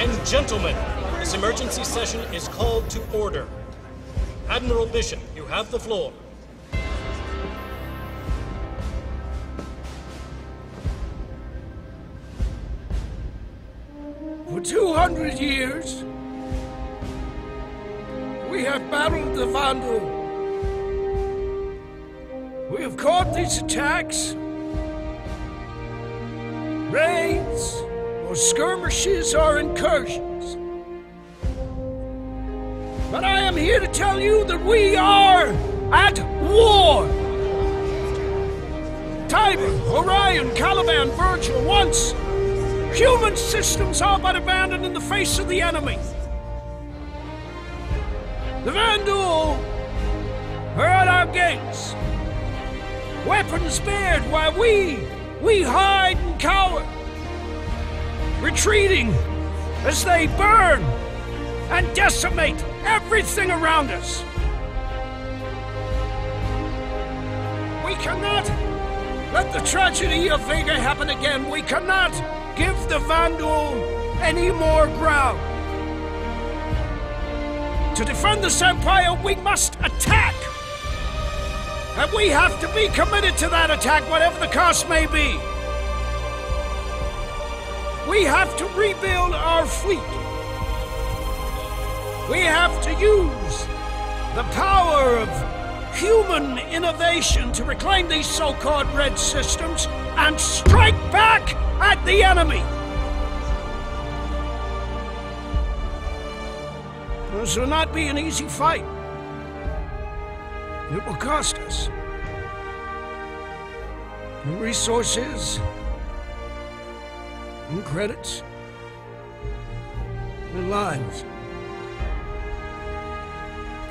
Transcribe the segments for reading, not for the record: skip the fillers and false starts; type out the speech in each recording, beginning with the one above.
And gentlemen, this emergency session is called to order. Admiral Bishop, you have the floor. For 200 years, we have battled the Vandal. We have caught these attacks, raids, or skirmishes or incursions. But I am here to tell you that we are at war. Tiber, Orion, Caliban, Virgil, once human systems are but abandoned in the face of the enemy. The Vandal are at our gates, weapons bared while we hide and cower, retreating as they burn and decimate everything around us. We cannot let the tragedy of Vega happen again. We cannot give the Vandal any more ground. To defend this empire, we must attack. And we have to be committed to that attack, whatever the cost may be. We have to rebuild our fleet. We have to use the power of human innovation to reclaim these so-called red systems and strike back at the enemy. This will not be an easy fight. It will cost us in resources, in credits, in lives.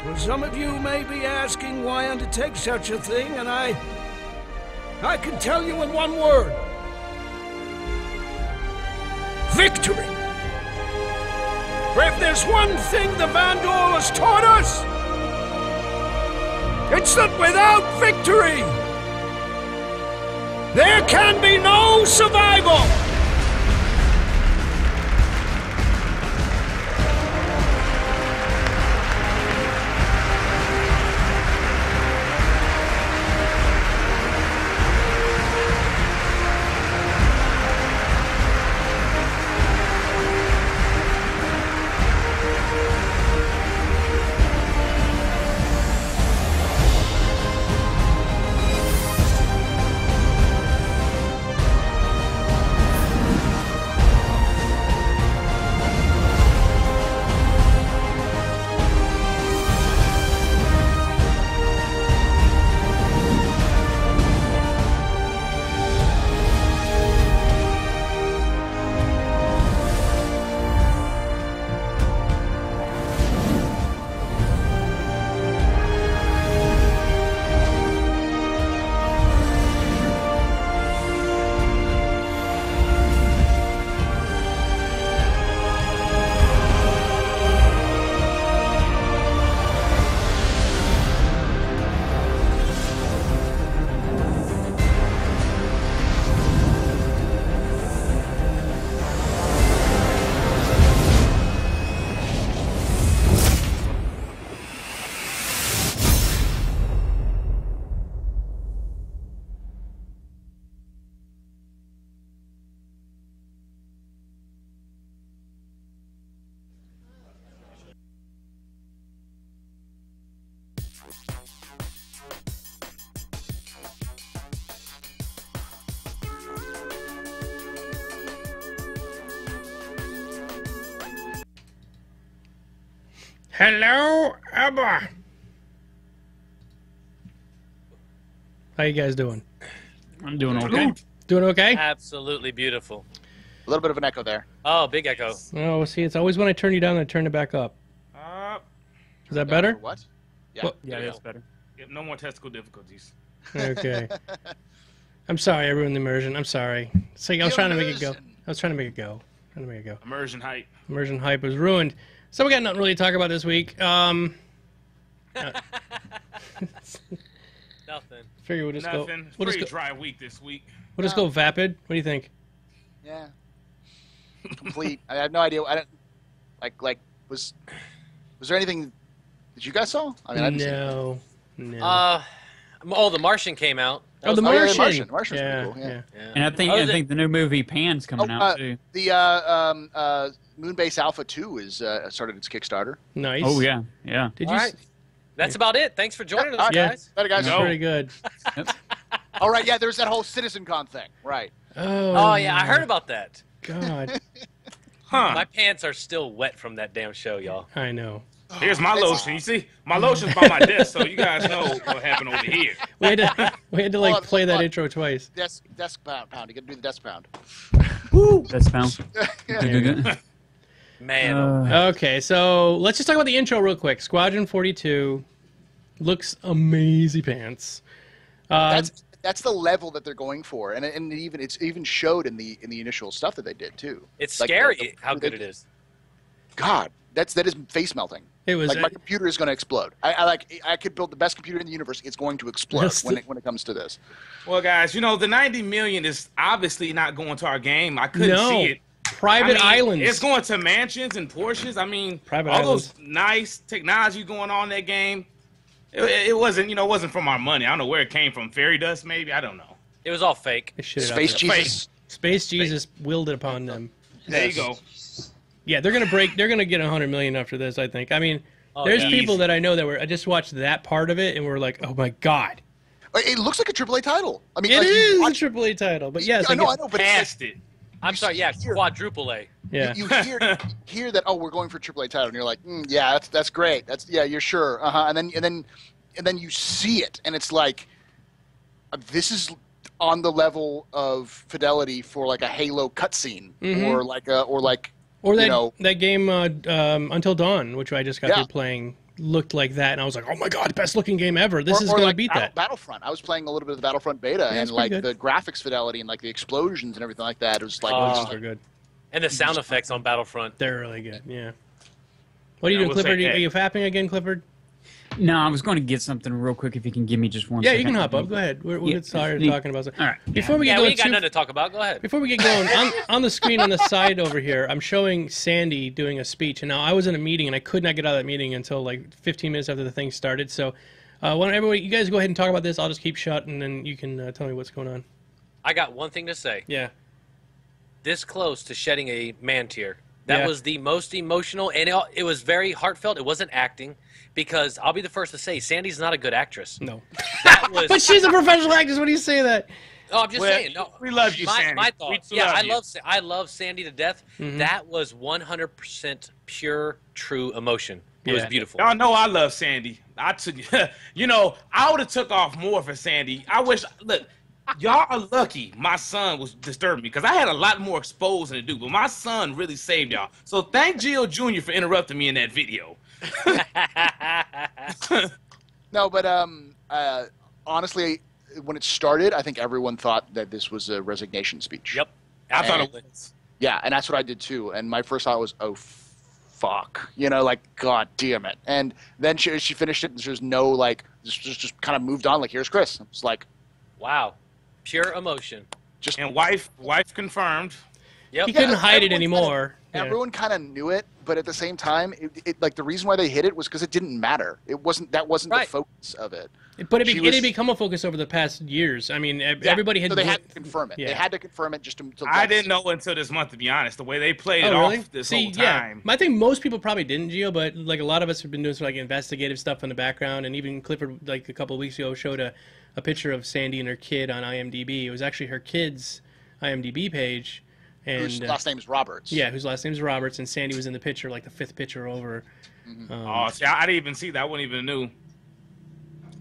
Well, some of you may be asking why undertake such a thing, and I can tell you in one word. Victory! For if there's one thing the Vandal has taught us, it's that without victory, there can be no survival! Hello, Abba. How you guys doing? I'm doing okay. Doing okay? Absolutely beautiful. A little bit of an echo there. Oh, big echo. Oh, see, it's always when I turn you down, I turn it back up. Is that better? What? Yeah. Well, Yeah, that's better. Yep, no more technical difficulties. Okay. I'm sorry I ruined the immersion. I'm sorry. See, I was trying to make it go. I was trying to make it go. Immersion hype. Immersion hype was ruined. So we got nothing really to talk about this week. Nothing. Figure we'll just go. Nothing. We'll Pretty just go. dry week this week. We'll just go vapid. What do you think? Yeah. Complete. I have no idea. Like was there anything that you guys saw? I mean, I didn't see anything. No. Oh, The Martian came out. Oh, The Oh, yeah, Martian. The Martian. Martian's Yeah, pretty cool. Yeah. And I think the new movie Pan's coming out too. The Moonbase Alpha 2 is started its Kickstarter. Nice. Oh yeah. Did All you? right. That's about it. Thanks for joining us, Yeah. guys. Later, guys. That's pretty good. All right, yeah, there's that whole CitizenCon thing, right? Oh, yeah, I heard about that. God. My pants are still wet from that damn show, y'all. I know. Here's my lotion. You see, my lotion's by my desk, so you guys know what happened over here. We had to like Hold on, play hold that on. intro twice. Desk pound. You gotta do the desk pound. That's found. Man. Okay, so let's just talk about the intro real quick. Squadron 42 looks amazing pants. That's the level that they're going for, and it's even showed in the initial stuff that they did too. It's Like, scary how good it is. God, that is face melting. It was Like my computer is going to explode. I could build the best computer in the universe. It's going to explode when it comes to this. Well, guys, you know the 90 million is obviously not going to our game. I couldn't see it. Private islands. It's going to mansions and Porsches. I mean, Private all islands. those nice technology going on in that game. It wasn't, it wasn't from our money. I don't know where it came from. Fairy dust, maybe. I don't know. It was all fake. They shit it out Space there. Jesus. Space Jesus willed it upon them. There you go. Yeah, they're gonna get 100 million after this. I think. I mean, there's yeah. people that I know that I just watched that part of it and were like, oh my god. It looks like a AAA title. I mean, It like, is you a watch, AAA title, but yes, I know, but it's Past it. I'm sorry, yeah, quadruple A. yeah. you hear that. Oh, we're going for AAA title, and you're like, yeah, that's great. You're sure. And then you see it, and it's like, this is on the level of fidelity for like a Halo cutscene, or that game Until Dawn, which I just got through playing, looked like that, and I was like, oh my god, best looking game ever. This is going to beat that. Battlefront. I was playing a little bit of the Battlefront beta, and like the graphics fidelity and like the explosions and everything like that. It was like, They're good. And the sound effects on Battlefront. They're really good. Yeah. What are you doing, will say Clifford? that. Are you fapping again, Clifford? No, I was going to get something real quick if you can give me just one Yeah, second. you can hop up. Go ahead. We're tired of talking about stuff. All right. Before we Yeah, get we going, ain't got nothing to talk about. Go ahead. before we get going, on the screen on the side over here, I'm showing Sandy doing a speech. And now I was in a meeting, and I could not get out of that meeting until like 15 minutes after the thing started. So why don't everybody, you guys go ahead and talk about this. I'll just keep shut, and then you can tell me what's going on. I got one thing to say. Yeah. This close to shedding a man tear. That Yeah. was the most emotional, and it was very heartfelt. It wasn't acting, because I'll be the first to say Sandy's not a good actress. No. That was. But she's a professional actress. What do you say that? Oh, I'm just saying. No, we love you, Sandy. My We thoughts. Yeah, love you. I love Sandy to death. That was 100% pure, true emotion. It was Yeah. beautiful. Y'all know I love Sandy. I took, I would have took off more for Sandy. I wish. Look, y'all are lucky. My son was disturbing me because I had a lot more exposing to do, but my son really saved y'all. So thank Gio Jr. for interrupting me in that video. no, but honestly, when it started, I think everyone thought that this was a resignation speech. Yep. I thought it was. Yeah, and that's what I did too. And my first thought was, oh, fuck. Like, God damn it. And then she finished it, and there's no, like, just kind of moved on, like, here's Chris. It's like, Wow. Pure emotion. And wife confirmed. Yep. He couldn't hide it everyone anymore. Everyone kind of knew it, but at the same time, it like the reason why they hid it was because it didn't matter. That wasn't Right. the focus of it. But it She had become a focus over the past years. I mean, everybody had. So they had to confirm it. Yeah. They had to confirm it just to I didn't know until this month, to be honest. The way they played it Oh, really? off this See, whole time. yeah. I think most people probably didn't, Gio, but like a lot of us have been doing some like investigative stuff in the background, and even Clifford, like a couple of weeks ago, showed a picture of Sandy and her kid on IMDb. It was actually her kid's IMDb page. And, whose last name is Roberts. Yeah, whose last name is Roberts, and Sandy was in the picture, like the 5th picture over. Oh, see, I didn't even see that. I wasn't even new.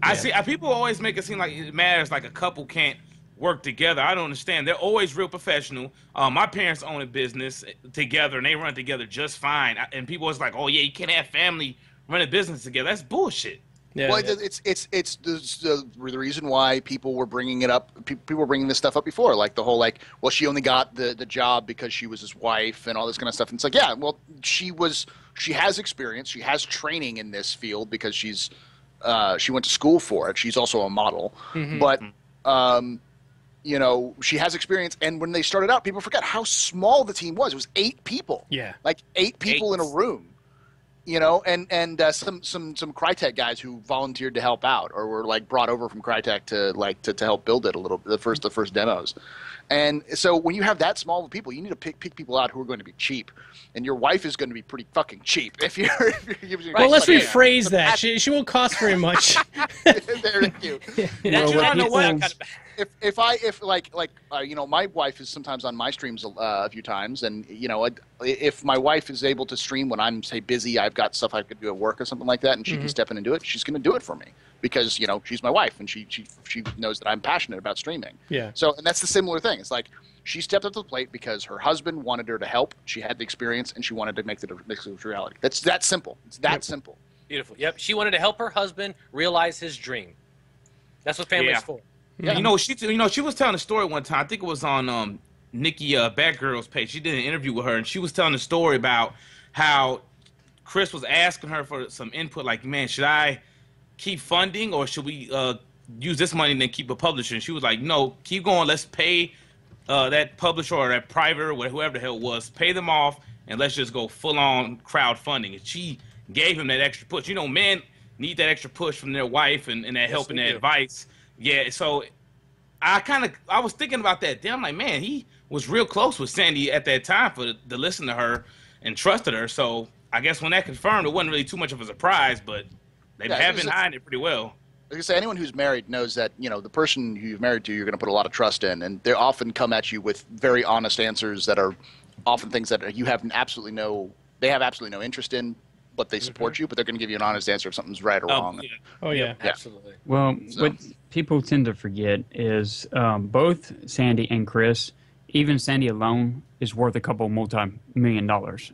I see. People always make it seem like it matters, like a couple can't work together. I don't understand. They're always real professional. My parents own a business together, and they run together just fine. And people always like, oh yeah, you can't have family run a business together. That's bullshit. Yeah, Well, it's the reason why people were bringing it up. People were bringing this stuff up before, like the whole well, she only got the job because she was his wife and all this kind of stuff. And it's like, yeah, well, she has experience, she has training in this field because she went to school for it. She's also a model, but you know, she has experience. And when they started out, people forget how small the team was. It was 8 people. Yeah. Like 8 people in a room. You know, and some Crytek guys who volunteered to help out or were like brought over from Crytek to help build it a little the first demos. And so when you have that small of people, you need to pick people out who are going to be cheap. And your wife is going to be pretty fucking cheap if you're using. Well, let's rephrase that. She won't cost very much. Thank you. If you know, my wife is sometimes on my streams a few times, and you know, if my wife is able to stream when I'm say busy, I've got stuff I could do at work or something like that, and she can step in and do it, she's going to do it for me because you know she's my wife and she knows that I'm passionate about streaming. Yeah. So and that's the similar thing. It's like she stepped up to the plate because her husband wanted her to help. She had the experience and she wanted to make it a reality. That's that simple. It's that simple. Beautiful. Yep. She wanted to help her husband realize his dream. That's what family's for. Yeah. You know, she was telling a story one time. I think it was on Nikki Batgirl's page. She did an interview with her, and she was telling a story about how Chris was asking her for some input, like, man, should I keep funding or should we use this money and then keep a publisher? And she was like, no, keep going. Let's pay that publisher or that private or whoever the hell it was, pay them off, and let's just go full-on crowdfunding. And she gave him that extra push. You know, men need that extra push from their wife and that help and that advice. Yeah, so I was thinking about that. Then I'm like, man, he was real close with Sandy at that time to listen to her and trusted her. So I guess when that confirmed, it wasn't really too much of a surprise, but they have been hiding it pretty well. Like I say, anyone who's married knows that, you know, the person who you've married to, you're going to put a lot of trust in, and they often come at you with very honest answers that are often things that you have absolutely no interest in, but they support you, but they're going to give you an honest answer if something's right or wrong. Yeah. Oh, yeah. Absolutely. Well, what people tend to forget is both Sandy and Chris, even Sandy alone, is worth a couple multi-million dollars.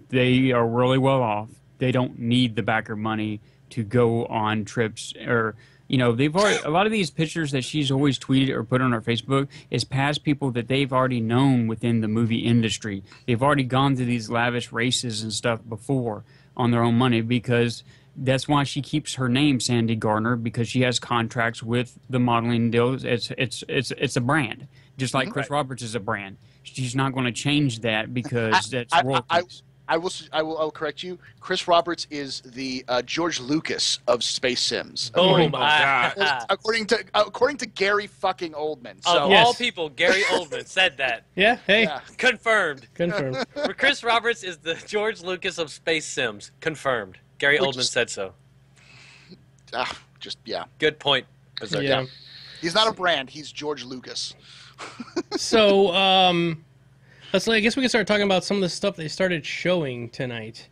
They are really well off. They don't need the backer money to go on trips or, you know, they've already, a lot of these pictures that she's always tweeted or put on her Facebook is past people that they've already known within the movie industry. They've already gone to these lavish races and stuff before on their own money because that's why she keeps her name Sandy Gardner, because she has contracts with the modeling deals. It's a brand, just like Chris Roberts is a brand. She's not going to change that because that's royalties. I will correct you. Chris Roberts is the George Lucas of space sims. Boom. According to Gary fucking Oldman. So. Of all people, Gary Oldman said that. Yeah. Hey. Yeah. Confirmed. Confirmed. Chris Roberts is the George Lucas of space sims. Confirmed. Gary Oldman said so. Good point. Yeah. He's not a brand. He's George Lucas. So, I guess we can start talking about some of the stuff they started showing tonight.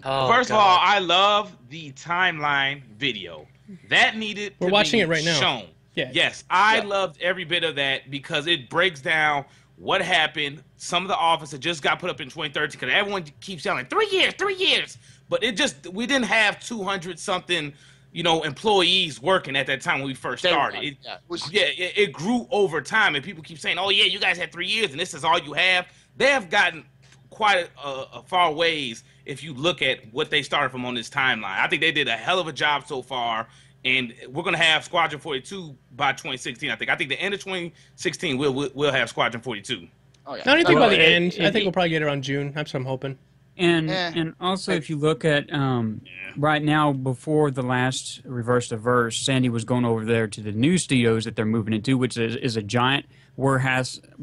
Oh, First of all, I love the timeline video. That needed We're to watching be it right now. shown. Yeah. Yes, I loved every bit of that because it breaks down what happened. Some of the office that just got put up in 2013 because everyone keeps yelling 3 years, 3 years. But we didn't have 200 something, you know, employees working at that time when we first started. It grew over time, and people keep saying, "Oh yeah, you guys had 3 years, and this is all you have." They have gotten quite a far ways if you look at what they started from on this timeline. I think they did a hell of a job so far, and we're going to have Squadron 42 by 2016. I think the end of 2016 we'll have Squadron 42. Oh yeah. I don't think by the end. I think we'll probably get it around June. That's what I'm hoping. And also, if you look at right now, before the last Reverse the Verse, Sandy was going over there to the new studios that they're moving into, which is a giant warehouse /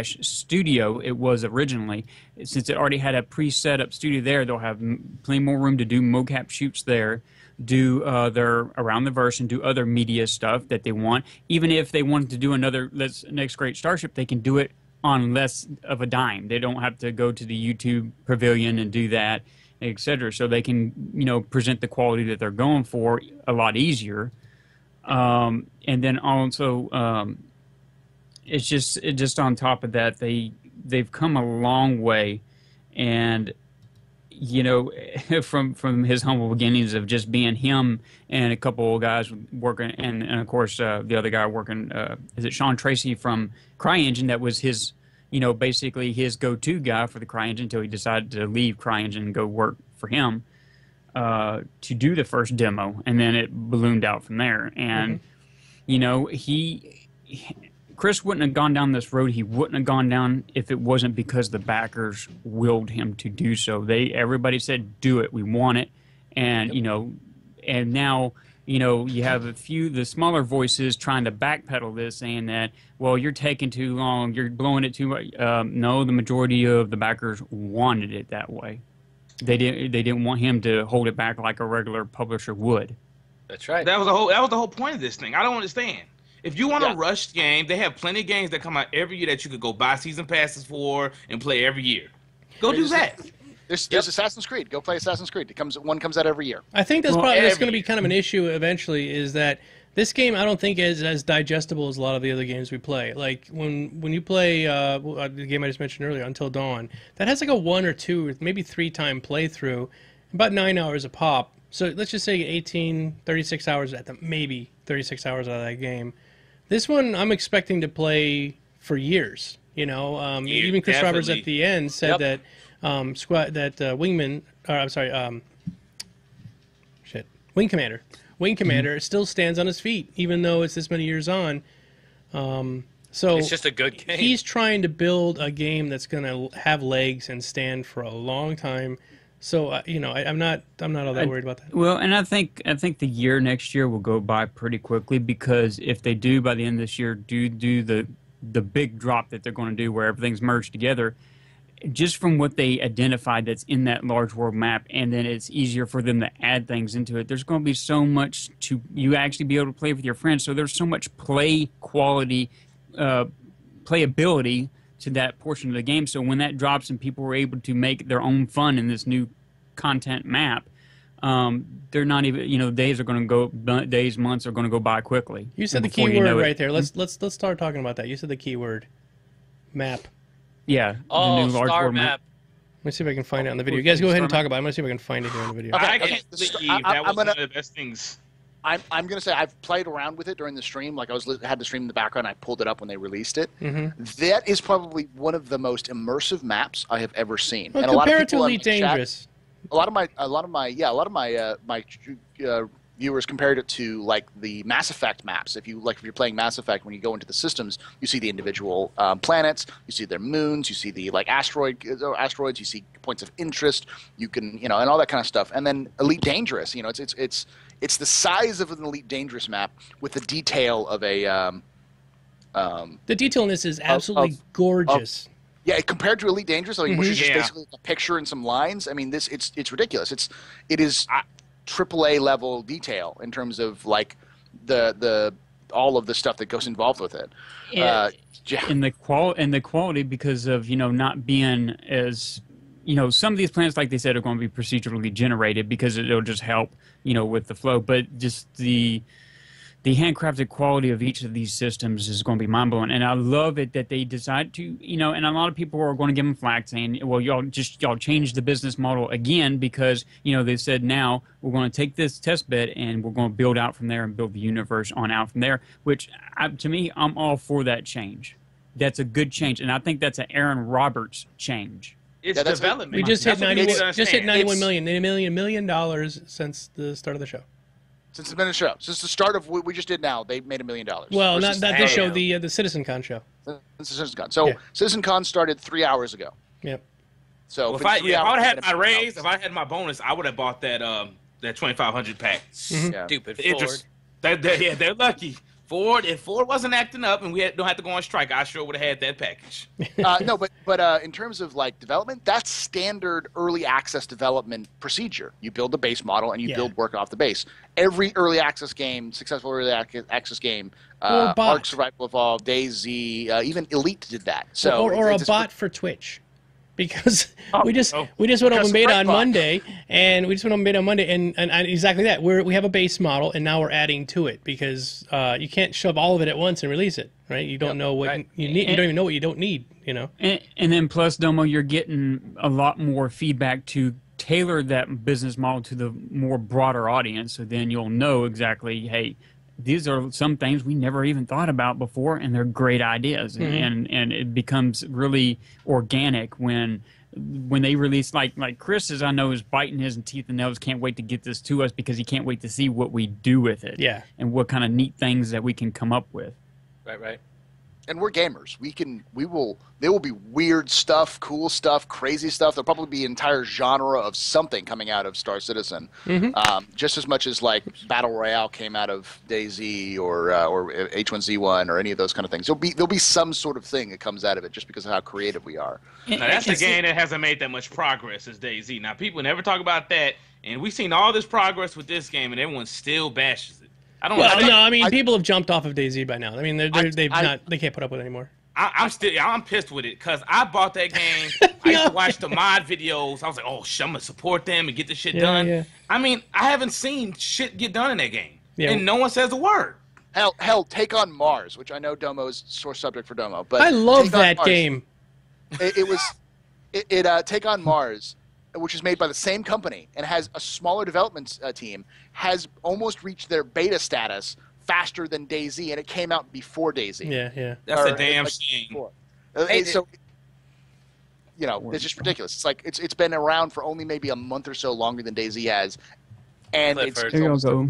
studio. It was originally, since it already had a pre-set up studio there, they'll have plenty more room to do mocap shoots there, do their around the verse, and do other media stuff that they want. Even if they wanted to do another Next Great Starship, they can do it on less of a dime. They don't have to go to the YouTube pavilion and do that, etc. So they can, you know, present the quality that they're going for a lot easier. And then also, it's just on top of that, they've come a long way, and you know, from his humble beginnings of just being him and a couple of guys working, and of course the other guy working, is it Sean Tracy from CryEngine, that was his, you know, basically his go-to guy for the CryEngine until he decided to leave CryEngine and go work for him to do the first demo, and then it ballooned out from there. And you know, he Chris wouldn't have gone down this road. He wouldn't have gone down if it wasn't because the backers willed him to do so. Everybody said, "Do it. We want it." And and now you have the smaller voices trying to backpedal this, saying that, well, you're taking too long, you're blowing it too much. No, the majority of the backers wanted it that way. They didn't want him to hold it back like a regular publisher would. That's right. That was the whole point of this thing. I don't understand. If you want a rushed game, they have plenty of games that come out every year that you could go buy season passes for and play every year. Go do that. There's Assassin's Creed. Go play Assassin's Creed. One comes out every year. I think that's going to be kind of an issue eventually, is that this game I don't think is as digestible as a lot of the other games we play. Like when you play the game I just mentioned earlier, Until Dawn, that has like a 1 or 2 or maybe 3 time playthrough, about 9 hours a pop. So let's just say 36 hours maybe 36 hours out of that game. This one I'm expecting to play for years. Even Chris Roberts at the end said that Wing Commander still stands on his feet even though it's this many years on. So it's just a good game. He's trying to build a game that's going to have legs and stand for a long time. So I'm not all that worried about that. Well, and I think the year next year will go by pretty quickly, because if they do by the end of this year do the big drop that they're going to do where everything's merged together, just from what they identified that's in that large world map, and then it's easier for them to add things into it. There's going to be so much to you actually be able to play with your friends. So there's so much play quality, playability to that portion of the game. So when that drops and people were able to make their own fun in this new content map, they're not even days, months are going to go by quickly. You said the key word right there. Let's start talking about that. You said the key word, map. Yeah. Oh, the new large world Starmap. Let me see if I can find it on the video. You guys go ahead and talk about it. I'm going to see if I can find it here on the video. I can't believe that was one of the best things. I'm going to say I've played around with it during the stream. Like had the stream in the background. I pulled it up when they released it. Mm-hmm. That is probably one of the most immersive maps I have ever seen. Well, and a lot of compare it to people Elite Dangerous. A lot of my viewers compared it to like the Mass Effect maps. If you're playing Mass Effect, when you go into the systems, you see the individual planets, you see their moons, you see the like asteroids, you see points of interest, you can and all that kind of stuff. And then Elite Dangerous, it's the size of an Elite Dangerous map with the detail of a. The detail in this is absolutely gorgeous. Yeah, compared to Elite Dangerous, which is just basically a picture and some lines. I mean, it's ridiculous. It is AAA level detail in terms of like the all of the stuff that goes involved with it. And the quality, because of not being as some of these plans, like they said, are going to be procedurally generated because it'll just help with the flow. But just the handcrafted quality of each of these systems is going to be mind-blowing. And I love it that they decide to, and a lot of people are going to give them flack saying, well, y'all changed the business model again because, they said now we're going to take this test bed and we're going to build out from there and build the universe on out from there, which to me, I'm all for that change. That's a good change. And I think that's an Aaron Roberts change. It's development. We just hit $91 million since the start of the show. Since it's been a show. Since the start of what we just did now, they made $1 million. Well, not this show, the CitizenCon show. CitizenCon. So CitizenCon started 3 hours ago. Yep. So if I would have had my raise, if I had my bonus, I would have bought that 2500 pack. Mm-hmm. Yeah. Stupid Ford. They're lucky. Ford, if Ford wasn't acting up and we don't have to go on strike, I sure would have had that package. No, but in terms of like development, that's standard early access development procedure. You build the base model and you build work off the base. Every early access game, successful early access game, Ark Survival Evolved, DayZ, even Elite did that. So or a bot for Twitch. Because we just went open beta on Monday, and exactly that. We have a base model, and now we're adding to it because you can't shove all of it at once and release it, right? You don't know what you need. You don't even know what you don't need, And then plus, Domo, you're getting a lot more feedback to tailor that business model to the more broader audience. So then you'll know exactly, hey, these are some things we never even thought about before, and they're great ideas. Mm-hmm. And it becomes really organic when they release, like Chris, as I know, is biting his teeth and nails, can't wait to get this to us because he can't wait to see what we do with it. Yeah. And what kind of neat things that we can come up with. Right. And we're gamers. There will be weird stuff, cool stuff, crazy stuff. There'll probably be an entire genre of something coming out of Star Citizen, just as much as like Battle Royale came out of DayZ or H1Z1 or any of those kind of things. There'll be some sort of thing that comes out of it just because of how creative we are. Now, that's a game that hasn't made that much progress as DayZ. Now, people never talk about that, and we've seen all this progress with this game, and everyone still bashes it. I don't know. No, I mean, people have jumped off of DayZ by now. I mean, they can't put up with it anymore. I'm pissed with it because I bought that game. I used to watch the mod videos. I was like, oh, I'm gonna support them and get this shit done. Yeah. I mean, I haven't seen shit get done in that game, and no one says a word. Hell, Take on Mars, which I know Domo is source subject for Domo, but I love that game. Take on Mars, which is made by the same company and has a smaller development team, has almost reached their beta status faster than DayZ, and it came out before DayZ. Yeah. That's a damn shame. So, it's just ridiculous. It's like it's been around for only maybe a month or so longer than DayZ has, and it's there you go.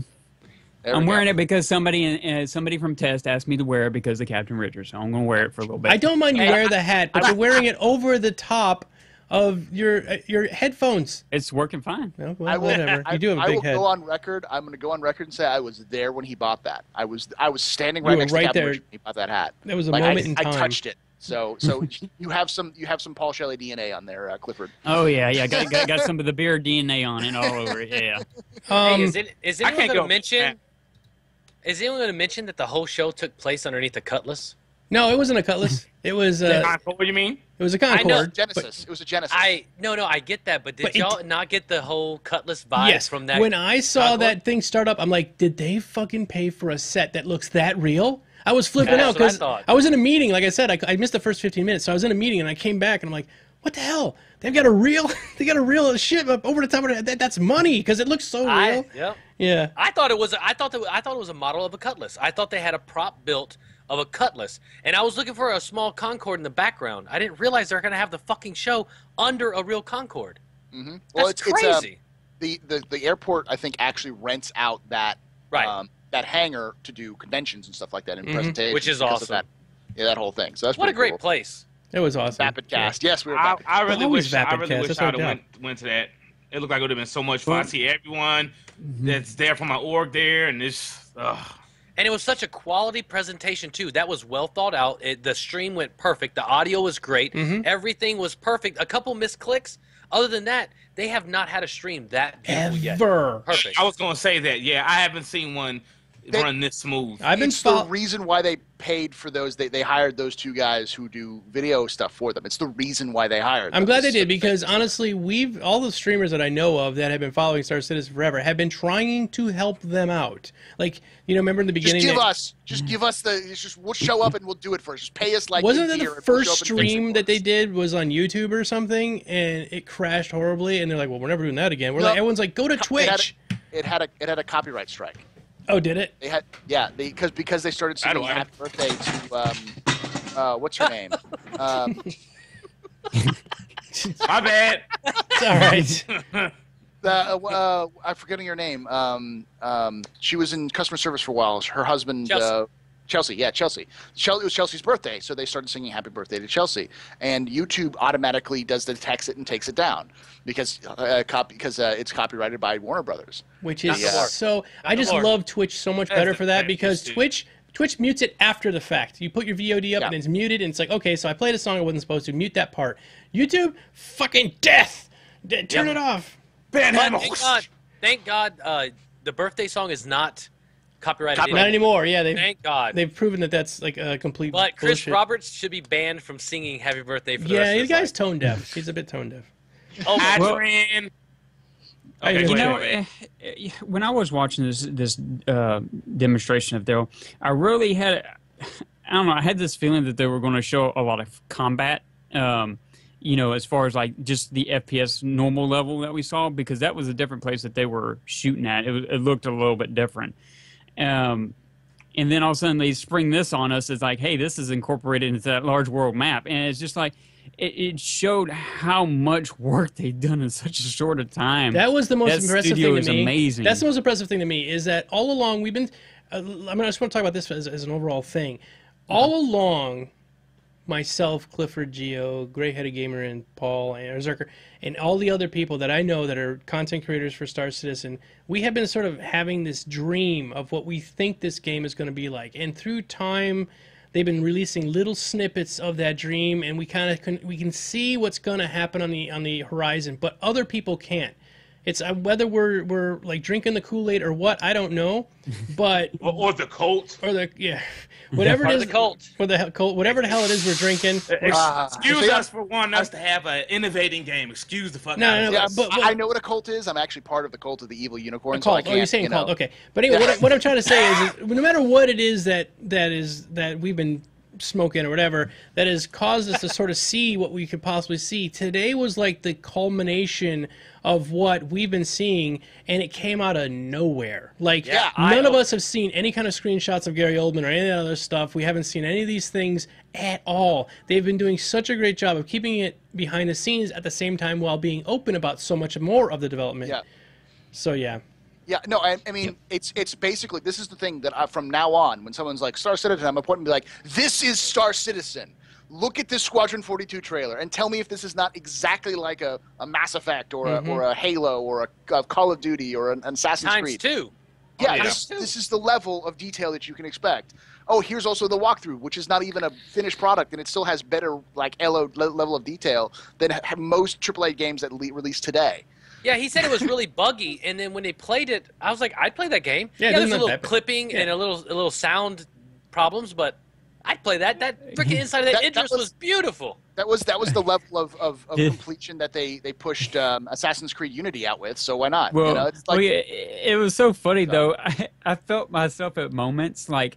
I'm wearing it because somebody from Test asked me to wear it because of Captain Richard, so I'm going to wear it for a little bit. I don't mind you wear the hat, but you're wearing it over the top of your headphones. It's working fine. No, well, whatever. You do have a big head. Go on record. I'm going to go on record and say I was there when he bought that. I was standing right next to Captain Richard when he bought that hat. That was a moment in time. I touched it. So you have some Paul Shelley DNA on there, Clifford. Oh yeah. Got some of the beer DNA on it all over it. Yeah. Is anyone going to mention that the whole show took place underneath a Cutlass? No, it wasn't a Cutlass. It was What do you mean? It was a Concorde. Genesis. It was a Genesis. I get that, but did y'all not get the whole Cutlass vibe from that? When I saw that thing start up, I'm like, did they fucking pay for a set that looks that real? I was flipping out because I was in a meeting. Like I said, I missed the first 15 minutes, so I was in a meeting and I came back and I'm like, what the hell? They've got a real ship up over the top of it. That's money because it looks so real. Yeah. I thought it was a model of a Cutlass. I thought they had a prop built of a Cutlass, and I was looking for a small Concorde in the background. I didn't realize they're going to have the fucking show under a real Concorde. Mm-hmm. That's crazy. The airport, I think, actually rents out that that hangar to do conventions and stuff like that in presentations, which is awesome. That whole thing. So that's what a great cool. place. It was awesome. Vapidcast. Yes, we were. Vapidcast. I really wish I'd have went to that. It looked like it would have been so much fun. I see everyone that's there from my org there, and it's. And it was such a quality presentation, too. That was well thought out. The stream went perfect. The audio was great. Everything was perfect. A couple missed clicks. Other than that, they have not had a stream that beautiful yet. Perfect. I was going to say that. Yeah, I haven't seen one run this smooth. It's the reason why they paid for those. They hired those two guys who do video stuff for them. It's the reason why they hired them. I'm glad they did because, honestly, all the streamers that I know of that have been following Star Citizen forever have been trying to help them out. Like, remember in the beginning... we'll show up and we'll do it first. Just pay us like... Wasn't that the first stream that they did was on YouTube or something, and it crashed horribly, and they're like, well, we're never doing that again. Everyone's like, go to Twitch. It had a copyright strike. Oh, did it? They had, because they started singing "Happy Birthday" to what's her name? My bad. It's all right. I'm forgetting her name. She was in customer service for a while. Her husband, Chelsea. Yeah, Chelsea. It was Chelsea's birthday, so they started singing "Happy Birthday" to Chelsea, and YouTube automatically does detect it and takes it down because it's copyrighted by Warner Brothers. Which is so. I just love Twitch so much better for that because Twitch mutes it after the fact. You put your VOD up and it's muted, and it's like, okay, so I played a song I wasn't supposed to. Mute that part. YouTube, fucking death. Turn it off. Thank God, the birthday song is not copyrighted. Not anymore. Yeah, thank God. They've proven that that's like a complete. But Chris bullshit. Roberts should be banned from singing "Happy Birthday" for the rest of his life. Yeah, the guy's tone deaf. He's a bit tone deaf. Adrian. When I was watching this demonstration of Daryl, I really had, I don't know, I had this feeling that they were going to show a lot of combat, as far as like just the FPS normal level that we saw, because that was a different place that they were shooting at. It looked a little bit different. And then all of a sudden they spring this on us. It's like, hey, this is incorporated into that large world map. And it's just like, it showed how much work they've done in such a short a time. That was the most impressive thing to me. Is amazing. That's the most impressive thing to me is that all along we've been. I just want to talk about this as an overall thing. all along, myself, Clifford, Geo, Grey-Headed Gamer, and Paul, and Zerker, and all the other people that I know that are content creators for Star Citizen, we have been sort of having this dream of what we think this game is going to be like. And through time, they've been releasing little snippets of that dream, and we can see what's going to happen on the horizon, but other people can't. It's whether we're like drinking the Kool-Aid or what, I don't know, but or the cult, or whatever it is, the cult, or the cult, whatever the hell it is we're drinking. Excuse us for wanting us to have an innovating game. Excuse the fuck. No, but I know what a cult is. I'm actually part of the cult of the evil unicorn. Cult. So you're saying cult? Okay, but anyway, what I'm trying to say is no matter what it is that we've been smoking or whatever that has caused us to sort of see what we could possibly see. Today was like the culmination of what we've been seeing, and it came out of nowhere. Like, none of us have seen any kind of screenshots of Gary Oldman or any other stuff. We haven't seen any of these things at all. They've been doing such a great job of keeping it behind the scenes at the same time while being open about so much more of the development. Yeah. So, yeah. Yeah, no, I mean, it's basically, this is the thing that from now on, when someone's like, Star Citizen, I'm going to point and be like, this is Star Citizen. Look at this Squadron 42 trailer and tell me if this is not exactly like a Mass Effect or a Halo or a Call of Duty or an Assassin's Creed. Times 2. Yeah, this is the level of detail that you can expect. Oh, here's also the walkthrough, which is not even a finished product, and it still has better like level of detail than most AAA games that release today. Yeah, he said it was really buggy, and then when they played it, I was like, I'd play that game. Yeah, there's a little clipping and a little sound problems, but I'd play that. That freaking inside of that Idris was beautiful. That was the level of completion that they pushed Assassin's Creed Unity out with. So why not? Well, you know, it's like, it was so funny though. I felt myself at moments like.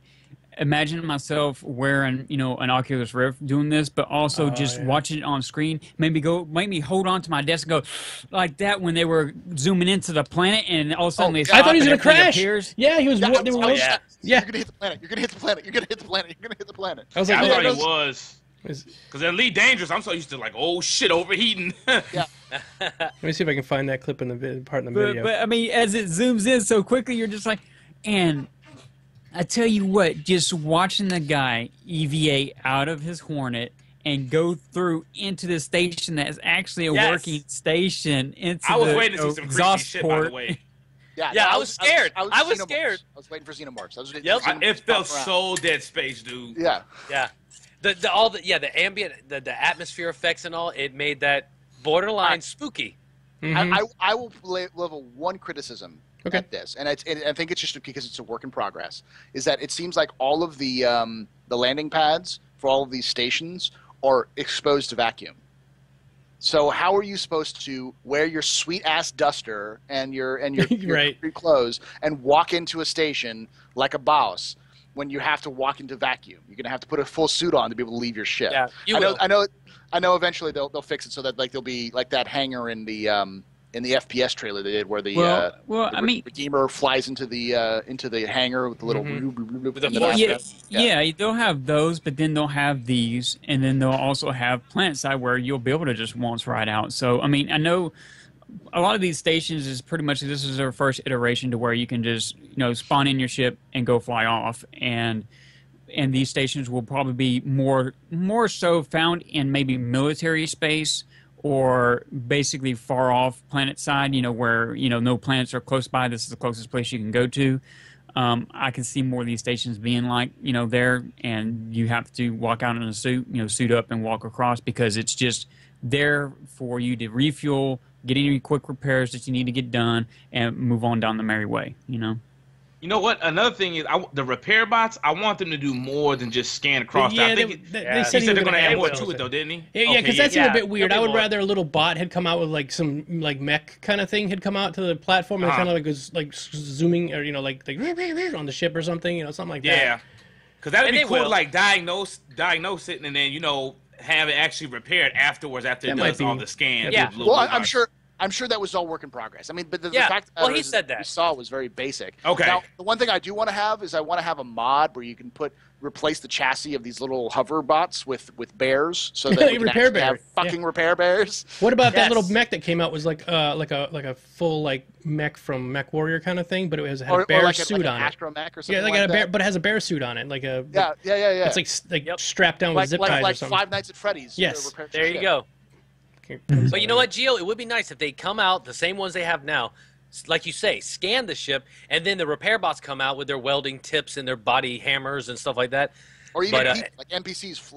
Imagine myself wearing, an Oculus Rift doing this, but also watching it on screen. Make me hold on to my desk and go like that when they were zooming into the planet, and all of a sudden they I thought he was going to crash. Appears. Yeah, he was. Yeah. You're going to hit the planet. You're going to hit the planet. You're going to hit the planet. You're going to hit the planet. I was like, I thought he was. Because in Elite Dangerous, I'm so used to like, oh shit, overheating. Yeah. Let me see if I can find that clip in the video. But I mean, as it zooms in so quickly, you're just like, and. I tell you what, just watching the guy EVA out of his Hornet and go through into the station that is actually a working station into I was the waiting to see some exhaust shit, by port. the way. Yeah, I was scared. I was scared. I was waiting for Xenomorphs. It felt so Dead Space, dude. Yeah. Yeah. The ambient, the atmosphere effects and all, it made that borderline spooky. Mm-hmm. I will level one criticism at this, and I think it's just because it's a work in progress, is that it seems like all of the landing pads for all of these stations are exposed to vacuum. So how are you supposed to wear your sweet ass duster and your free clothes and walk into a station like a boss when you have to walk into vacuum? You're gonna have to put a full suit on to be able to leave your ship. Yeah, I know. Eventually they'll fix it so that like there'll be like that hangar in the FPS trailer they did where the Redeemer flies into the hangar with the little they'll have those, but then they'll have these, and then they'll also have PlanetSide where you'll be able to just once ride out. So I mean, I know a lot of these stations is pretty much this is their first iteration to where you can just spawn in your ship and go fly off, and these stations will probably be more so found in maybe military space or basically far off planet side, where no planets are close by. This is the closest place you can go to. I can see more of these stations being like there, and you have to walk out in a suit, suit up and walk across, because it's just there for you to refuel, get any quick repairs that you need to get done, and move on down the merry way. You know what? Another thing is the repair bots. I want them to do more than just scan across. Yeah, I think they said they're going to add more to it, though, didn't he? Yeah, because that seemed a bit weird. I would rather a little bot had come out with like some like mech kind of thing had come out to the platform and kind of like was like zooming or like on the ship or something, something like that. Yeah, because that'd be cool to like diagnose it and then have it actually repaired afterwards after it does all the scans. Yeah. Well, I'm sure I'm sure that was all work in progress. I mean, but the Yeah, fact well, he said that. we saw was very basic. Okay. Now, the one thing I do want to have is I want to have a mod where you can replace the chassis of these little hover bots with bears, so that we can Repair actually bear. have fucking repair bears. What about that Yes. little mech that came out? Was like a full like mech from Mech Warrior kind of thing, but it had Or a bear like suit like on an it. astromech or something Yeah, like like a bear, that. but it has a bear suit on it, like a Yeah. It's like Yep. strapped down with zip ties or like something. Five Nights at Freddy's. Yes. repair There you ship. go. But you know what, Gio? It would be nice if they come out, the same ones they have now, like you say, scan the ship, and then the repair bots come out with their welding tips and their body hammers and stuff like that. Or even But, people, like NPCs,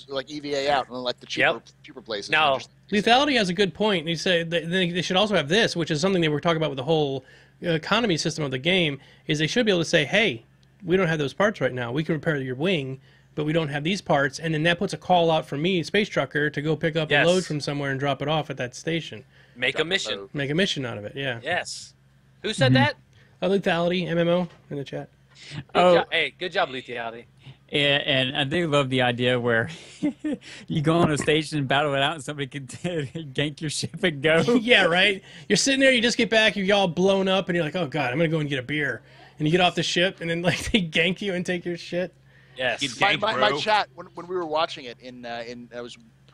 like EVA out and like the cheaper places. Now- And just- Lethality has a good point. He said they should also have this, which is something they were talking about with the whole economy system of the game, is they should be able to say, hey, we don't have those parts right now. We can repair your wing, but we don't have these parts. And then that puts a call out for me, Space Trucker, to go pick up Yes. a load from somewhere and drop it off at that station. Make a mission. Make a mission out of it, yeah. Yes. Who said that? Lethality, MMO, in the chat. Hey, good job, Lethality. And I do love the idea where you go on a station and battle it out, and somebody can gank your ship and go. Yeah, right? You're sitting there, you just get back, you're all blown up, and you're like, oh, God, I'm going to go and get a beer. And you get off the ship, and then like they gank you and take your shit. Yes. Get my bro. chat when we were watching it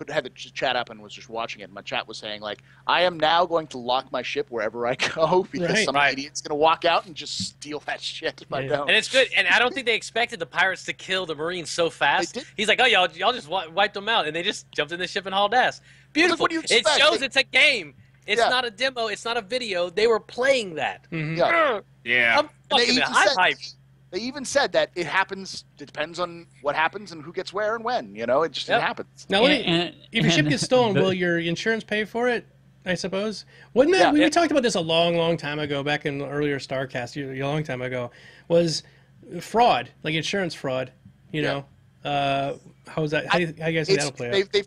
had the chat up and was just watching it. My chat was saying like, I am now going to lock my ship wherever I go because Right. some Right. idiot's going to walk out and just steal that shit if I Yeah. don't. And it's good. And I don't think they expected the pirates to kill the Marines so fast. They did. He's like, oh, y'all just wiped them out. And they just jumped in the ship and hauled ass. Beautiful. what do you It expect? shows it's a game. It's Yeah. not a demo. It's not a video. They were playing that. Yeah. Yeah. I'm And they fucking even I'm said- hyped. They even said that it happens. It depends on what happens and who gets where and when. You know, it just Yep. it happens. Now, if your ship gets stolen, will your insurance pay for it? I suppose. Wouldn't that? Yeah. We talked about this a long, long time ago, back in the earlier StarCast, a long time ago. Was fraud, like insurance fraud? You know, how is that? How do you guys think that'll play out? They've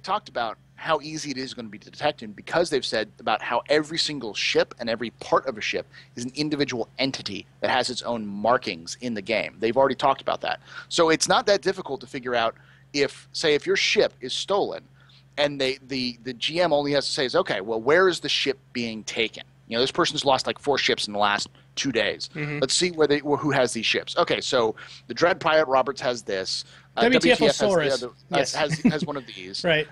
talked about how easy it is going to be to detect him because they've said about how every single ship and every part of a ship is an individual entity that has its own markings in the game. They've already talked about that. So it's not that difficult to figure out if your ship is stolen and the GM only has to say is, okay, well, where is the ship being taken? You know, this person's lost like 4 ships in the last 2 days. Let's see who has these ships. Okay, so the Dread Pirate Roberts has this. WTFosaurus. Yes. has one of these. Right.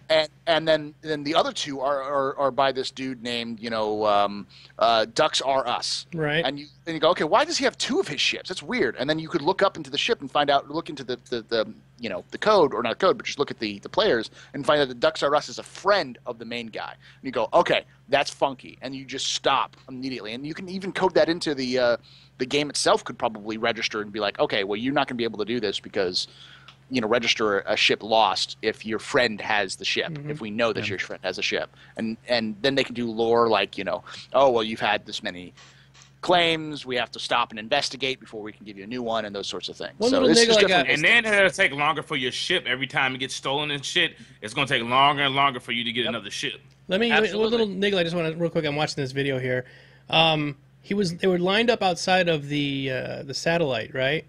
And then the other 2 are by this dude named Ducks Are Us. Right. And you go, okay, why does he have 2 of his ships? That's weird. And then you could look up into the ship and look into the code, or not code, but just look at the players and find out that Ducks Are Us is a friend of the main guy. And you go, okay, that's funky, and you just stop immediately. And you can even code that into the game itself. Could probably register and be like, okay, well, you're not going to be able to do this because register a ship lost if your friend has the ship, if we know that your friend has a ship. And then they can do lore like, oh, well, you've had this many claims, we have to stop and investigate before we can give you a new one, and those sorts of things. One So little this niggle is I got- different. And then it'll take longer for your ship every time it gets stolen and shit. It's gonna take longer and longer for you to get another ship. Let me Absolutely. one little niggle. I just want to real quick. I'm watching this video here. They were lined up outside of the satellite, right?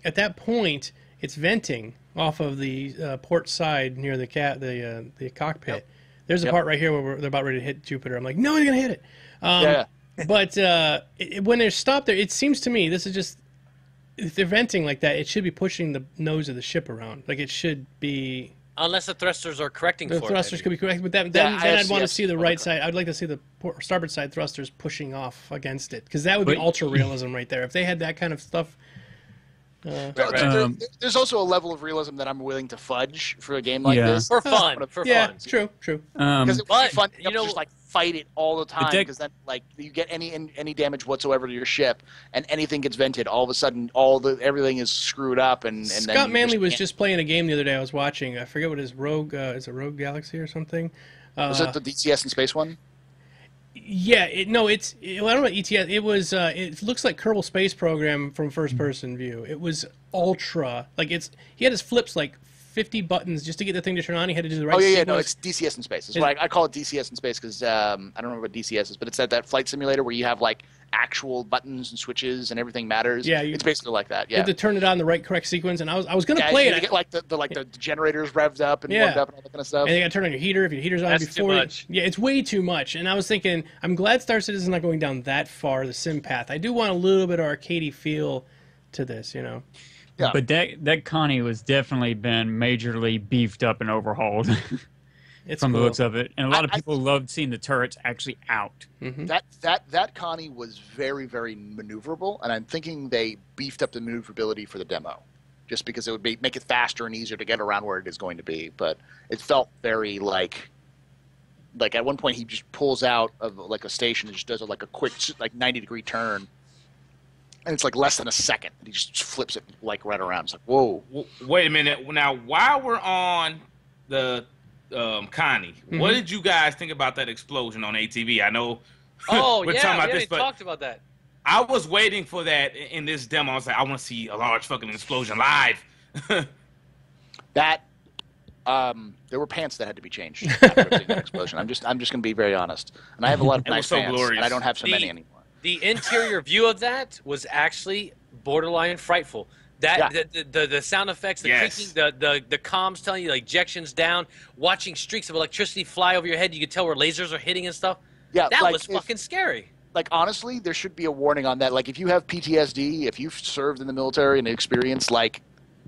At that point, it's venting off of the port side near the cockpit. Yep. There's a Yep. part right here where they're about ready to hit Jupiter. I'm like, no, they're gonna hit it. Yeah. But when they're stopped there, it seems to me this is just, if they're venting like that, it should be pushing the nose of the ship around. Like it should be. Unless the thrusters are correcting The for thrusters it. could be correct, but then I'd want to see the right side. I'd like to see the starboard side thrusters pushing off against it, because that would be But- ultra realism right there. If they had that kind of stuff, There's also a level of realism that I'm willing to fudge for a game like Yeah. this. For fun. For yeah, fun. true. Because it would But, be fun you to know- just like fight it all the time, that- because then like you get any damage whatsoever to your ship and anything gets vented, all of a sudden everything is screwed up and then Scott you Manley was can't- just playing a game the other day I was watching. I forget what his Rogue is it Rogue Galaxy or something? was it the DCS and space one? Yeah, I don't know ETS. It was. It looks like Kerbal Space Program from first-person view. It was ultra. Like he had his flips like 50 buttons just to get the thing to turn on. He had to do the right. Oh yeah, sequence. no, it's DCS in space. That's why I call it DCS in space, because I don't remember what DCS is, but it's that flight simulator where you have like actual buttons and switches and everything matters. Yeah, it's basically like that. Yeah, you have to turn it on the correct sequence. And I was going to yeah, play you it. get like the generators revved up and warmed up and all that kind of stuff. And you got to turn on your heater if your heater's on That's before. too much. Yeah, it's way too much. And I was thinking, I'm glad Star Citizen's not going down that far the sim path. I do want a little bit of arcadey feel to this, you know. Yeah. But that Connie was definitely been majorly beefed up and overhauled. It's from cool. the looks of it, and a lot of people loved seeing the turrets actually out. Mm-hmm. That Connie was very, very maneuverable, and I'm thinking they beefed up the maneuverability for the demo, just because it would make it faster and easier to get around where it is going to be. But it felt very like at one point he just pulls out of like a station and just does like a quick 90-degree turn, and it's like less than a second, and he just flips it like right around. It's like, whoa! Wait a minute. Now, while we're on the Connie, what did you guys think about that explosion on ATV? I know Oh, we're yeah, talking about we this, but talked about that. I was waiting for that in this demo. I was like, I want to see a large fucking explosion live. That there were pants that had to be changed after seeing that explosion. I'm just going to be very honest, and I have a lot of It was nice so pants, glorious. and I don't have so many anymore. The interior view of that was actually borderline frightful. That the sound effects, the creaking, the comms telling you like ejections down, watching streaks of electricity fly over your head, you could tell where lasers are hitting and stuff. Yeah, that like was fucking scary. Like, honestly, there should be a warning on that. Like, if you have PTSD, if you've served in the military and experienced like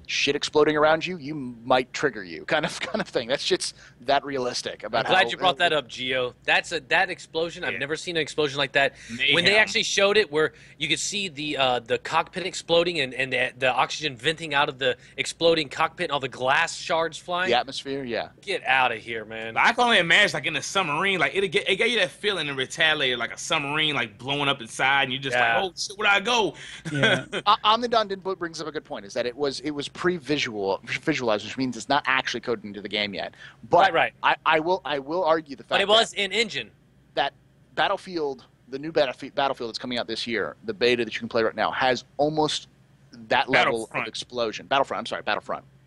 shit exploding around you, you might trigger you, kind of thing. That shit's that realistic. About I'm glad you brought that up, Gio. That explosion. I've never seen an explosion like that. Mayhem. When they actually showed it, where you could see the cockpit exploding and the oxygen venting out of the exploding cockpit, and all the glass shards flying. The atmosphere, yeah. Get out of here, man. I can only imagine, like in a submarine, like it gave you that feeling in Retaliator, like a submarine, like blowing up inside, and you're just like, oh shit, where do I go? Yeah. Omnidon brings up a good point. Is that it was pre-visualized, which means it's not actually coded into the game yet. But Right. I will argue the fact But it was in engine. that Battlefield, the new Battlefield that's coming out this year, the beta that you can play right now, has almost that level of explosion. Battlefront.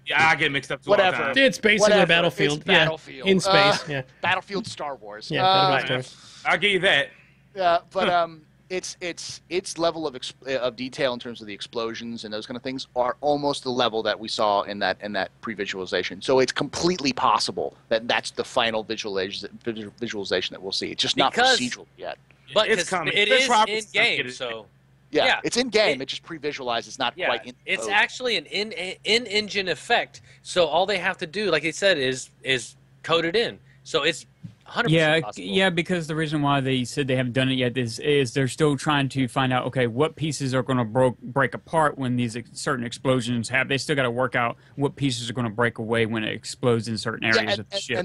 Yeah, I get mixed up too. Whatever. All the time. It's basically Whatever. a Battlefield. It's Battlefield. In space. Battlefield Star Wars. Yeah, Battlefield Star Wars. I'll give you that. Yeah, but its level of detail in terms of the explosions and those kind of things are almost the level that we saw in that pre-visualization. So it's completely possible that that's the final visualization that we'll see. It's just not procedural yet. But It's coming. it Chris is Roberts in game, get it. so Yeah, it's in game. It just pre-visualized. It's not quite in it's code. actually an in-engine effect. So all they have to do, like they said, is code it in. So it's 100% possible. Yeah, because the reason why they said they haven't done it yet is they're still trying to find out, okay, what pieces are going to break apart when these certain explosions happen. They still got to work out what pieces are going to break away when it explodes in certain areas of the ship.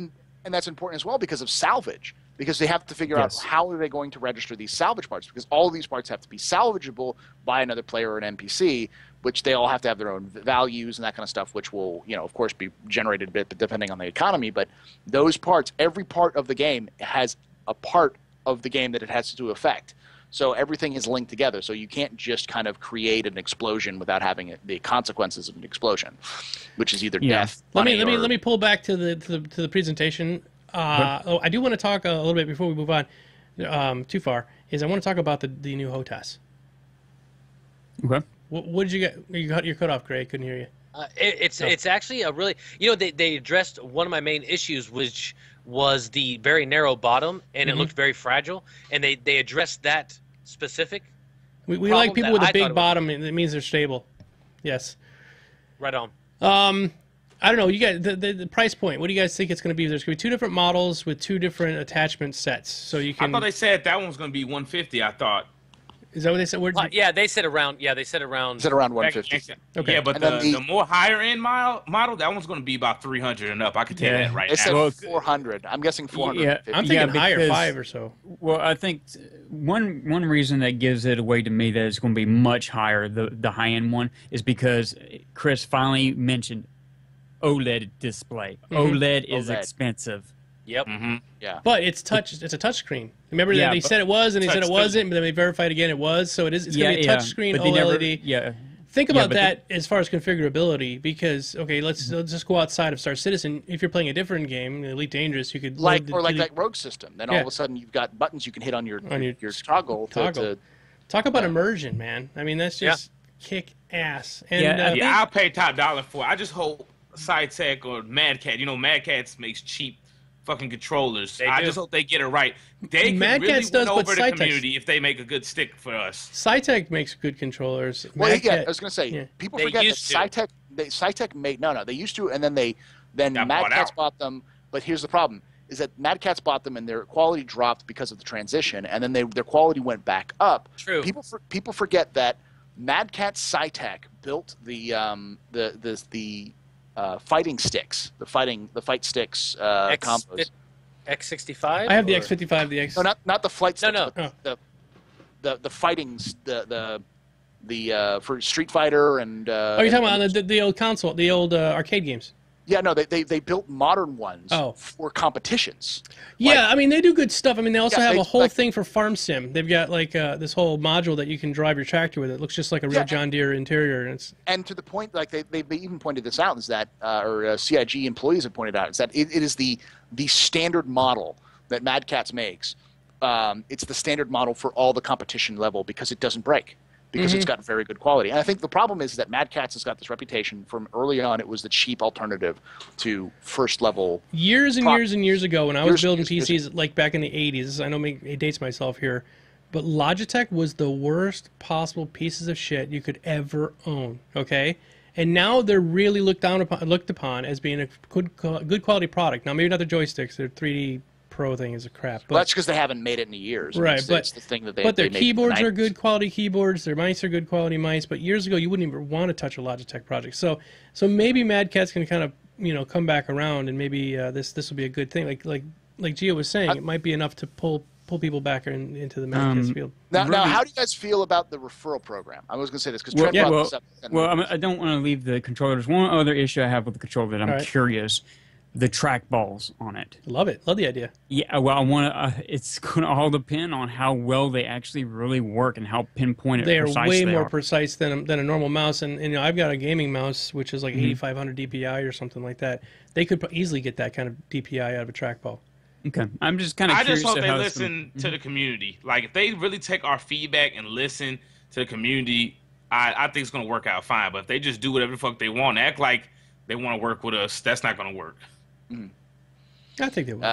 And that's important as well because of salvage. Because they have to figure out how are they going to register these salvage parts. Because all of these parts have to be salvageable by another player or an NPC, which they all have to have their own values and that kind of stuff, which will, of course, be generated a bit depending on the economy. But those parts, every part of the game has a part of the game that it has to affect. So everything is linked together. So you can't just kind of create an explosion without having the consequences of an explosion, which is either death. Let me pull back to the presentation. I do want to talk a little bit before we move on too far. I want to talk about the new HOTAS. Okay. What did you get? You're cut off, Gray. Couldn't hear you. It's actually a really they addressed one of my main issues, which was the very narrow bottom, and it looked very fragile, and they addressed that specific. We like people with a big bottom, and it means they're stable. Yes. Right on. I don't know. You guys, the price point. What do you guys think it's going to be? There's going to be two different models with two different attachment sets, so you can. I thought they said that one was going to be 150. I thought. Is that what they said? Yeah, they said around. Yeah, they said around. Said around 150. Okay. Yeah, but the more higher end model, that one's going to be about 300 and up. I can tell you that right They now. said 400. I'm guessing 450. I'm thinking higher, because, 5 or so. Well, I think one reason that gives it away to me that it's going to be much higher, the high end one, is because Chris finally mentioned OLED display. OLED is expensive. Yep. Yeah. But it's a touch screen. Remember that they said it was, and they said it wasn't, but then they verified again it was. So it's going to be a touch screen OLED. Think about that as far as configurability, because let's just go outside of Star Citizen. If you're playing a different game, Elite Dangerous, you could like that rogue system. Then all of a sudden you've got buttons you can hit on your toggle. Talk about immersion, man. I mean, that's just kick ass. And, I'll pay top dollar for it. I just hope SciTech or Mad Cat, Mad Cats makes cheap fucking controllers. I just hope they get it right. They Mad could really Cats does, win over but the SciTech community if they make a good stick for us. SciTech makes good controllers. Well, Mad Cat, I was going to say, people They forget that used to. SciTech made they used to, and then Mad bought Cats out. bought them. But here's the problem: is that Mad Cats bought them, and their quality dropped because of the transition, and then their quality went back up. True. People forget that Mad Cat's SciTech built the fighting sticks, the fight sticks combos. X65. I have the X55, the X. No, not the flight sticks. No. But the fightings, the for Street Fighter and. Oh, you're talking about the old console, the old arcade games. Yeah, no, they built modern ones for competitions. Yeah, I mean, they do good stuff. I mean, they also have they- a whole like- thing for farm sim. They've got like this whole module that you can drive your tractor with. It looks just like a real John Deere interior, and it's. And to the point, like they even pointed this out, is that CIG employees have pointed out, is that it is the standard model that Mad Catz makes. It's the standard model for all the competition level because it doesn't break. Because it's got very good quality. And I think the problem is that Mad Catz has got this reputation from early on. It was the cheap alternative to first level. Years and years ago, when I was building PCs, like back in the 80s, I know it dates myself here, but Logitech was the worst possible pieces of shit you could ever own, okay? And now they're really looked upon as being a good quality product. Now, maybe not the joysticks, their 3D Pro thing is a crap. But, Well, that's because they haven't made it in years. right, It's the thing that they. but their they made in the keyboards are 90s. good quality keyboards. Their mice are good quality mice. But years ago, you wouldn't even want to touch a Logitech project. So maybe Mad Catz can kind of come back around, and maybe this will be a good thing. Like Gio was saying, it might be enough to pull people back into the Mad Catz field. Now, how do you guys feel about the referral program? I was going to say this because Well, Trent brought this up. I don't want to leave the controllers. One other issue I have with the controller that I'm All right. curious, the track balls on it. Love it. Love the idea. Yeah, well, I want to. It's going to all depend on how well they actually really work and how pinpointed They are precise way they more are. precise than a normal mouse, and I've got a gaming mouse which is like 8500 DPI or something like that. They could easily get that kind of DPI out of a trackball. Okay, I'm just kind of I curious. just hope they how it's listen to the community. Like, if they really take our feedback and listen to the community, I think it's going to work out fine. But if they just do whatever the fuck they want, act like they want to work with us, that's not going to work. I think they will.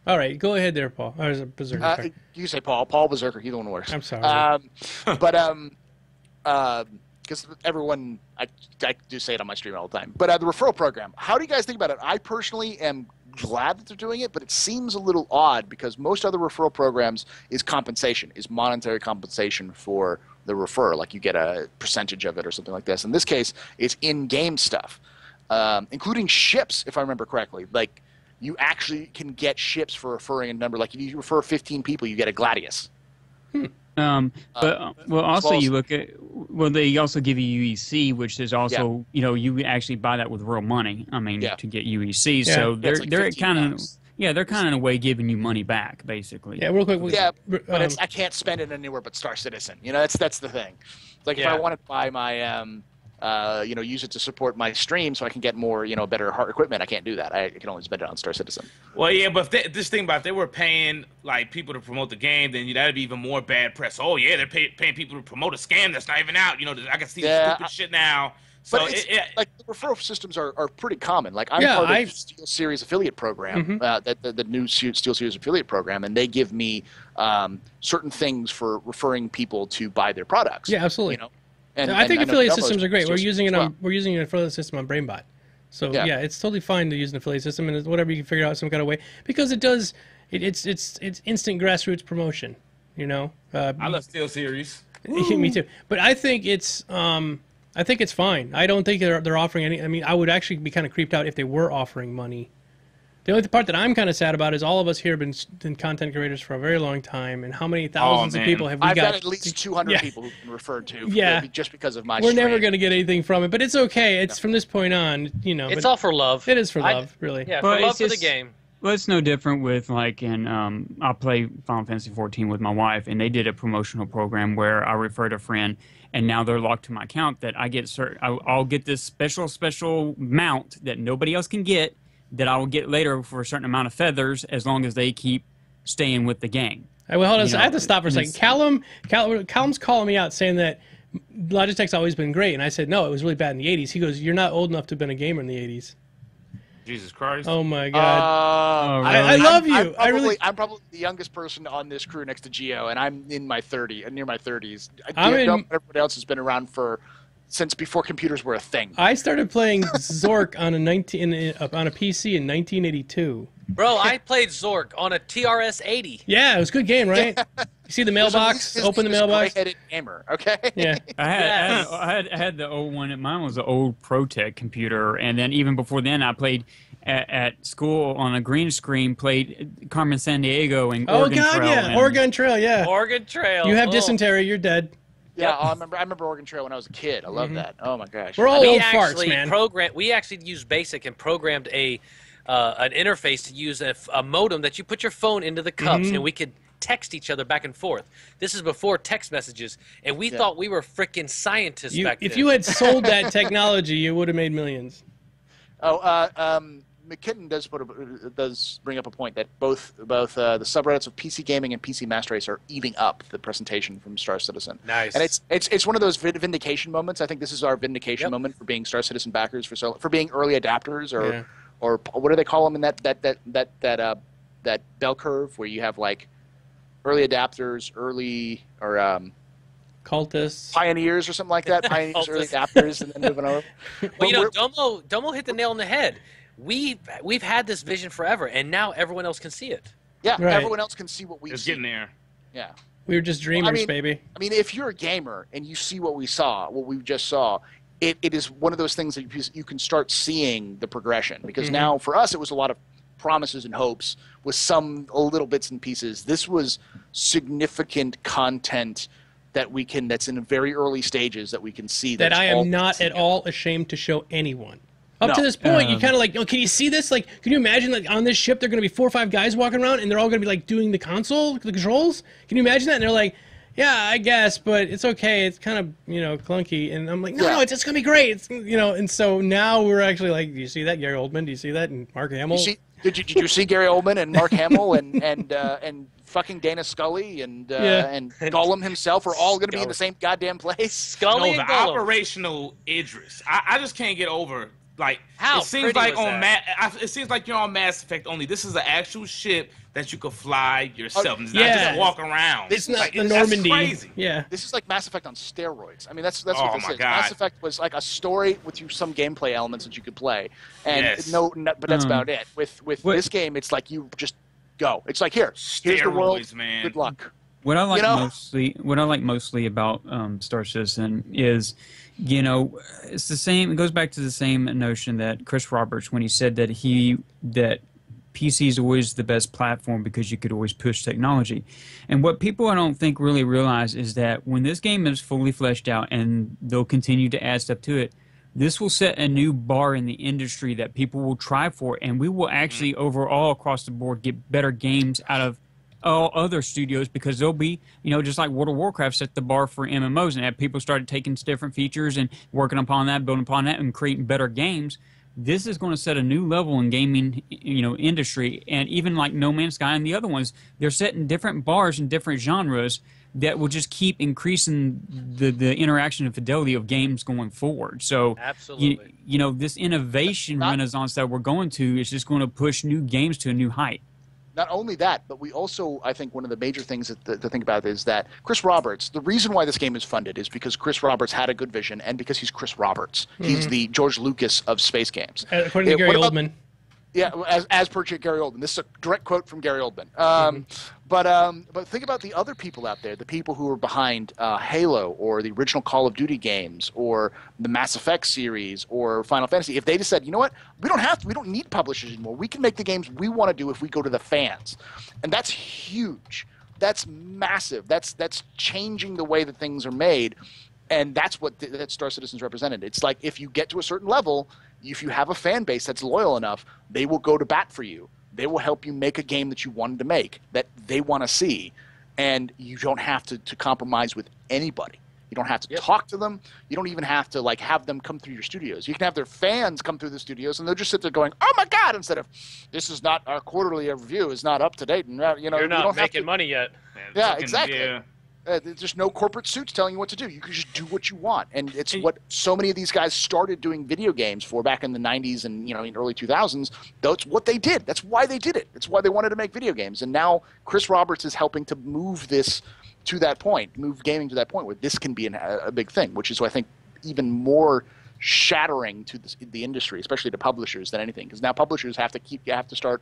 All right, go ahead there, Paul. I was a berserker. Sorry. You can say Paul Berserker. He's the one who works. I'm sorry. Because everyone, I do say it on my stream all the time. But the referral program, how do you guys think about it? I personally am glad that they're doing it, but it seems a little odd because most other referral programs is monetary compensation for the referrer. Like you get a percentage of it or something like this. In this case, it's in-game stuff, including ships, if I remember correctly. Like you actually can get ships for referring a number. Like if you refer 15 people, you get a Gladius. Also you look at, they also give you UEC, which is also, you actually buy that with real money. I mean, to get UEC. Yeah. So it's like they're kind of, $15. they're kind of in a way giving you money back, basically. Yeah, real quick. But I can't spend it anywhere but Star Citizen. That's the thing. Like if I wanted to buy my, use it to support my stream so I can get more, better hard equipment, I can't do that. I can only spend it on Star Citizen. Well, yeah, but this thing about if they were paying like people to promote the game, then that'd be even more bad press. Oh yeah, they're paying people to promote a scam that's not even out. I can see the stupid shit now. So But like the referral systems are pretty common. Like I'm part of the Steel Series affiliate program, the new Steel Series affiliate program, and they give me certain things for referring people to buy their products. Yeah, absolutely. And I think know affiliate Diablo's systems are great. We're using it as well. we're using an affiliate system on BrainBot. So yeah, it's totally fine to use an affiliate system and whatever you can figure out some kind of way because it does it's instant grassroots promotion. I love Steel Series. Me too. But I think it's fine. I don't think they're offering any. I mean, I would actually be kind of creeped out if they were offering money. The only part that I'm kind of sad about is all of us here have been content creators for a very long time, and how many thousands of people have we I've got? got at least 200 people who've been referred to just because of my We're stream. never going to get anything from it, but it's okay. It's from this point on, It's all for love. It is for love, really. Yeah, But for love it's for the just- game. Well, it's no different with I play Final Fantasy 14 with my wife, and they did a promotional program where I referred a friend, and now they're locked to my account that I get I'll get this special mount that nobody else can get that I will get later for a certain amount of feathers as long as they keep staying with the game. Well, hold on. You know, I have to stop for a second. Callum's calling me out saying that Logitech's always been great, and I said no, it was really bad in the '80s. He goes, "You're not old enough to have been a gamer in the '80s." Jesus Christ. Oh my God! really? I love you. I'm probably the youngest person on this crew next to Gio, and I'm in my 30s, near my 30s. Everybody else has been around since before computers were a thing. I started playing Zork on a PC in 1982. Bro, I played Zork on a TRS-80. Yeah, it was a good game, right? You see the mailbox? Open the mailbox. Gray-headed gamer, okay? Yeah. I had the old one. Mine was an old ProTech computer, and then even before then, I played at school on a green screen. Played Carmen Sandiego and Oregon Trail. Yeah, Oregon Trail, yeah. Oregon Trail. You have dysentery, you're dead. Yeah, I remember Oregon Trail when I was a kid. I love that. Oh my gosh. We're all old farts, man. We actually used BASIC and programmed an interface to use a modem that you put your phone into the cups, and we could text each other back and forth. This is before text messages, and we thought we were freaking scientists back then. If you had sold that technology, you would have made millions. McKinnon does bring up a point that both the subreddits of PC gaming and PC Master Race are eating up the presentation from Star Citizen. Nice. And it's one of those vindication moments. I think this is our vindication moment for being Star Citizen backers, for being early adapters, or what do they call them in that bell curve where you have like early adapters, cultists, pioneers, or something like that. Pioneers, early adapters, and then moving over. Well, Domo hit the nail on the head. We've had this vision forever, and now everyone else can see it. Yeah, right. Everyone else can see what we see. It's getting there. Yeah. We were just dreamers, baby. I mean, if you're a gamer and you see what we just saw, it is one of those things that you can start seeing the progression. Because now, for us, it was a lot of promises and hopes with some little bits and pieces. This was significant content that's in very early stages that we can see. That I am not at all ashamed to show anyone. Up to this point, you kind of like, can you see this? Like, can you imagine like on this ship there are going to be 4 or 5 guys walking around and they're all going to be like doing the controls? Can you imagine that? And they're like, yeah, I guess, but it's okay. It's kind of clunky. And I'm like, no, it's going to be great. It's and so now we're actually like, do you see that, Gary Oldman? Do you see that, and Mark Hamill? Did you see Gary Oldman and Mark Hamill and fucking Dana Scully and Gollum himself are all going to be in the same goddamn place? Scully and the Gollum. Operational Idris. I just can't get over. Like, how it seems like it seems like you're on Mass Effect only. This is an actual ship that you could fly yourself. It's not just walk around. It's not the Normandy. That's crazy. Yeah. This is like Mass Effect on steroids. I mean, that's what this is. God. Mass Effect was like a story with some gameplay elements that you could play, and but that's about it. With this game, it's like you just go. It's like here's the world. Man. Good luck. What I like mostly about Star Citizen is, it's the same. It goes back to the same notion that Chris Roberts, when he said that PC is always the best platform because you could always push technology. And what people I don't think really realize is that when this game is fully fleshed out and they'll continue to add stuff to it, this will set a new bar in the industry that people will try for, and we will actually overall across the board get better games out of all other studios, because they'll be, just like World of Warcraft set the bar for MMOs, and have people started taking different features and working upon that, building upon that, and creating better games. This is going to set a new level in gaming, industry, and even like No Man's Sky and the other ones, they're setting different bars in different genres that will just keep increasing the interaction and fidelity of games going forward. So, absolutely, this innovation renaissance that we're going to is just going to push new games to a new height. Not only that, but we also, I think one of the major things to think about is that Chris Roberts, the reason why this game is funded is because Chris Roberts had a good vision, and because he's Chris Roberts. He's the George Lucas of space games. According to Gary Oldman. Yeah, as per Gary Oldman. This is a direct quote from Gary Oldman. But think about the other people out there, the people who are behind Halo or the original Call of Duty games or the Mass Effect series or Final Fantasy. If they just said, you know what, we don't need publishers anymore. We can make the games we want to do if we go to the fans. And that's huge. That's massive. That's changing the way that things are made. And that's what that Star Citizen's represented. It's like if you get to a certain level, if you have a fan base that's loyal enough, they will go to bat for you. They will help you make a game that you wanted to make, that they want to see. And you don't have to compromise with anybody. You don't have to talk to them. You don't even have to have them come through your studios. You can have their fans come through the studios, and they'll just sit there going, "Oh my God!" Instead of, "This is not our quarterly review is not up to date." And you're not making money yet. Yeah. Yeah, fucking, exactly. Yeah. There's just no corporate suits telling you what to do. You can just do what you want, and it's what so many of these guys started doing video games for back in the '90s and in early 2000s. That's what they did. That's why they did it. That's why they wanted to make video games. And now Chris Roberts is helping to move this to that point, move gaming to that point where this can be a big thing, which is I think even more shattering to the industry, especially to publishers than anything, because now publishers have to start.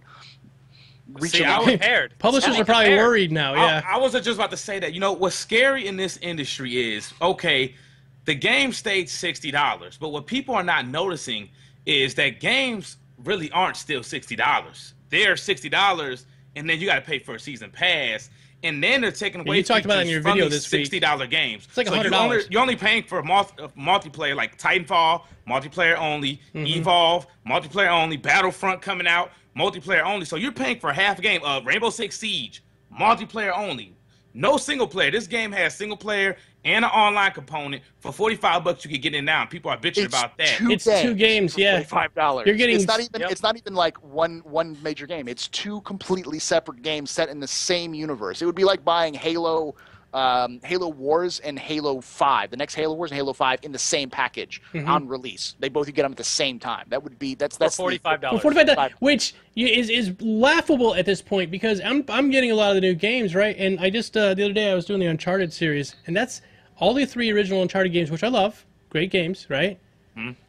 Publishers are probably worried now. Yeah, I was just about to say that. What's scary in this industry is the game stayed $60, but what people are not noticing is that games really aren't still $60. They're $60, and then you got to pay for a season pass, and then they're taking away. You talked about it in your video this week. $60 games. It's like $100. You're only paying for multiplayer like Titanfall, multiplayer only, Evolve, multiplayer only, Battlefront coming out, multiplayer only. So you're paying for half a game. Rainbow Six Siege, multiplayer only. No single player. This game has single player and an online component. For $45, you can get in now. And people are bitching about that. It's 2 games, yeah. $45. You're getting. It's not even like one major game. It's 2 completely separate games set in the same universe. It would be like buying Halo Wars and Halo 5, the next Halo Wars and Halo 5 in the same package on release. You get them at the same time. That's for $45. For $45, which is laughable at this point, because I'm getting a lot of the new games, right? And I just the other day I was doing the Uncharted series, and that's all the 3 original Uncharted games, which I love, great games, right?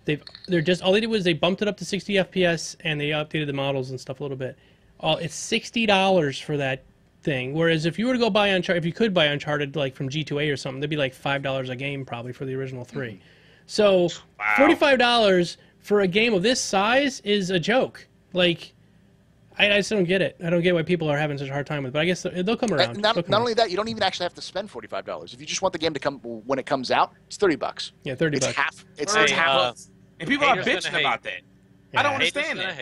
They're just all they did was they bumped it up to 60 FPS and they updated the models and stuff a little bit. It's $60 for that thing. Whereas if you were to go buy Uncharted, if you could buy Uncharted like from G2A or something, they'd be like $5 a game probably for the original 3. So $45 for a game of this size is a joke. Like, I just don't get it. I don't get why people are having such a hard time with it. But I guess they'll come around. Not only that, you don't even actually have to spend $45. If you just want the game to come when it comes out, it's $30. Yeah, $30. It's half. It's half. And people are bitching about that. Yeah. I don't understand that.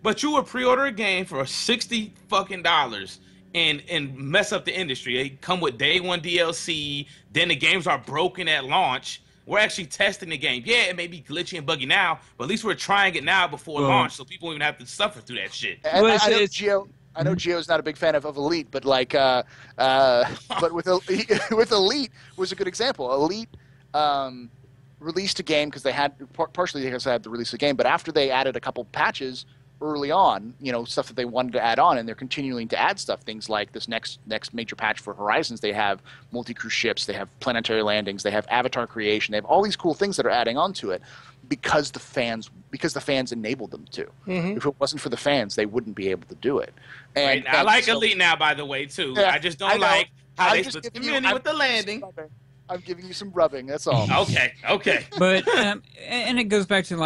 But you would pre-order a game for $60 fucking dollars and mess up the industry. They come with day 1 DLC. Then the games are broken at launch. We're actually testing the game. Yeah, it may be glitchy and buggy now, but at least we're trying it now before launch, so people won't even have to suffer through that shit. I know Gio's not a big fan of Elite, but but with Elite was a good example. Elite released a game because they had partially because they had to release the game, but after they added a couple patches early on, stuff that they wanted to add on, and they're continuing to add stuff. Things like this next major patch for Horizons, they have multi-crew ships, they have planetary landings, they have avatar creation, they have all these cool things that are adding on to it because the fans enabled them to. If it wasn't for the fans, they wouldn't be able to do it. And I like Elite now, by the way, too. Yeah, I just don't like how they split the community with the landing. I'm giving you some rubbing. That's all. Okay. But and it goes back to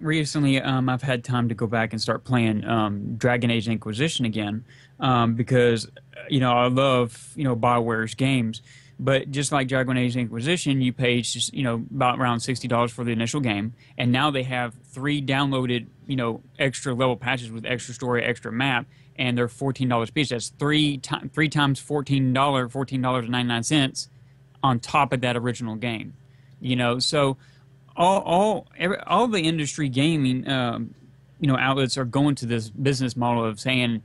recently. I've had time to go back and start playing Dragon Age Inquisition again because I love BioWare's games. But just like Dragon Age Inquisition, you paid about around $60 for the initial game, and now they have 3 downloaded extra level patches with extra story, extra map, and they're $14 each. That's 3 times $14.99 on top of that original game, So all the industry gaming outlets are going to this business model of saying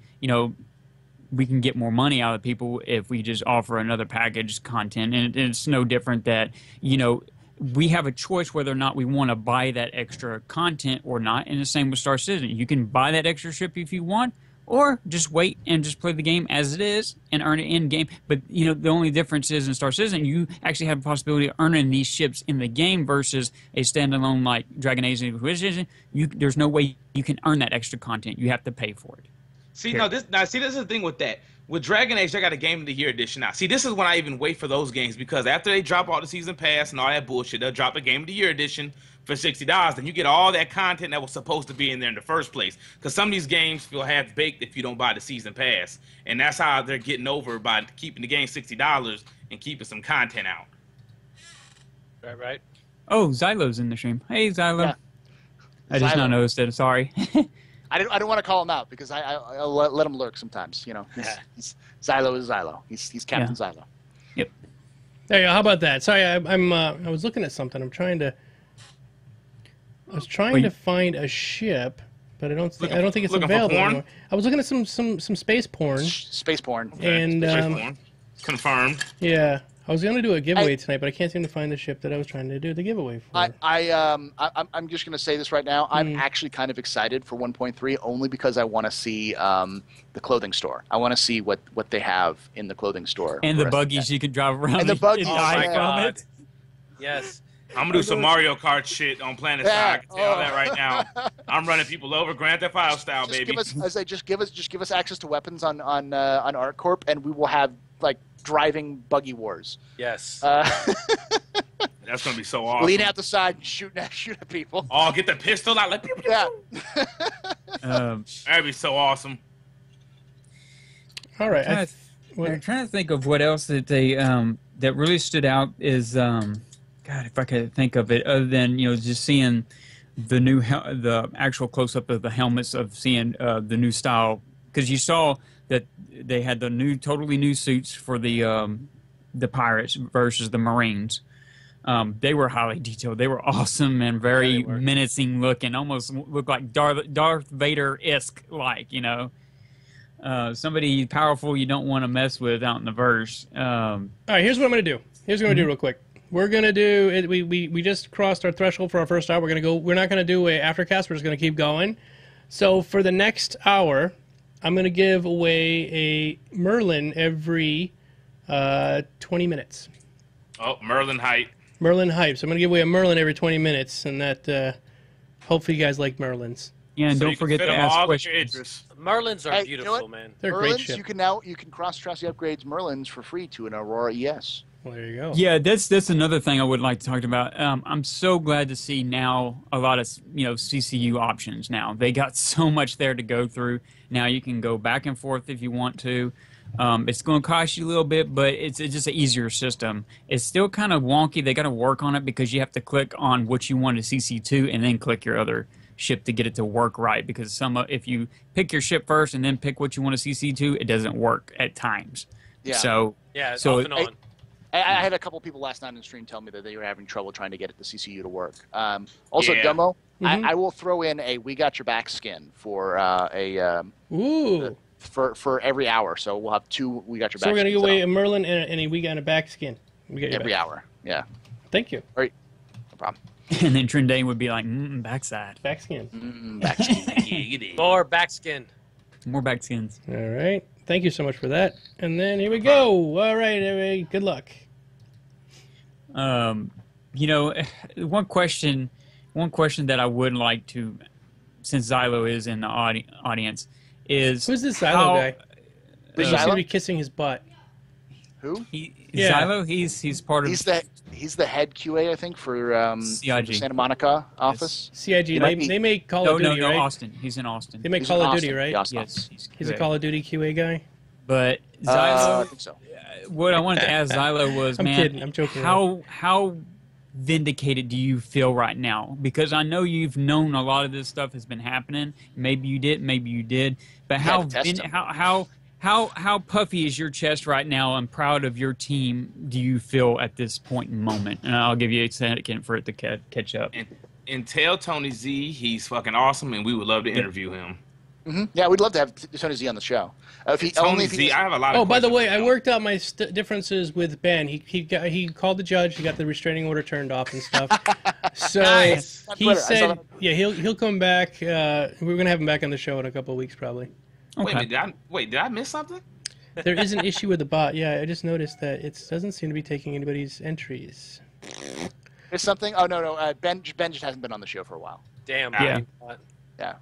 we can get more money out of people if we just offer another package content, and it's no different that we have a choice whether or not we want to buy that extra content or not. And the same with Star Citizen. You can buy that extra ship if you want, or just wait and just play the game as it is and earn it in game. But the only difference is in Star Citizen, you actually have the possibility of earning these ships in the game versus a standalone like Dragon Age Inquisition. There's no way you can earn that extra content. You have to pay for it. See, this is the thing with that. With Dragon Age, they got a Game of the Year edition now. See, this is when I even wait for those games, because after they drop all the season pass and all that bullshit, they'll drop a Game of the Year edition for $60. Then you get all that content that was supposed to be in there in the first place. Because some of these games feel half-baked if you don't buy the season pass. And that's how they're getting over by keeping the game $60 and keeping some content out. Right. Oh, Xylo's in the stream. Hey, Xylo. Yeah. I just not noticed it. Sorry. I don't want to call him out because I'll let him lurk sometimes. Xylo is Xylo. He's Captain Xylo. Yep. There you go. How about that? Sorry, I was looking at something. I was trying to find a ship, but I don't think it's available anymore. I was looking at some space porn. Space porn. And Confirmed. Yeah. I was going to do a giveaway tonight, but I can't seem to find the ship that I was trying to do the giveaway for. I'm just going to say this right now. I'm actually kind of excited for 1.3 only because I want to see the clothing store. I want to see what they have in the clothing store. And the buggies you can drive around. And the buggies. Oh my God. Yes. I'm gonna do some Mario Kart shit on Planet Side. I can tell that right now. I'm running people over, Grand Theft Auto style, baby. Give us access to weapons on ArtCorp, and we will have like driving buggy wars. Yes. That's gonna be so awesome. Lean out the side, and shoot at people. Oh, get the pistol out, let Yeah. That'd be so awesome. All right. I'm trying to think of what else that they that really stood out is God, if I could think of it, other than just seeing the actual close up of the helmets, of seeing the new style, because you saw that they had the totally new suits for the pirates versus the Marines. They were highly detailed. They were awesome and very menacing looking, almost looked like Darth Vader-esque, somebody powerful you don't want to mess with out in the verse. All right, here's what I'm going to do. Here's what I'm going to do real quick. We're going to do it. We just crossed our threshold for our first hour. We're not going to do a aftercast. We're just going to keep going. So for the next hour, I'm going to give away a Merlin every 20 minutes. Oh, Merlin hype. Merlin hype. So I'm going to give away a Merlin every 20 minutes, and that hopefully you guys like Merlins. Yeah, and don't forget to ask questions. Merlins are Hey, beautiful, you know what? man. They're Merlins, great ship. you can cross-chassis upgrades Merlins for free to an Aurora ES. Well, there you go. Yeah, that's another thing I would like to talk about. I'm so glad to see now a lot of CCU options. Now they got so much there to go through. Now you can go back and forth if you want to. It's going to cost you a little bit, but it's just an easier system. It's still kind of wonky. They got to work on it because you have to click on what you want to CC to and then click your other ship to get it to work right. Because if you pick your ship first and then pick what you want to CC to, it doesn't work at times. Yeah. So It's off and on. I had a couple people last night on the stream tell me that they were having trouble trying to get it to CCU to work. Also, Yeah. Dumbo, I will throw in a "We Got Your Back" skin for Ooh. for every hour. So we'll have 2 "We Got Your Back." So we're going to give skins away out a Merlin and a We Got a Back skin. We got your every back. hour. Yeah, Thank you. all right, no problem. and then Trendane would be like, backside. Back skin. Back skin. Or backskin. More back skins. All right. Thank you so much for that. And then here we go. All right, everybody. Good luck. One question that I would like to, since Xylo is in the audience, is Who's this Xylo guy? He seems to Xylo? be kissing his butt. Who? Yeah. Xylo, he's part of He's the head QA, I think, for CIG. the Santa Monica office. CIG. They make Call of Duty, no, right? Austin. He's in Austin. They make He's Call in of Duty, Austin. right? Austin. Yes, He's a QA. Call of Duty QA guy. But I Xylo, think so. what I wanted to ask Xylo was, I'm man, kidding. I'm joking. how vindicated do you feel right now? Because I know you've known a lot of this stuff has been happening. Maybe you did, maybe you did. But You had to test him. how puffy is your chest right now and proud of your team do you feel at this point in moment? And I'll give you a second for it to catch up. And tell Tony Z he's fucking awesome, and we would love to interview him. Yeah, we'd love to have Tony Z on the show. Tony Z, I have a lot of Oh, by the way, questions I about. worked out my differences with Ben. He called the judge. He got the restraining order turned off and stuff. So Nice. he Twitter, I saw said, that. yeah, he'll come back. We're gonna have him back on the show in a couple of weeks probably. Wait a Okay. minute, did I miss something? There is an issue with the bot. Yeah, I just noticed that it doesn't seem to be taking anybody's entries. There's something. Oh no, Ben just hasn't been on the show for a while. Damn. Yeah. Yeah,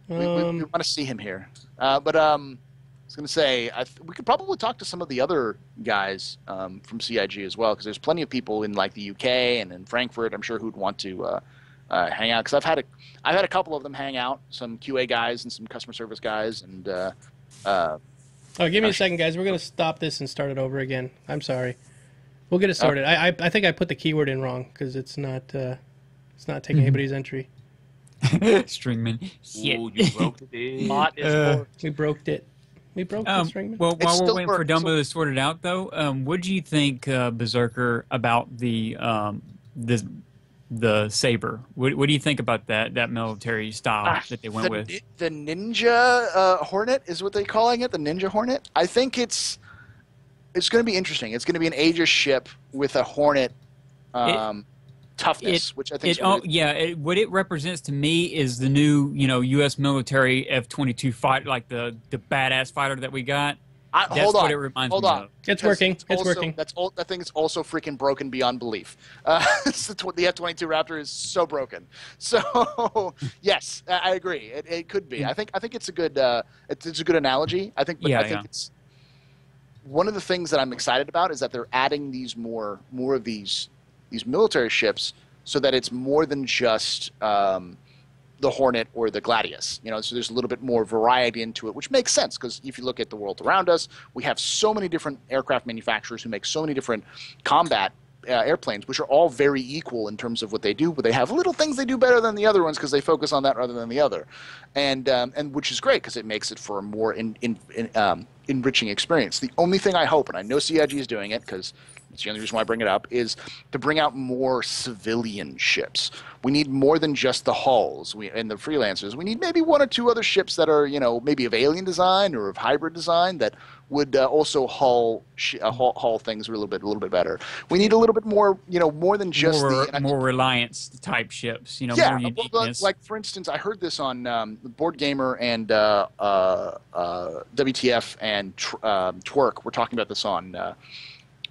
we want to see him here. But I was going to say we could probably talk to some of the other guys from CIG as well, because there's plenty of people in like the UK and in Frankfurt, I'm sure, who'd want to hang out. Because I've had a couple of them hang out, some QA guys and some customer service guys, and Oh, give me a second, guys. We're gonna stop this and start it over again. I'm sorry. We'll get it sorted. I think I put the keyword in wrong because it's not taking anybody's entry. Stringman. Ooh, you broke it. Bot is bored. We broke it. We broke the stringman. Well, while we're still waiting for works. Dumbo to sort it out, though, what do you think, Berserker, about the saber? What do you think about that military style that they went with? The Ninja Hornet is what they're calling it. The Ninja Hornet. I think it's It's going to be interesting. It's going to be an Aegis ship with a Hornet toughness, which I think is what it represents to me is the new, U.S. military F-22 fighter, like the badass fighter that we got. That's what it reminds me of. It's working. It's working. That thing is also freaking broken beyond belief. The F-22 Raptor is so broken. So yes, I agree. It could be. I think it's a good it's a good analogy. I think it's one of the things that I'm excited about is that they're adding these more of these military ships so that it's more than just the Hornet or the Gladius, so there's a little bit more variety into it, which makes sense because if you look at the world around us, we have so many different aircraft manufacturers who make so many different combat airplanes, which are all very equal in terms of what they do, but they have little things they do better than the other ones because they focus on that rather than the other, and which is great because it makes it for a more enriching experience. The only thing I hope, and I know CIG is doing it because it's the only reason why I bring it up, is to bring out more civilian ships. We need more than just the hulls and the freelancers. We need maybe one or two other ships that are, maybe of alien design or of hybrid design that would also hull things a little bit better. We need a little bit more, more than just more reliance type ships, more uniqueness. Like for instance, I heard this on Board Gamer and WTF and Twerk. We're talking about this on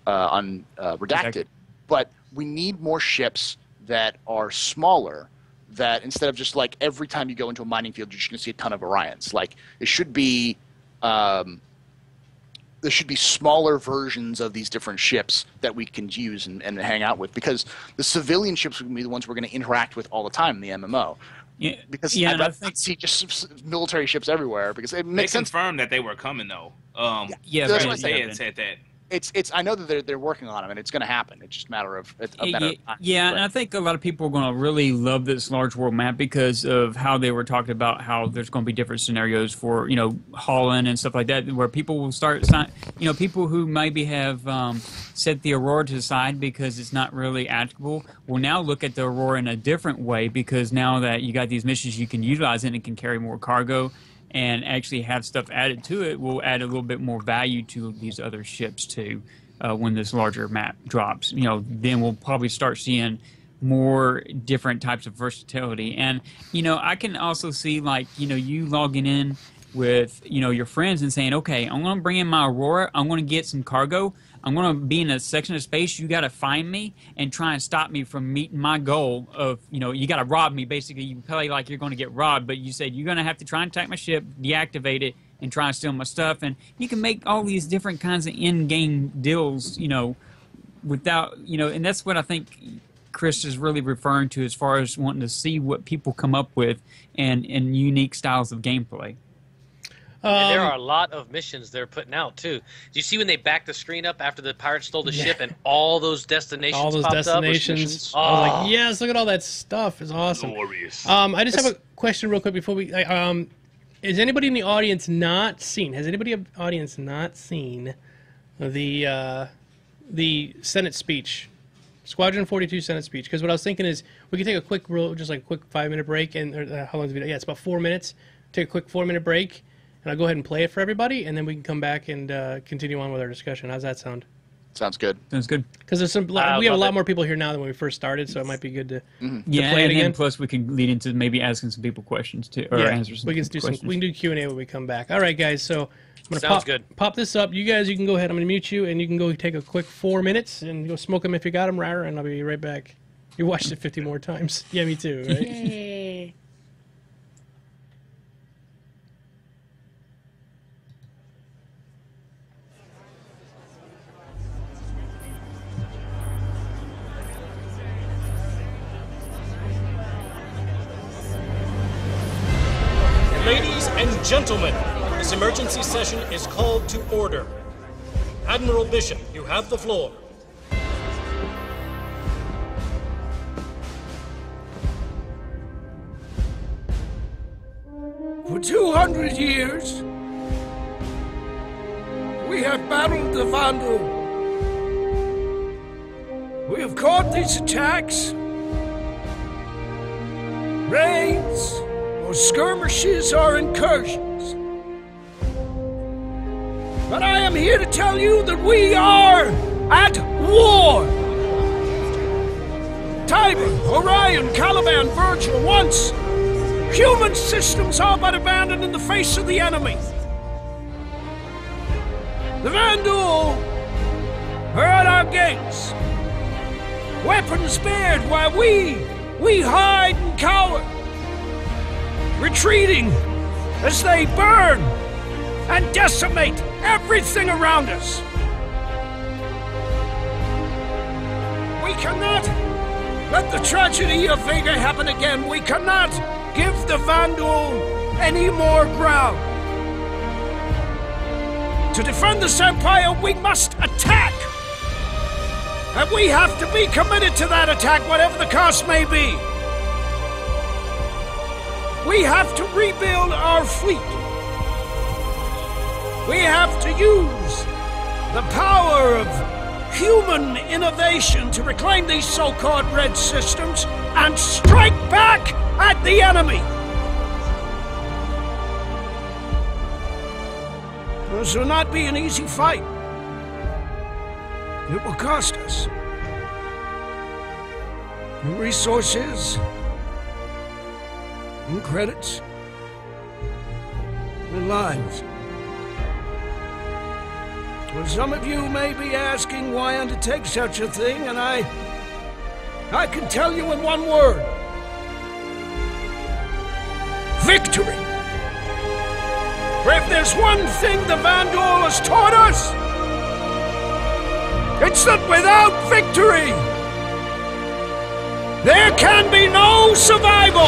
Redacted, but we need more ships that are smaller, that instead of just like every time you go into a mining field you're just going to see a ton of Orions. Like it should be there should be smaller versions of these different ships that we can use and hang out with, because the civilian ships would be the ones we're going to interact with all the time in the MMO. Yeah, because I see just military ships everywhere because it makes sense. They confirmed that they were coming though. That's what they had said that. It's. I know that they're working on them, and it's going to happen. It's just a matter of time. Yeah, and I think a lot of people are going to really love this large world map because of how they were talking about how there's going to be different scenarios for hauling and stuff like that, where people will start. People who maybe have set the Aurora to the side because it's not really applicable will now look at the Aurora in a different way, because now that you got these missions, you can utilize it and it can carry more cargo. And actually have stuff added to it will add a little bit more value to these other ships too. When this larger map drops, then we'll probably start seeing more different types of versatility. And I can also see you logging in with your friends and saying, okay, I'm going to bring in my Aurora. I'm going to get some cargo. I'm going to be in a section of space. You got to find me and try and stop me from meeting my goal of, you got to rob me. Basically, you play like you're going to get robbed, but you said you're going to have to try and attack my ship, deactivate it, and try and steal my stuff. And you can make all these different kinds of in-game deals, without, and that's what I think Chris is really referring to as far as wanting to see what people come up with and unique styles of gameplay. And there are a lot of missions they're putting out too. Do you see when they backed the screen up after the pirates stole the ship and all those destinations? All those destinations. I was like, yes, look at all that stuff. It's awesome. Glorious. I just have a question real quick before we. Is anybody in the audience not seen? Has anybody in the audience not seen the Senate speech, Squadron 42 Senate speech? Because what I was thinking is we could take a quick, just like a quick 5-minute break, and how long is the video? Yeah, it's about 4 minutes. Take a quick 4-minute break. And I'll go ahead and play it for everybody, and then we can come back and continue on with our discussion. How's that sound? Sounds good. Sounds good. Because we have a lot more people here now than when we first started, so it might be good to play it again. And plus we can lead into maybe asking some people questions too, or answer some questions. We can do Q&A when we come back. All right, guys. So I'm Sounds gonna good. pop this up. You guys, you can go ahead. I'm gonna mute you, and you can go take a quick 4 minutes and go smoke them if you got them, Ryder, and I'll be right back. You watched it 50 more times. Yeah, me too. Right? Yay. Ladies and gentlemen, this emergency session is called to order. Admiral Bishop, you have the floor. For 200 years, we have battled the Vandal. We have caught these attacks, raids, or skirmishes or incursions. But I am here to tell you that we are at war. Tiber, Orion, Caliban, Virgil, once human systems all but abandoned in the face of the enemy. The Vandal are at our gates, weapons bared while we hide and cower, retreating as they burn and decimate everything around us. We cannot let the tragedy of Vega happen again. We cannot give the Vandal any more ground. To defend this empire, we must attack. And we have to be committed to that attack, whatever the cost may be. We have to rebuild our fleet. We have to use the power of human innovation to reclaim these so-called red systems and strike back at the enemy. This will not be an easy fight. It will cost us in resources, in credits, in lives. Well, some of you may be asking why undertake such a thing, and I can tell you in one word. Victory! For if there's one thing the Vandal has taught us, it's that without victory, there can be no survival!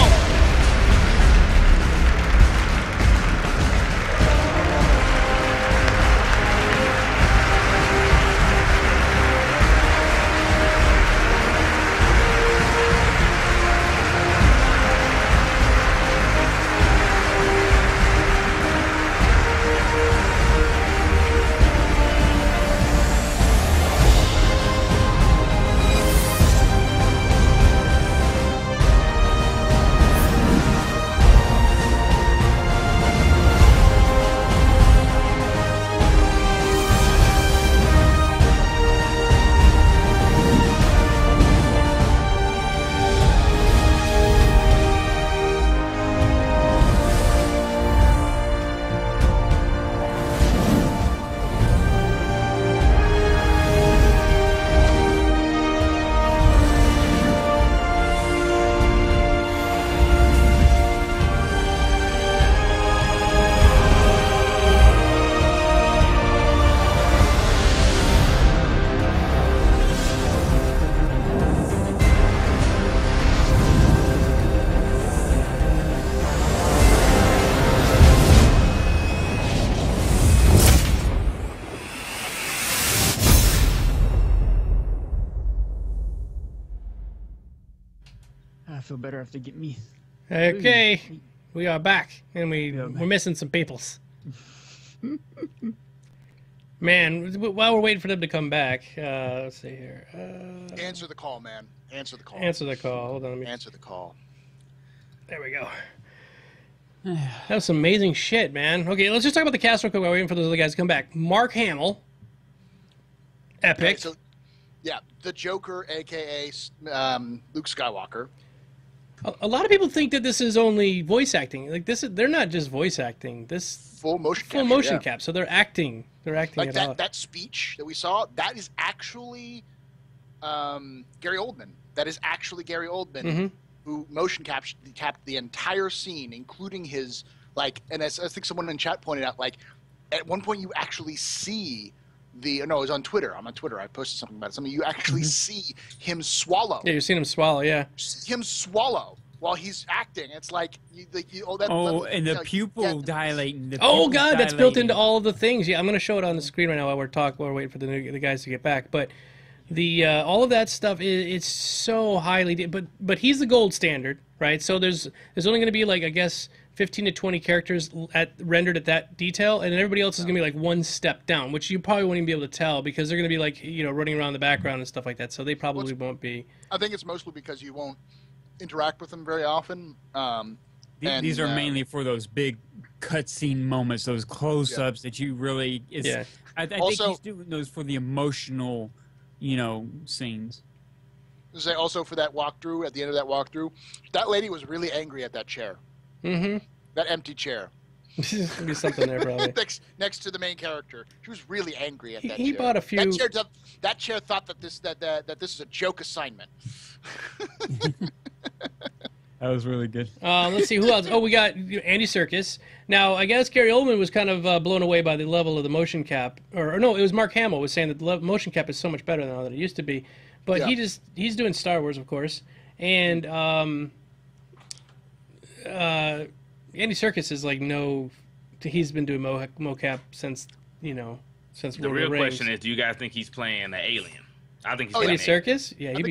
I feel better after getting me. Okay, we are back, and we're missing some peoples. Man, while we're waiting for them to come back, let's see here. Answer the call, man. Answer the call. Answer the call. Hold on, let me... Answer the call. There we go. That was some amazing shit, man. Okay, let's just talk about the cast real quick while we're waiting for those other guys to come back. Mark Hamill. Epic. Okay, so, yeah, the Joker, a.k.a. Luke Skywalker. A lot of people think that this is only voice acting. Like they're not just voice acting. This full motion cap. So they're acting. They're acting like it that. out. That speech that we saw, that is actually Gary Oldman. That is actually Gary Oldman, who motion capped the entire scene, including his And as I think someone in chat pointed out, at one point you actually see it was on Twitter. I'm on Twitter. I posted something about it. You actually see him swallow. Yeah, you've seen him swallow. Yeah. Him swallow while he's acting. It's like and the pupil dilating. God, that's built into all of the things. Yeah, I'm going to show it on the screen right now while we're waiting for the guys to get back. But the all of that stuff it's so highly. But he's the gold standard, right? So there's only going to be I guess 15 to 20 characters rendered at that detail, and everybody else is going to be one step down, which you probably won't even be able to tell because they're going to be running around the background and stuff like that. So they probably won't be. I think it's mostly because you won't interact with them very often. These are mainly for those big cutscene moments, those close-ups that you really. I think he's doing those for the emotional, scenes. Say also for that walkthrough, at the end of that walkthrough, that lady was really angry at that chair. Mm-hmm. That empty chair. There's gonna be something there probably. next to the main character. She was really angry at that chair. He bought a few. That chair thought that this is a joke assignment. That was really good. Let's see who else. Oh, we got Andy Serkis. Now, I guess Gary Oldman was kind of blown away by the level of the motion cap, or no, it was Mark Hamill was saying that the motion cap is so much better now than it used to be. But he's doing Star Wars, of course, and Andy Serkis is like he's been doing mocap since since the real question is, do you guys think he's playing the alien? I think he's playing Andy Serkis. Yeah, I think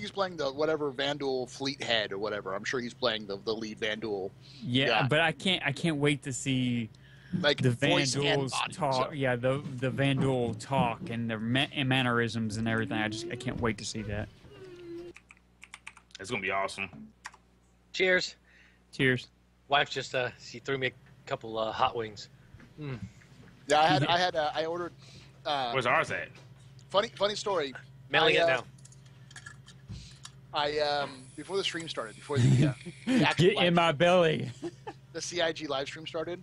he's playing the whatever Vandal fleet head or whatever. I'm sure he's playing the lead Vandal. Yeah, but I can't wait to see. Like the Vandals talk, the Vandal talk and their mannerisms and everything. I can't wait to see that. It's gonna be awesome. Cheers. Cheers. Wife just she threw me a couple hot wings. Yeah, I ordered. Where's ours at? Funny story. Mailing it now. I before the stream started, before the actual get in my belly. The CIG live stream started.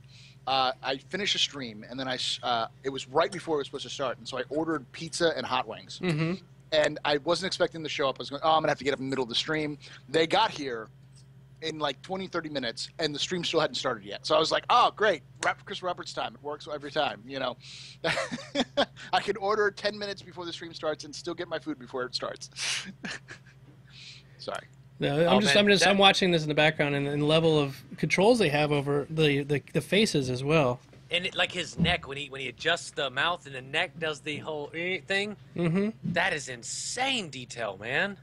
I finished a stream, and then it was right before it was supposed to start, and so I ordered pizza and hot wings. Mm-hmm. And I wasn't expecting them to show up. I was going, I'm going to have to get up in the middle of the stream. They got here in like 20, 30 minutes, and the stream still hadn't started yet. So I was like, oh, great. Chris Roberts time. It works every time, I can order 10 minutes before the stream starts and still get my food before it starts. Sorry. No, I'm watching this in the background, and the level of controls they have over the faces as well. And like his neck, when he adjusts the mouth and the neck does the whole thing. Mm-hmm. That is insane detail, man.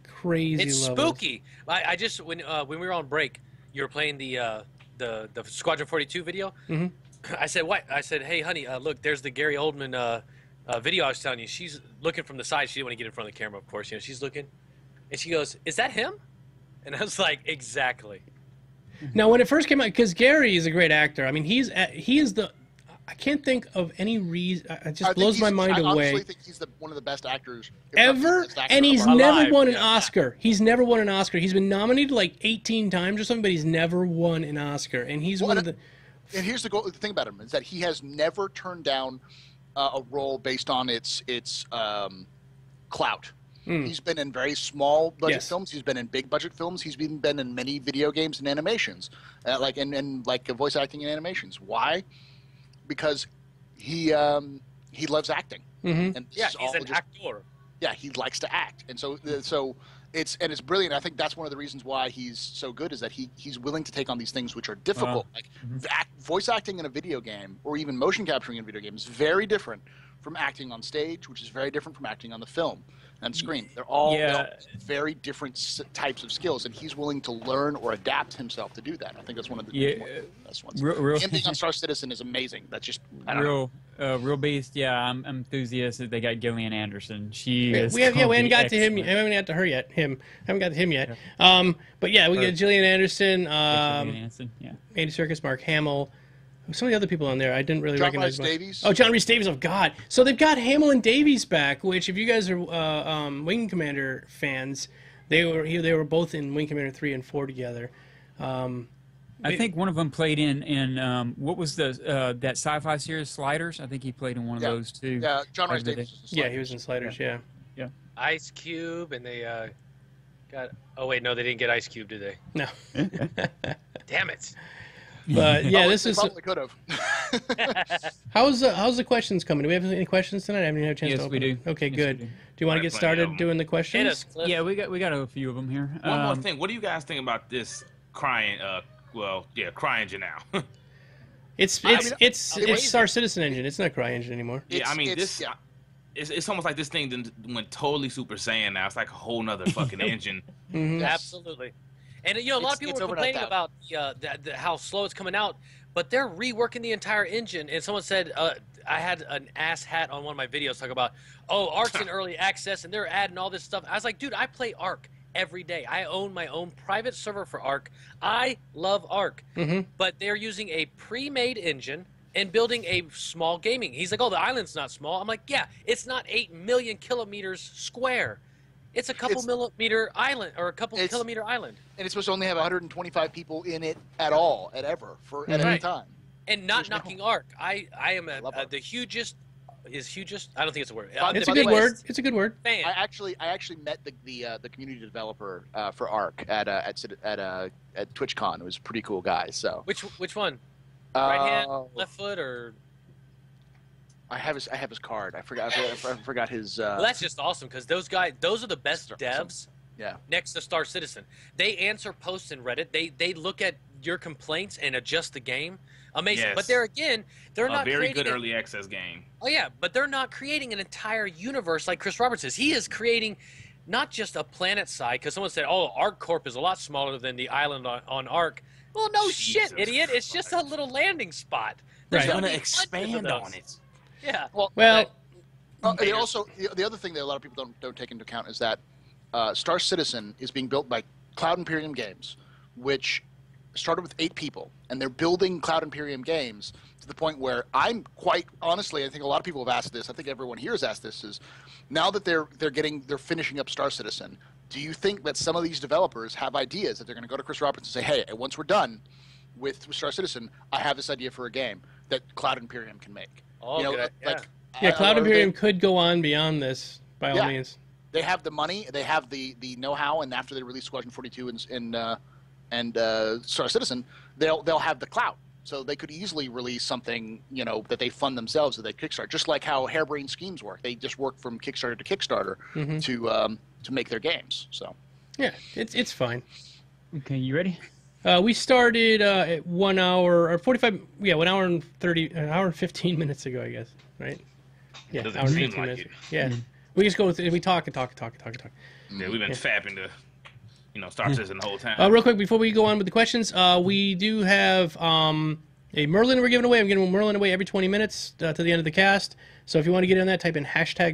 Crazy. It's levels. spooky. I just when we were on break, you were playing the Squadron 42 video. Mm-hmm. I said, what? I said, hey, honey, look, there's the Gary Oldman video I was telling you. She's looking from the side. She didn't want to get in front of the camera, of course. She's looking. And she goes, is that him? And I was like, exactly. Now, when it first came out, because Gary is a great actor. I mean, he is the. I can't think of any reason. It just blows my mind away. I honestly think he's one of the best actors ever, and he's never won an Oscar. He's never won an Oscar. He's been nominated like 18 times or something, but he's never won an Oscar. And he's one of the. And here's the thing about him is that he has never turned down a role based on its clout. He's been in very small budget films. He's been in big budget films. He's been in many video games and animations, like voice acting and animations. Why? Because he loves acting. Mm-hmm. And he's an actor. Yeah, he likes to act, and so it's brilliant. I think that's one of the reasons why he's so good is that he's willing to take on these things which are difficult. Like voice acting in a video game or even motion capturing in a video game is very different from acting on stage, which is very different from acting on the film and screen. They're all very different types of skills, and he's willing to learn or adapt himself to do that. I think that's one of the best ones. Him being on Star Citizen is amazing. That's just real beast. Yeah, I'm enthusiastic. They got Gillian Anderson. We haven't got to him. I haven't got to her yet. Haven't got to him yet. Yeah. But yeah, we got Gillian Anderson. Andy Serkis, Mark Hamill. Some of the other people on there I didn't really recognize. John Rhys Davies. Oh, John Rhys Davies. Oh, God. So they've got Hamill and Davies back, which if you guys are Wing Commander fans, they were both in Wing Commander 3 and 4 together. I think one of them played in what was that sci-fi series Sliders? I think he played in one of those too. Yeah, John Rhys Davies. Yeah, he was in Sliders. Yeah. Ice Cube, and they got. Oh wait, no, they didn't get Ice Cube, did they? No. Damn it. But yeah, this is. Probably could have. How's the questions coming? Do we have any questions tonight? I haven't had a chance to open. Yes, we do. Okay, good. Do you want to get started doing the questions? Yeah, we got a few of them here. One more thing. What do you guys think about this CryEngine now? It's Star Citizen engine. It's not CryEngine anymore. It's almost like this thing went totally Super Saiyan now. It's like a whole nother fucking engine. Mm-hmm. Absolutely. And a lot of people were complaining about how slow it's coming out, but they're reworking the entire engine. And someone said I had an ass hat on one of my videos talking about, Ark's in early access and they're adding all this stuff. I was like, dude, I play Ark every day. I own my own private server for Ark. I love Ark. But they're using a pre-made engine and building a small gaming. He's like, oh, the island's not small. I'm like, yeah, it's not 8 million kilometers square. It's a couple millimeter island, or a couple kilometer island. And it's supposed to only have 125 people in it at all, at any time. And not knocking Ark. I am the hugest. Is hugest? I don't think it's a word. It's a good word. It's a good word. Fan. I actually met the community developer for Ark at TwitchCon. It was a pretty cool guy. So which one? Right hand, left foot, or I have his card. I forgot his. Well, that's just awesome because those are the best devs. Yeah. Next to Star Citizen, they answer posts in Reddit. They look at your complaints and adjust the game. Amazing. Yes. But they're not very creating good early access game. Oh yeah, but they're not creating an entire universe like Chris Roberts is. He is creating not just a planet side, because someone said, "Oh, Ark Corp is a lot smaller than the island on Ark." Well, no shit, idiot. It's just a little landing spot. They're going to expand on it. Yeah. Well, also the other thing that a lot of people don't take into account is that Star Citizen is being built by Cloud Imperium Games, which started with 8 people, and they're building Cloud Imperium Games to the point where I'm quite honestly, I think a lot of people have asked this. I think everyone here has asked this. Is now that they're finishing up Star Citizen, do you think that some of these developers have ideas that they're going to go to Chris Roberts and say, "Hey, once we're done with Star Citizen, I have this idea for a game that Cloud Imperium can make"? Oh, Cloud Imperium could go on beyond this by all means. They have the money, they have the know-how, and after they release Squadron 42 and Star Citizen, they'll have the clout. So they could easily release something, that they fund themselves, that they kickstart, just like how Harebrained Schemes work. They just work from Kickstarter to Kickstarter to make their games. So yeah, it's fine. Okay, you ready? We started at 1 hour or 45. Yeah, 1 hour and 15 minutes ago, I guess. Right? Yeah, Doesn't hour and seem 15 like minutes. it. Yeah, we just go with we talk and talk. Yeah, we've been fapping to, Star Citizen the whole time. Real quick before we go on with the questions, we do have a Merlin we're giving away. I'm giving Merlin away every 20 minutes to the end of the cast. So if you want to get in that, type in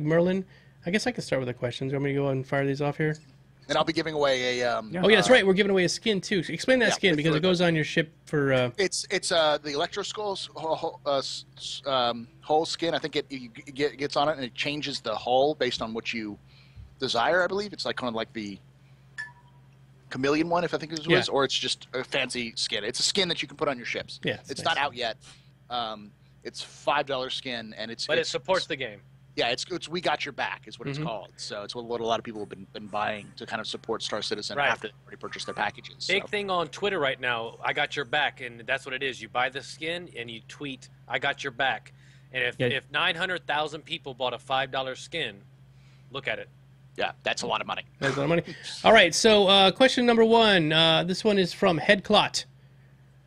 #Merlin. I guess I can start with the questions. You want me to go and fire these off here? And I'll be giving away a. Oh yeah, that's right. We're giving away a skin too. So explain that skin because it goes on your ship for. It's the Electro Skull's hull skin. I think it gets on it and it changes the hull based on what you desire. I believe it's kind of like the chameleon one, if I think it was, or it's just a fancy skin. It's a skin that you can put on your ships. Yeah, it's not out yet. It's $5 skin, and it supports the game. Yeah, it's We Got Your Back is what it's called. So it's what a lot of people have been buying to kind of support Star Citizen after they already purchased their packages. Big thing on Twitter right now, I got your back, and that's what it is. You buy the skin and you tweet, "I got your back." And if 900,000 people bought a $5 skin, look at it. Yeah, that's a lot of money. That's a lot of money. All right, so question number 1. This one is from Headclot.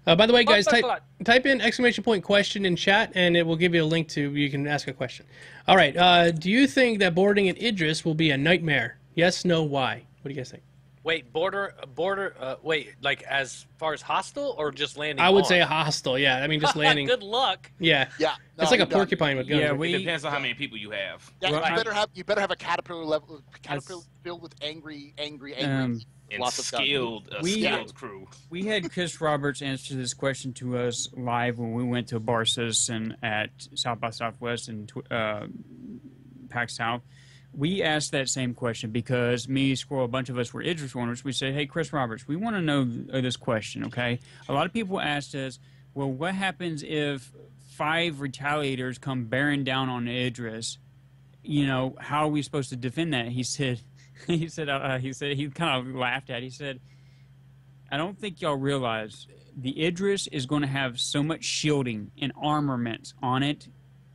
By the way, guys, type in ! question in chat, and it will give you a link to you can ask a question. All right, do you think that boarding at Idris will be a nightmare? Yes, no, why? What do you guys think? Wait, wait, like as far as hostile or just landing? I would say hostile. Yeah, I mean just landing. Good luck. Yeah. Yeah. It's like a porcupine with guns. Yeah, it depends on how many people you have. Yeah, you better have a caterpillar filled with angry. And lots of skilled crew. We had Chris Roberts answer this question to us live when we went to Bar Citizen at South by Southwest and PAX South. We asked that same question because me, Squirrel, a bunch of us were Idris owners. We said, "Hey, Chris Roberts, we want to know this question, okay?" A lot of people asked us, "Well, what happens if 5 retaliators come bearing down on Idris? How are we supposed to defend that?" He said, he kind of laughed at it. He said, "I don't think y'all realize the Idris is going to have so much shielding and armament on it.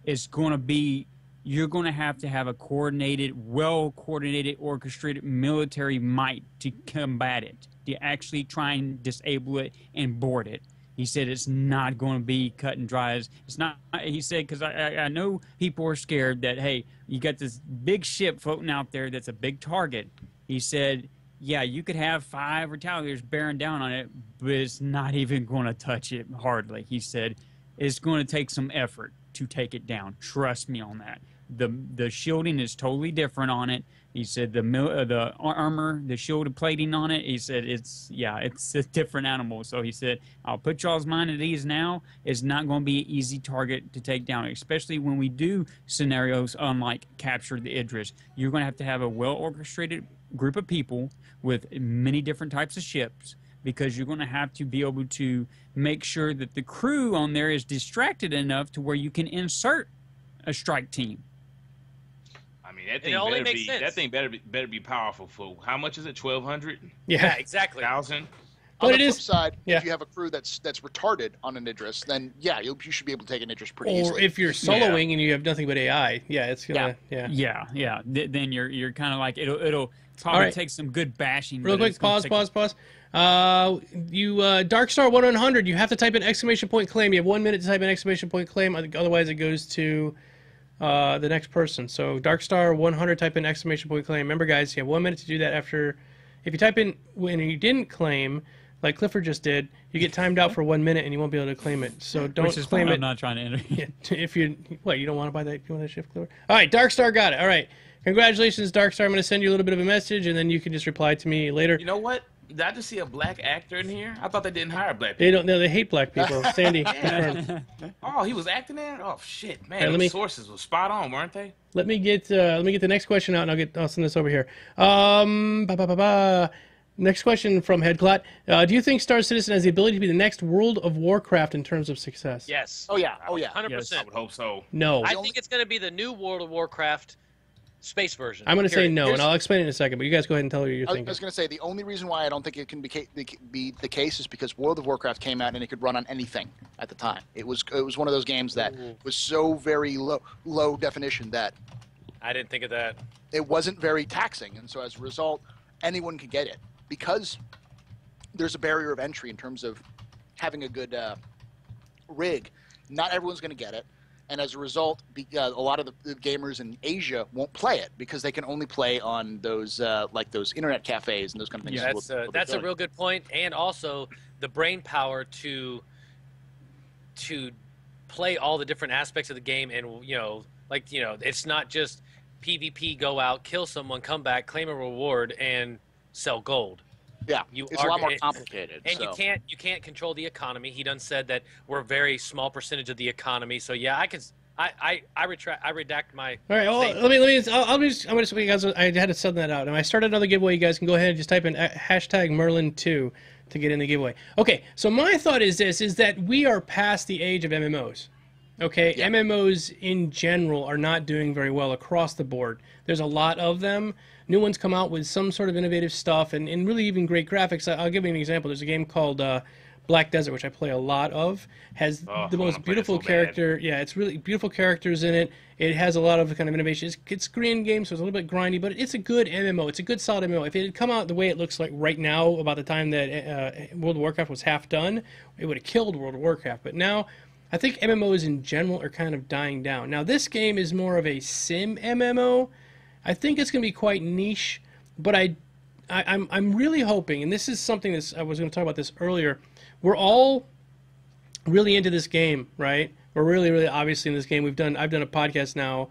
It's going to be, you're going to have a coordinated, well-coordinated, orchestrated military might to combat it, to actually try and disable it and board it." He said it's not going to be cut and dry. It's not. He said, because I know people are scared that, hey, you got this big ship floating out there that's a big target. He said, yeah, you could have 5 retaliators bearing down on it, but it's not even going to touch it hardly. He said it's going to take some effort to take it down. Trust me on that. The shielding is totally different on it. He said the armor, the shoulder plating on it. He said it's a different animal. So he said, I'll put y'all's mind at ease now. It's not going to be an easy target to take down, especially when we do scenarios unlike capture the Idris. You're going to have a well orchestrated group of people with many different types of ships, because you're going to have to be able to make sure that the crew on there is distracted enough to where you can insert a strike team. I mean, that thing better be powerful. For how much is it? 1,200? Yeah, exactly. 1,000? On the flip side, if you have a crew that's retarded on an Idris, then you should be able to take an Idris pretty easily. Or if you're soloing and you have nothing but AI, it's gonna Then you're kind of like it'll probably take some good bashing. Real quick, pause. You Darkstar 100, you have to type in exclamation point claim. You have 1 minute to type in exclamation point claim. Otherwise, it goes to the next person. So Darkstar 100, type in exclamation point claim. Remember, guys, you have 1 minute to do that. After, if you type in when you didn't claim, like Clifford just did, you get timed out for 1 minute and you won't be able to claim it. So don't claim it. I'm not trying to enter. If you don't want to buy that? You want that shift, Clifford? All right, Darkstar got it. All right, congratulations, Darkstar. I'm going to send you a little bit of a message, and then you can just reply to me later. You know what? Did I just see a black actor in here? I thought they didn't hire black people. They don't. No, they hate black people. Sandy. Oh, he was acting in it? Oh shit, man! Right, the sources were spot on, weren't they? Let me get the next question out, and I'll send this over here. Next question from Headclot. Do you think Star Citizen has the ability to be the next World of Warcraft in terms of success? Yes. Oh yeah. 100%. Yes. I would hope so. No. I think it's going to be the new World of Warcraft space version. I'm going to say no, and I'll explain it in a second. But you guys go ahead and tell me what you're thinking. I was going to say the only reason why I don't think it can be the case is because World of Warcraft came out and it could run on anything at the time. It was one of those games that was so very low definition that I didn't think of that. It wasn't very taxing, and so as a result, anyone could get it because there's a barrier of entry in terms of having a good rig. Not everyone's going to get it. And as a result, a lot of the gamers in Asia won't play it because they can only play on those like those internet cafes and those kind of things. Yeah, that's a real good point, and also the brain power to play all the different aspects of the game, and it's not just PvP, go out, kill someone, come back, claim a reward, and sell gold. Yeah, it's a lot more complicated. And you can't control the economy. He done said that we're a very small percentage of the economy. So yeah, I redact my. All right, well, I'm just because I had to send that out, and I started another giveaway. You guys can go ahead and just type in hashtag Merlin2 to get in the giveaway. Okay, so my thought is that we are past the age of MMOs. Okay, yeah. MMOs in general are not doing very well across the board. There's a lot of them. New ones come out with some sort of innovative stuff and really even great graphics. I'll give you an example. There's a game called Black Desert, which I play a lot of. Has the most beautiful character. Yeah, it's really beautiful characters in it. It has a lot of kind of innovation. It's a Korean game, so it's a little bit grindy, but it's a good MMO. It's a good solid MMO. If it had come out the way it looks like right now, about the time that World of Warcraft was half done, it would have killed World of Warcraft. But now, I think MMOs in general are kind of dying down. Now, this game is more of a sim MMO. I think it's going to be quite niche, but I'm really hoping, and this is something that I was going to talk about this earlier. We're all really into this game, right? We're really, really obviously in this game. I've done a podcast now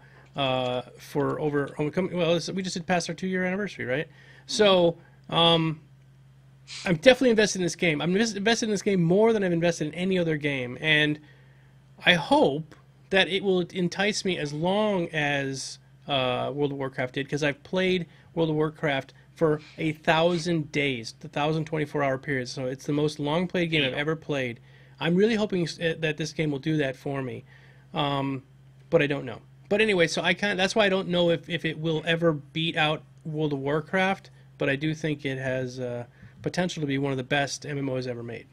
for over. We just did past our 2-year anniversary, right? So I'm definitely invested in this game. I'm invested in this game more than I've invested in any other game, and I hope that it will entice me as long as World of Warcraft did, because I've played World of Warcraft for 1,000 days, the 1,024-hour period. So it's the most long-played game I've ever played. I'm really hoping that this game will do that for me, but I don't know. But anyway, so that's why I don't know if it will ever beat out World of Warcraft, but I do think it has potential to be one of the best MMOs ever made.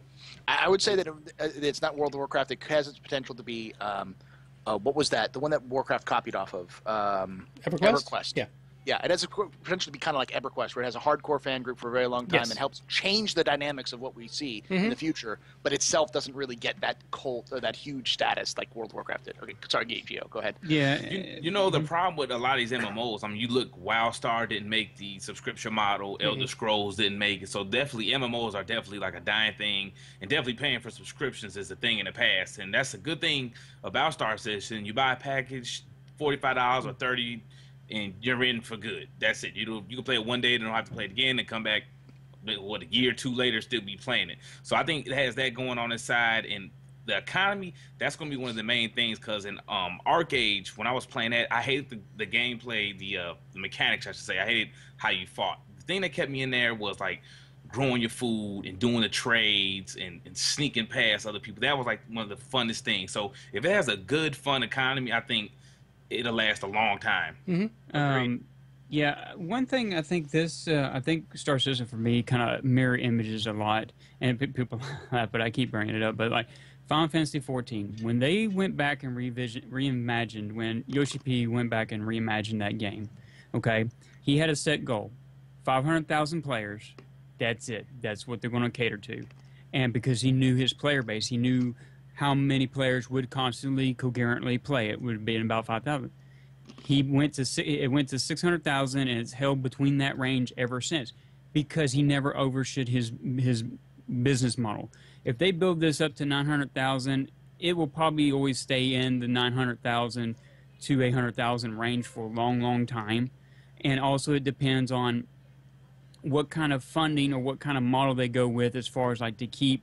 I would say that it's not World of Warcraft. It has its potential to be, what was that? The one that Warcraft copied off of? EverQuest. Yeah. Yeah, it has a potential to be kind of like EverQuest, where it has a hardcore fan group for a very long time and helps change the dynamics of what we see in the future, but itself doesn't really get that cult or that huge status like World of Warcraft did. Okay, sorry, Gio, go ahead. Yeah. You know, the problem with a lot of these MMOs, I mean, you look, WildStar didn't make the subscription model, Elder Scrolls didn't make it, so definitely MMOs are definitely like a dying thing, and definitely paying for subscriptions is a thing in the past, and that's a good thing about Star Citizen. You buy a package, $45 or $30, and you're in for good. That's it. You can play it one day, then don't have to play it again, and come back a year or two later, still be playing it. So I think it has that going on inside, and the economy, that's going to be one of the main things, because in Arcade, when I was playing that, I hated the gameplay, the mechanics, I should say. I hated how you fought. The thing that kept me in there was like growing your food and doing the trades and sneaking past other people. That was like one of the funnest things. So if it has a good, fun economy, I think it'll last a long time. Yeah, one thing I think I think Star Citizen for me kind of mirror images a lot, and people laugh, but I keep bringing it up. But like Final Fantasy XIV, when they went back and reimagined, when Yoshi P went back and reimagined that game, okay, he had a set goal, 500,000 players. That's it. That's what they're going to cater to, and because he knew his player base, he knew how many players would constantly, coherently play. It would be about 5,000. It went to 600,000, and it's held between that range ever since, because he never overshoot his business model. If they build this up to 900,000, it will probably always stay in the 900,000 to 800,000 range for a long, long time. And also it depends on what kind of funding or what kind of model they go with, as far as like to keep,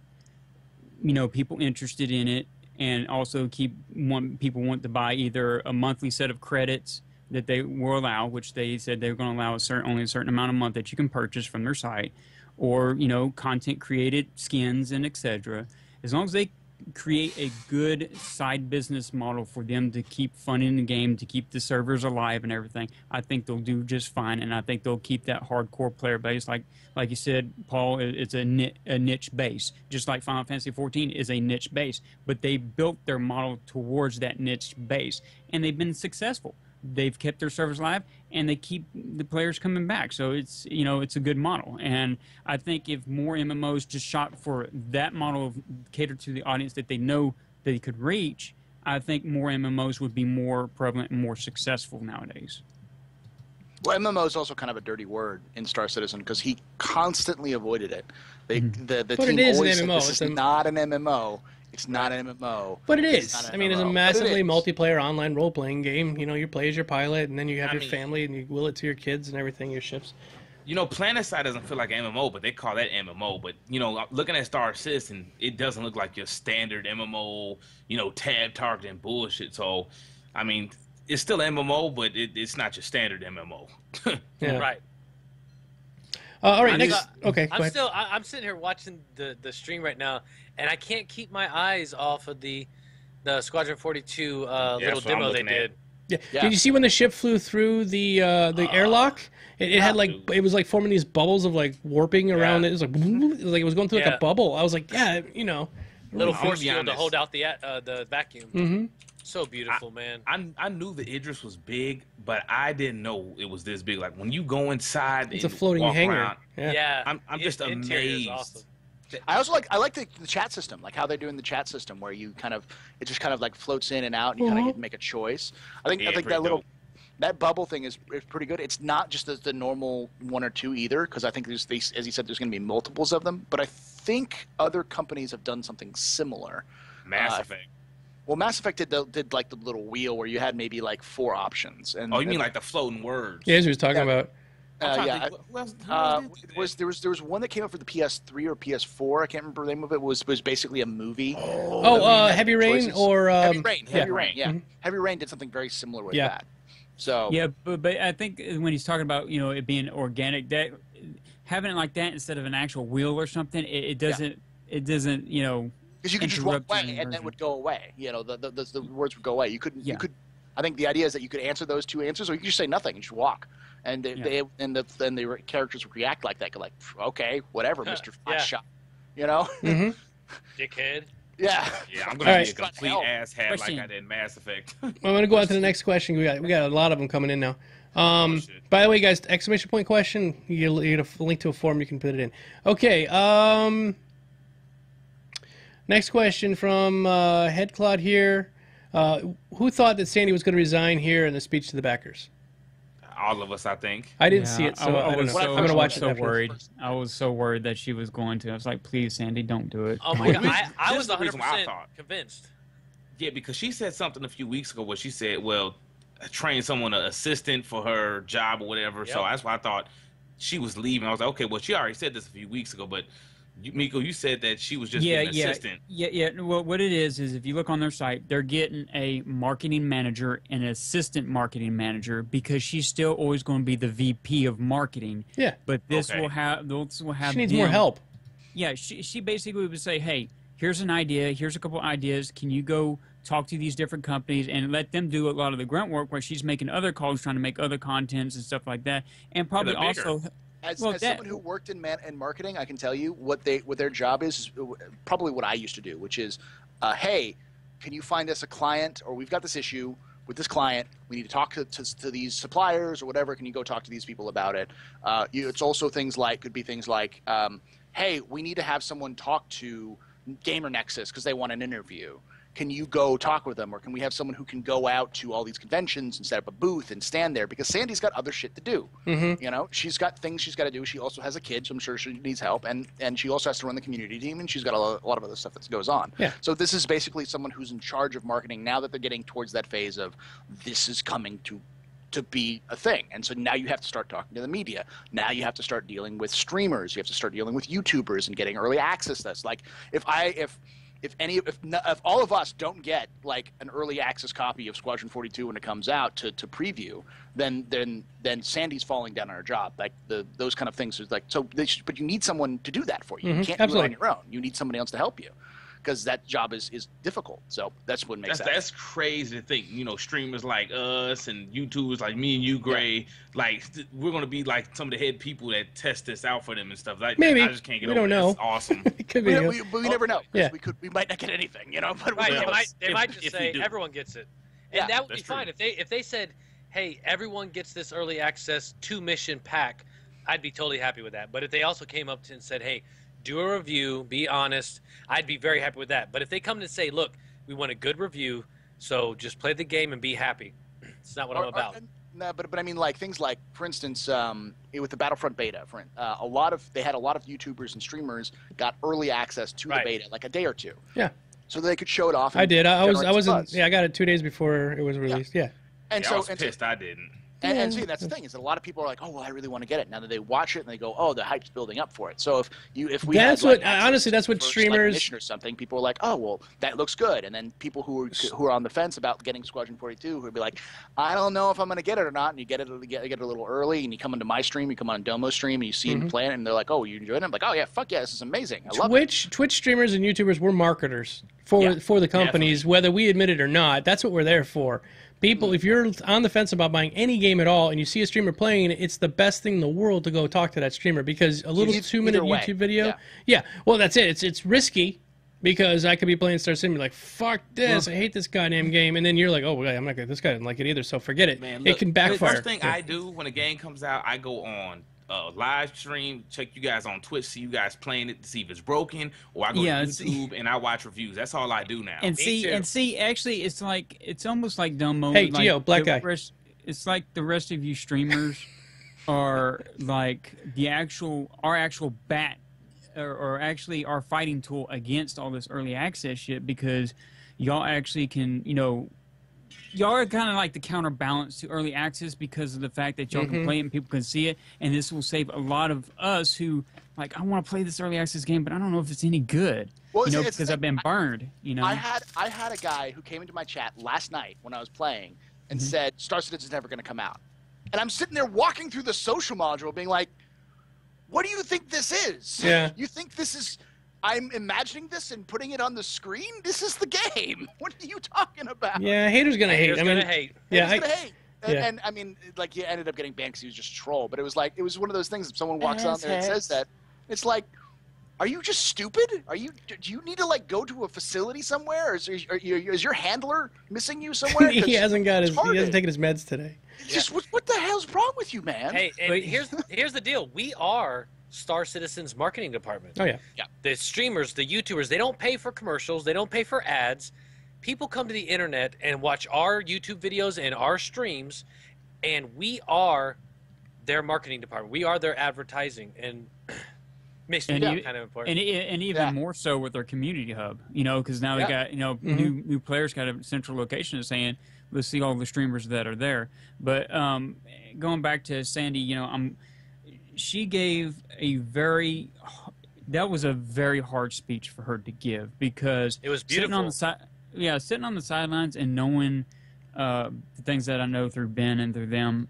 people interested in it, and also people want to buy either a monthly set of credits that they will allow, which they said they're going to allow only a certain amount a month that you can purchase from their site, or content created skins and etc. As long as they create a good side business model for them to keep funding the game, to keep the servers alive and everything, I think they'll do just fine, and I think they'll keep that hardcore player base. Like you said, Paul, it's a niche base, just like Final Fantasy XIV is a niche base, but they built their model towards that niche base, and they've been successful. They've kept their servers alive, and they keep the players coming back. So it's it's a good model, and I think if more MMOs just shot for that model of cater to the audience that they know they could reach, I think more MMOs would be more prevalent and more successful nowadays. Well, MMO is also kind of a dirty word in Star Citizen, because he constantly avoided it. The But team it is always an said, MMO. this is not an MMO. It's not an MMO. But it It's is. not an I mean, it's a MMO. massively But it is. multiplayer online role-playing game. You play as your pilot, and then you have your family, and you will it to your kids and everything, your ships. PlanetSide doesn't feel like an MMO, but they call that MMO. But, looking at Star Citizen, it doesn't look like your standard MMO, tab targeting bullshit. So, I mean, it's still MMO, but it's not your standard MMO. Yeah. Right. All right, next. Okay, go ahead. I'm sitting here watching the stream right now, and I can't keep my eyes off of the Squadron 42 little demo they did. Yeah. Did you see when the ship flew through the airlock? It had it was like forming these bubbles of like warping around it. It was like it was going through like a bubble. I was like, little force field to hold out the vacuum. Mm-hmm. So beautiful, man. I knew the Idris was big, but I didn't know it was this big. Like when you go inside, it's a floating walk hangar. Around, Yeah, I'm just amazed. Awesome. I also like the chat system, like how they're doing the chat system, where it just kind of like floats in and out, and you kind of get to make a choice. I think that bubble thing is pretty good. It's not just the normal one or two either, because I think as he said, there's going to be multiples of them. But I think other companies have done something similar. Mass Effect. Well, Mass Effect did like the little wheel where you had maybe like 4 options. And you mean like the floating words? Yeah, as he was talking about. There was one that came out for the PS3 or PS4. I can't remember the name of it. Was basically a movie. Heavy Rain or Heavy Rain. Yeah, Mm-hmm. Heavy Rain did something very similar with that. So yeah, but I think when he's talking about it being organic, that having it like that instead of an actual wheel or something, it doesn't because you could just walk away and then would go away. The words would go away. You couldn't. Yeah. You could. I think the idea is that you could answer those 2 answers, or you could just say nothing and just walk. And then the characters would react like that, like, okay, whatever, Mr. Shot, Mm-hmm. Dickhead. Yeah. Yeah, I'm gonna be a complete asshat like I did in Mass Effect. I'm gonna go on to the next question. We got a lot of them coming in now. By the way, guys, exclamation point question. You get a link to a form. You can put it in. Okay. Next question from Headcloud here. Who thought that Sandy was going to resign here in the speech to the backers? All of us, I think. I didn't see it, so I'm going to watch it. I was so worried. I was so worried that she was going to. I was like, please, Sandy, don't do it. Oh my God. I was the reason why I 100% thought. convinced. Yeah, because she said something a few weeks ago where she said, well, train someone, an assistant for her job or whatever. Yep. So that's why I thought she was leaving. I was like, okay, well, she already said this a few weeks ago, but Miko, you said that she was just being an assistant. Yeah. Well, what it is if you look on their site, they're getting a marketing manager and an assistant marketing manager because she's still always going to be the VP of marketing. Yeah. But this will have She needs more help. Yeah, she basically would say, hey, here's an idea, here's a couple ideas. Can you go talk to these different companies and let them do a lot of the grunt work where she's making other calls, trying to make other contents and stuff like that, and probably also. As someone who worked in marketing, I can tell you what their job is probably what I used to do, which is, hey, can you find us a client, or we've got this issue with this client, we need to talk to these suppliers or whatever, can you go talk to these people about it? It's also could be things like, hey, we need to have someone talk to Gamer Nexus because they want an interview. Can you go talk with them, or can we have someone who can go out to all these conventions and set up a booth and stand there? Because Sandy's got other shit to do. Mm-hmm. You know, she's got things she's got to do. She also has a kid, so I'm sure she needs help, and she also has to run the community team, and she's got a lot of other stuff that goes on. Yeah. So this is basically someone who's in charge of marketing now that they're getting towards that phase of this is coming to be a thing. And so now you have to start talking to the media. Now you have to start dealing with streamers. You have to start dealing with YouTubers and getting early access to this. Like if all of us don't get like an early access copy of Squadron 42 when it comes out to preview, then Sandy's falling down on her job. Like those kind of things is like but you need someone to do that for you. You can't do it on your own. You need somebody else to help you, because that job is difficult. So that's what makes that's crazy to think. You know, streamers like us and YouTubers like me and you, Gray, like we're gonna be like some of the head people that test this out for them and stuff. Like maybe I just can't get we over don't know. It's awesome. It could be. We never know. Yeah. We might not get anything. You know, but They might just say everyone gets it, and that would be fine if they said, hey, everyone gets this early access 2-mission pack. I'd be totally happy with that. But if they also came up and said, hey, do a review, be honest, I'd be very happy with that. But if they come and say, look, we want a good review, so just play the game and be happy. It's not what I'm about. No, but I mean, like things like, for instance, with the Battlefront beta, they had a lot of YouTubers and streamers got early access to the beta, like a day or two. Yeah. So they could show it off. I did. I got it 2 days before it was released. Yeah. And I was pissed I didn't. And see, that's the thing, is that a lot of people are like, oh, well, I really want to get it. Now that they watch it and they go, oh, the hype's building up for it. So if we honestly, that's what streamers like, or something, people are like, oh, well, that looks good. And then people who are on the fence about getting Squadron 42 who would be like, I don't know if I'm going to get it or not. And you get it a little early, and you come into my stream, you come on Domo's stream, and you see them playing, and they're like, oh, you enjoying it? I'm like, oh yeah, fuck yeah, this is amazing. I love it. Twitch streamers and YouTubers were marketers for the companies, definitely. Whether we admit it or not. That's what we're there for. People, if you're on the fence about buying any game at all and you see a streamer playing it, it's the best thing in the world to go talk to that streamer, because a little 2-minute YouTube video, well, that's it. It's risky, because I could be playing Star Citizen and be like, fuck this, I hate this goddamn game, and then you're like, oh, well, I'm not gonna, this guy didn't like it either, so forget it. Man, look, it can backfire. The first thing I do when a game comes out, I go on live stream, check you guys on Twitch, see you guys playing it to see if it's broken, or I go to YouTube and I watch reviews. That's all I do now. And see, actually, it's almost like Domo. Hey, Gio, black guy. It's like the rest of you streamers are like our actual bat, or actually our fighting tool against all this early access shit, because y'all actually can, y'all are kind of like the counterbalance to early access, because of the fact that y'all can play it and people can see it, and this will save a lot of us who, like, I want to play this early access game, but I don't know if it's any good, because I've been burned, I had a guy who came into my chat last night when I was playing and said, Star Citizen's never going to come out. And I'm sitting there walking through the social module being like, what do you think this is? Yeah. You think this is... I'm imagining this and putting it on the screen? This is the game. What are you talking about? Yeah, haters gonna hate. Haters gonna hate. And I mean, like, he ended up getting banned because he was just a troll. But it was like, it was one of those things. If someone walks on there and says that, it's like, are you just stupid? Do you need to, like, go to a facility somewhere? Or is your handler missing you somewhere? He hasn't taken his meds today. Just what the hell's wrong with you, man? Hey, and here's the deal. We are Star Citizen's marketing department. Oh, yeah. The streamers, the YouTubers, they don't pay for commercials. They don't pay for ads. People come to the internet and watch our YouTube videos and our streams, and we are their marketing department. We are their advertising, and makes me kind of important. And even more so with our community hub, because now we got, new players got a central location of saying, Let's see all the streamers that are there. But going back to Sandy, you know, she gave that was a very hard speech for her to give, because it was beautiful. Sitting on the sidelines and knowing the things that I know through Ben and through them,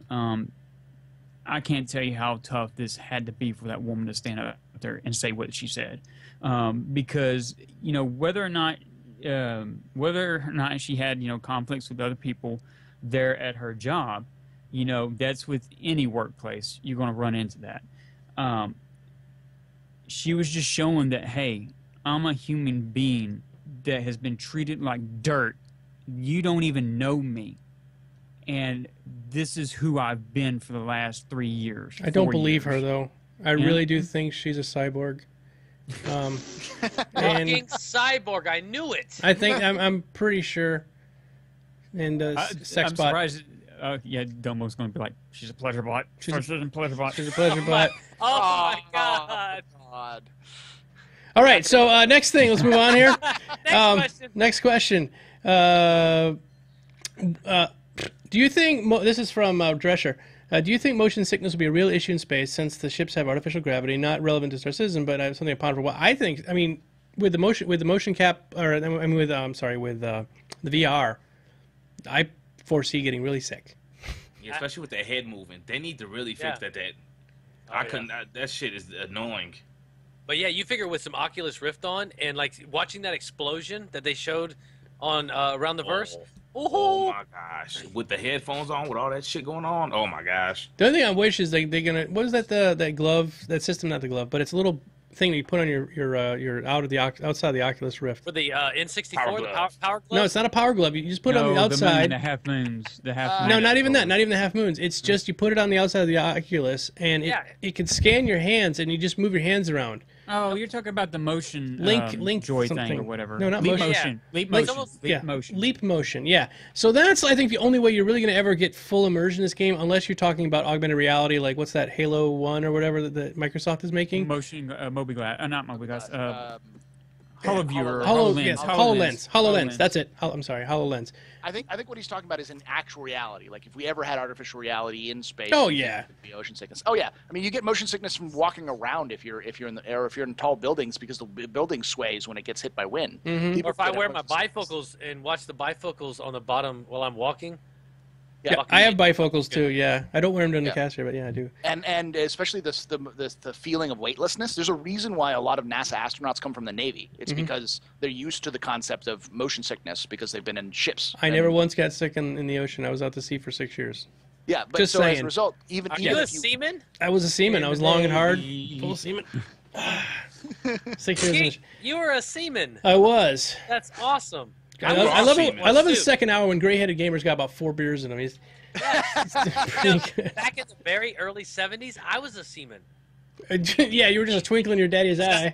I can't tell you how tough this had to be for that woman to stand up there and say what she said, because you know whether or not she had, you know, conflicts with other people there at her job, you know, that's with any workplace, you're going to run into that. She was just showing that, hey, I'm a human being that has been treated like dirt. You don't even know me, and this is who I've been for the last 3 years. I don't believe her, though. I really do think she's a cyborg. Fucking cyborg! I knew it. I think I'm pretty sure. And sex I'm bot. surprised. Yeah, Domo's going to be like, she's a pleasure bot. She's a pleasure bot. She's a pleasure bot. Oh my god! All right, so next thing, let's move on here. Next question. Do you think this is from Drescher? Do you think motion sickness will be a real issue in space, since the ships have artificial gravity, not relevant to Star Citizen, but something upon for what I think? I mean, with the motion cap, or I mean, with the VR, I foresee getting really sick. Yeah, especially with their head moving. They need to really fix that. That shit is annoying. But yeah, you figure with some Oculus Rift on and like watching that explosion that they showed on around the verse. Oh my gosh! With the headphones on, with all that shit going on, oh my gosh! The only thing I wish is they're gonna, what is that, that glove, that system, not the glove, but it's a little thing that you put on your outside the Oculus Rift. For the N64, the power glove? No, it's not a power glove. You just put it on the outside. The half moons. No, not even that. Not even the half moons. It's just you put it on the outside of the Oculus, and it can scan your hands, and you just move your hands around. Oh, you're talking about the motion Link joy something. thing or whatever. No, not Leap motion. Leap motion. Leap motion. Yeah. So that's, I think, the only way you're really going to ever get full immersion in this game, unless you're talking about augmented reality, like what's that, Halo 1 or whatever that Microsoft is making. Motion, Mobiglass, not Mobiglass. HoloViewer, HoloLens. That's it. I'm sorry, HoloLens. I think what he's talking about is in actual reality. Like if we ever had artificial reality in space. Oh yeah. It would be motion sickness. Oh yeah. I mean, you get motion sickness from walking around if you're in the air, if you're in tall buildings, because the building sways when it gets hit by wind. Mm-hmm. Or if I wear my bifocals and watch the bifocals on the bottom while I'm walking. Yeah, I have bifocals too. Yeah, I don't wear them during the cast here, but yeah, I do. And especially the feeling of weightlessness. There's a reason why a lot of NASA astronauts come from the Navy. It's because they're used to the concept of motion sickness because they've been in ships. I never once got sick in the ocean. I was out to sea for 6 years. Yeah, but just so saying. as a result, even Are if you a seaman? I was a seaman. I was long and hard, full of seaman. 6 years. You were a seaman. I was. That's awesome. I love the second hour when gray-headed gamers got about 4 beers in them. Back in the very early 70s, I was a seaman. Yeah, you were just a twinkle in your daddy's eye.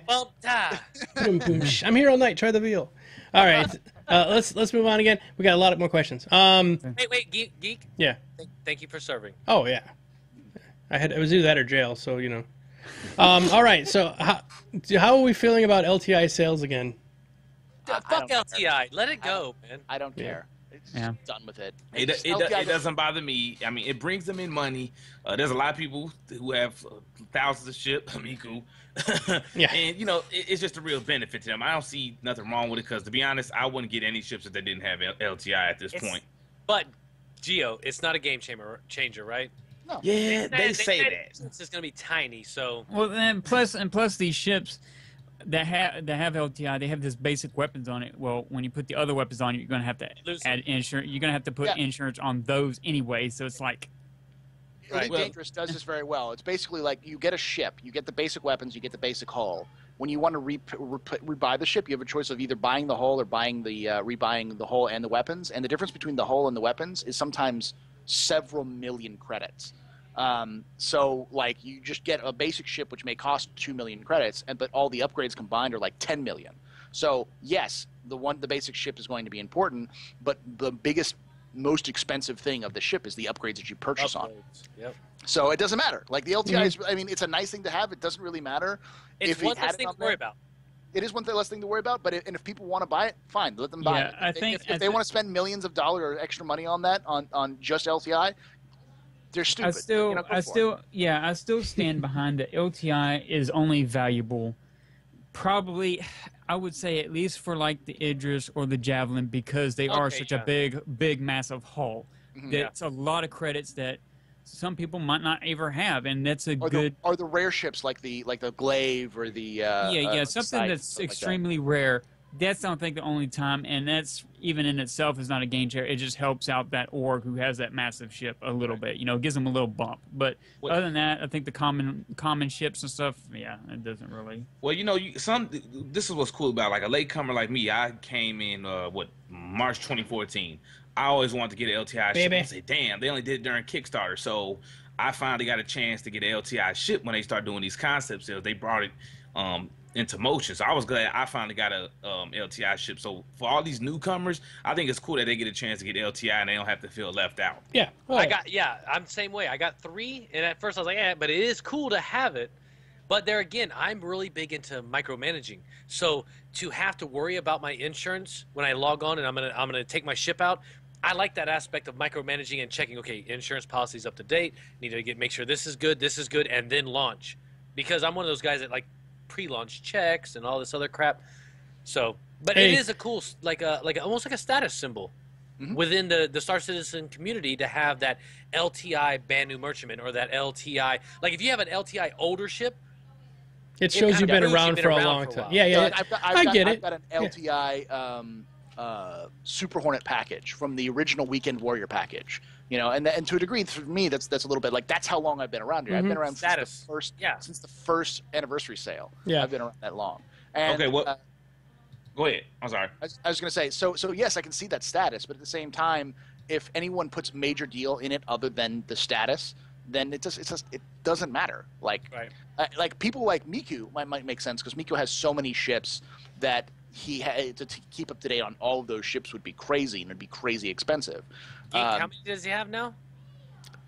I'm here all night. Try the veal. All right, let's move on again. We got a lot more questions. Wait, geek. Yeah. Thank you for serving. Oh yeah, it was either that or jail. So you know. All right. So how are we feeling about LTI sales again? Fuck LTI. Let it go, man. I don't care. It's done with it. It doesn't bother me. I mean, it brings them in money. There's a lot of people who have thousands of ships. I mean, cool. Yeah. And, you know, it's just a real benefit to them. I don't see nothing wrong with it because, to be honest, I wouldn't get any ships if they didn't have LTI at this point. But, Gio, it's not a game changer, right? No. Yeah, they say that. It's just going to be tiny, so... Well, and plus these ships... that have LTI, they have this basic weapons on it. Well, when you put the other weapons on, you're going to have to add insurance. You're going to have to put insurance on those anyway. So it's like, Elite Dangerous does this very well. It's basically like you get a ship, you get the basic weapons, you get the basic hull. When you want to rebuy the ship, you have a choice of either buying the hull or buying the rebuying the hull and the weapons. And the difference between the hull and the weapons is sometimes several million credits. So like you just get a basic ship which may cost 2 million credits, but all the upgrades combined are like 10 million. So yes, the basic ship is going to be important, but the biggest, most expensive thing of the ship is the upgrades that you purchase on. Yep. So it doesn't matter. Like the LTI is, I mean, it's a nice thing to have. It doesn't really matter. It's one less thing to worry about. It is one less thing to worry about, but and if people want to buy it, fine, let them buy it. I think if they want to spend millions of dollars or extra money on that on just LTI, they're stupid. I still stand behind that. LTI is only valuable, probably, I would say at least for like the Idris or the Javelin, because they are such a big, massive haul. That's a lot of credits that some people might not ever have, and that's a good. Or the rare ships like the Glaive or the something that's extremely rare. That's, I don't think, the only time, and that's even in itself is not a game changer. It just helps out that org who has that massive ship a little bit. You know, gives them a little bump. But other than that, I think the common ships and stuff, it doesn't really. Well, you know, this is what's cool about like a latecomer like me. I came in March 2014. I always wanted to get an LTI ship. I say, damn, they only did it during Kickstarter, so I finally got a chance to get an LTI ship when they start doing these concept sales. They brought it into motion, so I was glad I finally got a LTI ship. So for all these newcomers, I think it's cool that they get a chance to get LTI and they don't have to feel left out. Yeah, I'm the same way. I got 3, and at first I was like, but it is cool to have it. But there again, I'm really big into micromanaging. So to have to worry about my insurance when I log on and I'm gonna take my ship out, I like that aspect of micromanaging and checking. Okay, insurance policy's up to date. Need to make sure this is good, and then launch. Because I'm one of those guys that like pre-launch checks and all this other crap. So, but it is a cool, almost like a status symbol within the Star Citizen community to have that LTI Banu Merchantman or that LTI. Like if you have an LTI older ship, it shows you've been around for a long time. Yeah. I've get it. I've got an LTI Super Hornet package from the original Weekend Warrior package. You know, and to a degree, for me, that's a little bit like that's how long I've been around here. I've been around since the first anniversary sale. Yeah, I've been around that long. And, okay, well, go ahead. I'm sorry. I was going to say, so yes, I can see that status, but at the same time, if anyone puts major deal in it other than the status, then it doesn't matter. Like people like Miku might make sense because Miku has so many ships that he had to keep up to date on all of those ships would be crazy and it'd be crazy expensive. How many does he have now?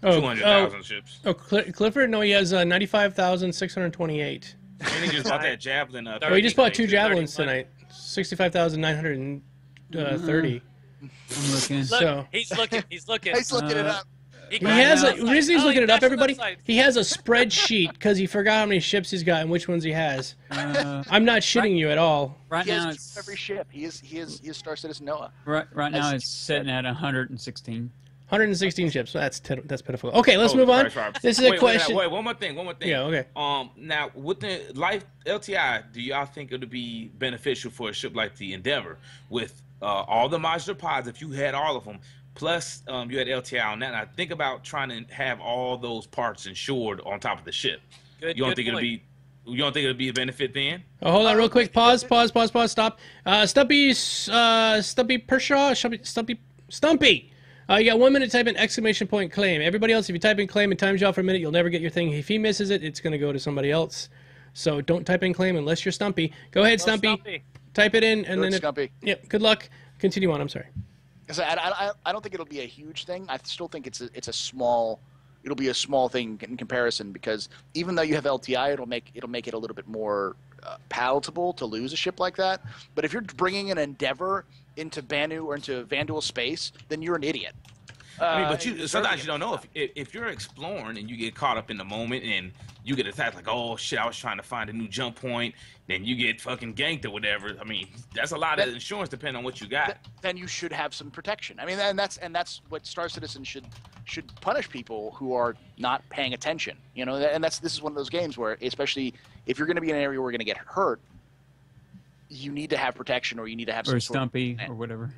200,000 ships. Oh, Clifford? No, he has 95,628. And he just bought that Javelin. He just bought 2 Javelins tonight. 65,930. I'm looking. So he's looking. He's looking it up. He has the reason he's looking it up, everybody. He has a spreadsheet because he forgot how many ships he's got and which ones he has. I'm not shitting you at all. Right he now, has it's every ship. He is Star Citizen Noah. Right now, it's sitting at 116. 116 ships. So that's pitiful. Okay, let's move on. This is a question. Wait, one more thing. Yeah, okay. Now with the Life LTI, do y'all think it would be beneficial for a ship like the Endeavor with all the modular pods? If you had all of them, plus you had LTI on that. Now think about trying to have all those parts insured on top of the ship. You don't think it'll be a benefit then? Oh, hold on, real quick. Pause. Stop. Stumpy Pershaw. Stumpy. You got 1 minute to type in exclamation point claim. Everybody else, if you type in claim and times you out for a minute, you'll never get your thing. If he misses it, it's going to go to somebody else. So don't type in claim unless you're Stumpy. Go ahead, Stumpy. Type it in and then. Stumpy. Yep. Good luck. Continue on. I'm sorry. I don't think it'll be a huge thing. I still think it'll be a small thing in comparison because even though you have LTI, it'll make it a little bit more palatable to lose a ship like that. But if you're bringing an Endeavor into Banu or into Vanduul space, then you're an idiot. But sometimes you don't know if you're exploring and you get caught up in the moment and you get attacked like, oh shit, I was trying to find a new jump point, then you get fucking ganked or whatever. I mean, that's a lot of insurance depending on what you got. Then you should have some protection. I mean, and that's what Star Citizen should punish people who are not paying attention. You know, and this is one of those games where, especially if you're going to be in an area where you're going to get hurt, you need to have protection or you need to have some Stumpy or whatever.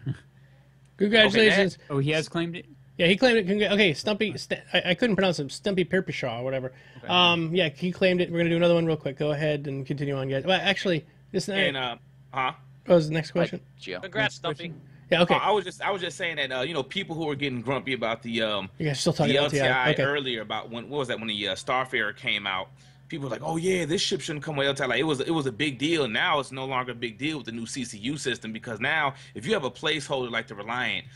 Congratulations. Okay, he has claimed it. Yeah, he claimed it. Okay, Stumpy. I couldn't pronounce him. Stumpy Perpishaw or whatever. Okay. Yeah, he claimed it. We're gonna do another one real quick. Go ahead and continue on, guys. Well, actually, this. What was the next question? Congrats, Stumpy. Yeah. Okay. I was just saying that people who were getting grumpy about the you guys still talking the LTI earlier about when the Starfarer came out. People were like, oh yeah, this ship shouldn't come with LTI. Like it was a big deal. Now it's no longer a big deal with the new CCU system because now if you have a placeholder like the Reliant.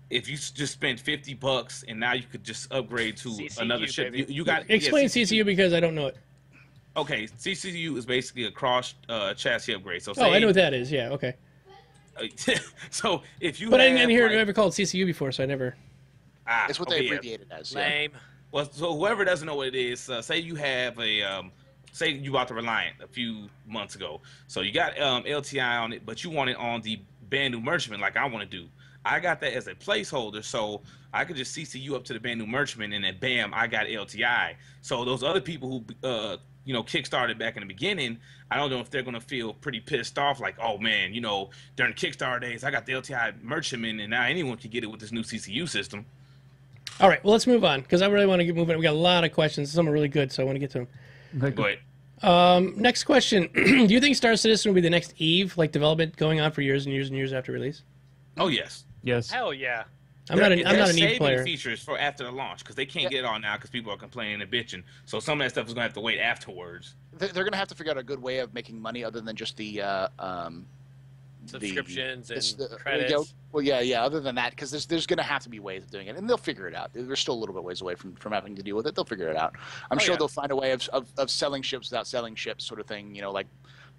If you just spent $50 and now you could just upgrade to CCU, another ship, you got explain CCU because I don't know it. Okay, CCU is basically a cross chassis upgrade. So Oh, I know what that is. Yeah, okay. So if you But I have, didn't hear it like, ever called CCU before, so I never. It's what they abbreviate it as. Yeah. Lame. Well, so whoever doesn't know what it is, say you have say you bought the Reliant a few months ago. So you got LTI on it, but you want it on the brand new merchantman like I want to do. I got that as a placeholder, so I could just CCU up to the brand new merchantman, and then bam, I got LTI. So those other people who kickstarted back in the beginning, I don't know if they're gonna feel pretty pissed off, like, oh man, during Kickstarter days, I got the LTI merchantman, and now anyone can get it with this new CCU system. All right, well, let's move on because I really want to get moving. We got a lot of questions. Some are really good, so I want to get to them. Go ahead. Next question: do you think Star Citizen will be the next Eve, like development going on for years and years and years after release? Oh yes. Yes. Hell yeah. I'm not an Eve saving player. features for after the launch because they can't get it all now because people are complaining and bitching. So some of that stuff is gonna have to wait afterwards. They're going to have to figure out a good way of making money other than just the Subscriptions and Yeah, credits. well, yeah. Other than that, because there's going to have to be ways of doing it, and they'll figure it out. They're still a little bit ways away from having to deal with it. They'll figure it out. I'm sure they'll find a way of selling ships without selling ships, sort of thing. Like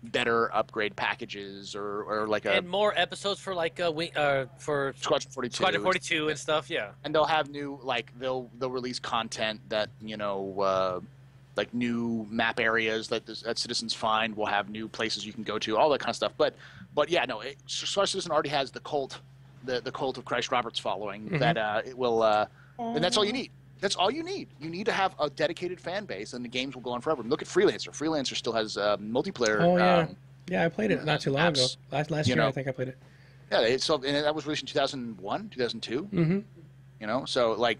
better upgrade packages or like and more episodes for for Squadron 42. Squadron 42 and stuff. Yeah. And they'll have new they'll release content that like new map areas that citizens find. Will have new places you can go to, all that kind of stuff. But yeah, no, Star Citizen already has the cult of Christ Roberts following that it will, and that's all you need. That's all you need. You need to have a dedicated fan base, and the games will go on forever. Look at Freelancer. Freelancer still has multiplayer. Oh yeah, yeah, I played it not too long ago. Last year, I think I played it. Yeah, and that was released in 2001, 2002. Mm-hmm. So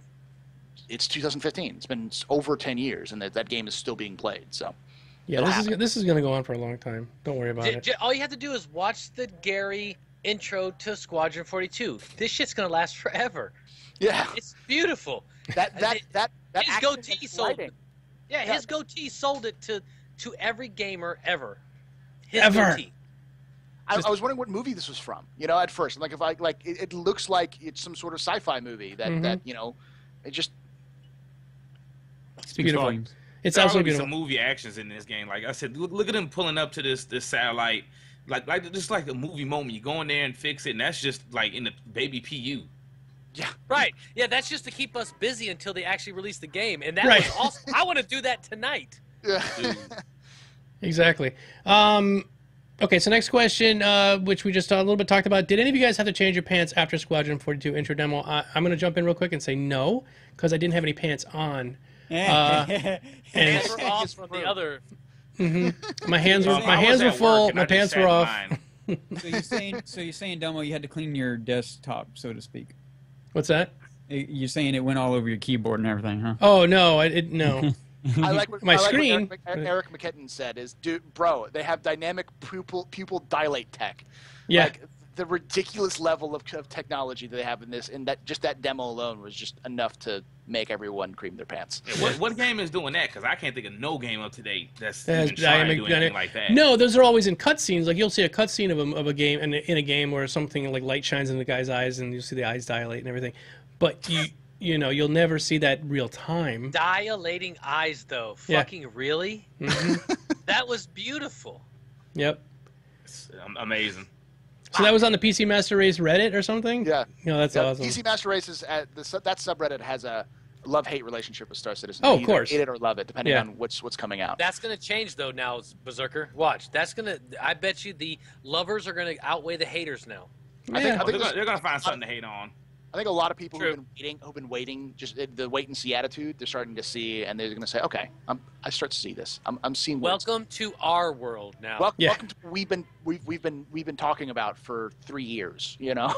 it's 2015. It's been over 10 years, and that game is still being played. So yeah, this is going to go on for a long time. Don't worry about it. All you have to do is watch the Gary intro to Squadron 42. This shit's going to last forever. Yeah, it's beautiful. That his goatee sold it. Yeah, his goatee sold it to every gamer ever. Goatee. I was wondering what movie this was from. At first, like if it looks like it's some sort of sci-fi movie that it just. It's beautiful. Volumes. It's there absolutely are beautiful. some movie actions in this game. Like I said, look at them pulling up to this satellite, like just like a movie moment. You go in there and fix it, and that's just like in the baby PU. Yeah. Right. Yeah, that's just to keep us busy until they actually release the game, and that was awesome. I want to do that tonight. Yeah. Exactly. Okay, so next question, which we just a little bit talked about. Did any of you guys have to change your pants after Squadron 42 intro demo? I'm going to jump in real quick and say no, because I didn't have any pants on. And we're off from the other. Mm-hmm. My hands were full. My pants were off. So you're saying, Domo, you had to clean your desktop, so to speak. What's that? You're saying it went all over your keyboard and everything, huh? Oh no, no. I like what, My I like screen. What Eric McKinnon said is, bro, they have dynamic pupil dilate tech. Yeah. Like, the ridiculous level of technology that they have in this, and that demo alone was just enough to make everyone cream their pants. Yeah, what game is doing that? Because I can't think of no game up to date that's even trying to do anything like that. No, those are always in cutscenes. Like you'll see a cutscene of a game in a game where something like light shines in the guy's eyes, and you see the eyes dilate and everything. But you'll never see that real time. Dilating eyes, though. Yeah. Fucking really? That was beautiful. Yep. It's amazing. So that was on the PC Master Race Reddit or something? Yeah. That's awesome. PC Master Race is that subreddit has a love-hate relationship with Star Citizen. Oh, You of course. hate it or love it, depending on what's coming out. That's going to change, though, now, Berserker. Watch. I bet you the lovers are going to outweigh the haters now. I think They're going to find something to hate on. I think a lot of people who've been waiting, just the wait and see attitude, they're starting to see, and they're going to say, "Okay, I start to see this. I'm seeing." Welcome to our world now. Welcome to we've been talking about for 3 years. You know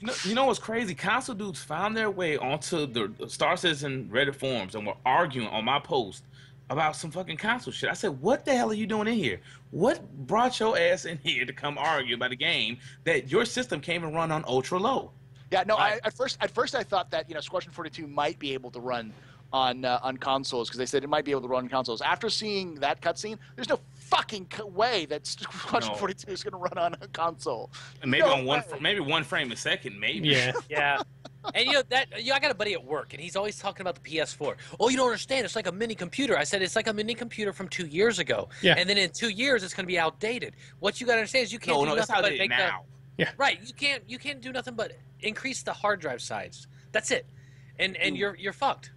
what's crazy? Console dudes found their way onto the Star Citizen Reddit forums and were arguing on my post about some fucking console shit. I said, "What the hell are you doing in here? What brought your ass in here to come argue about a game that your system came and run on ultra low?" Yeah, no. At first I thought that Squadron 42 might be able to run on consoles because they said it might be able to run on consoles. After seeing that cutscene, there's no fucking way that Squadron 42 is going to run on a console. And maybe maybe one frame a second, maybe. Yeah. Yeah. And I got a buddy at work, and he's always talking about the PS4. Oh, you don't understand? It's like a mini computer. I said it's like a mini computer from 2 years ago. Yeah. And then in 2 years, it's going to be outdated. What you got to understand is you can't do it's nothing but outdated make now. Yeah. Right. You can't do nothing but increase the hard drive size. That's it. And you're fucked.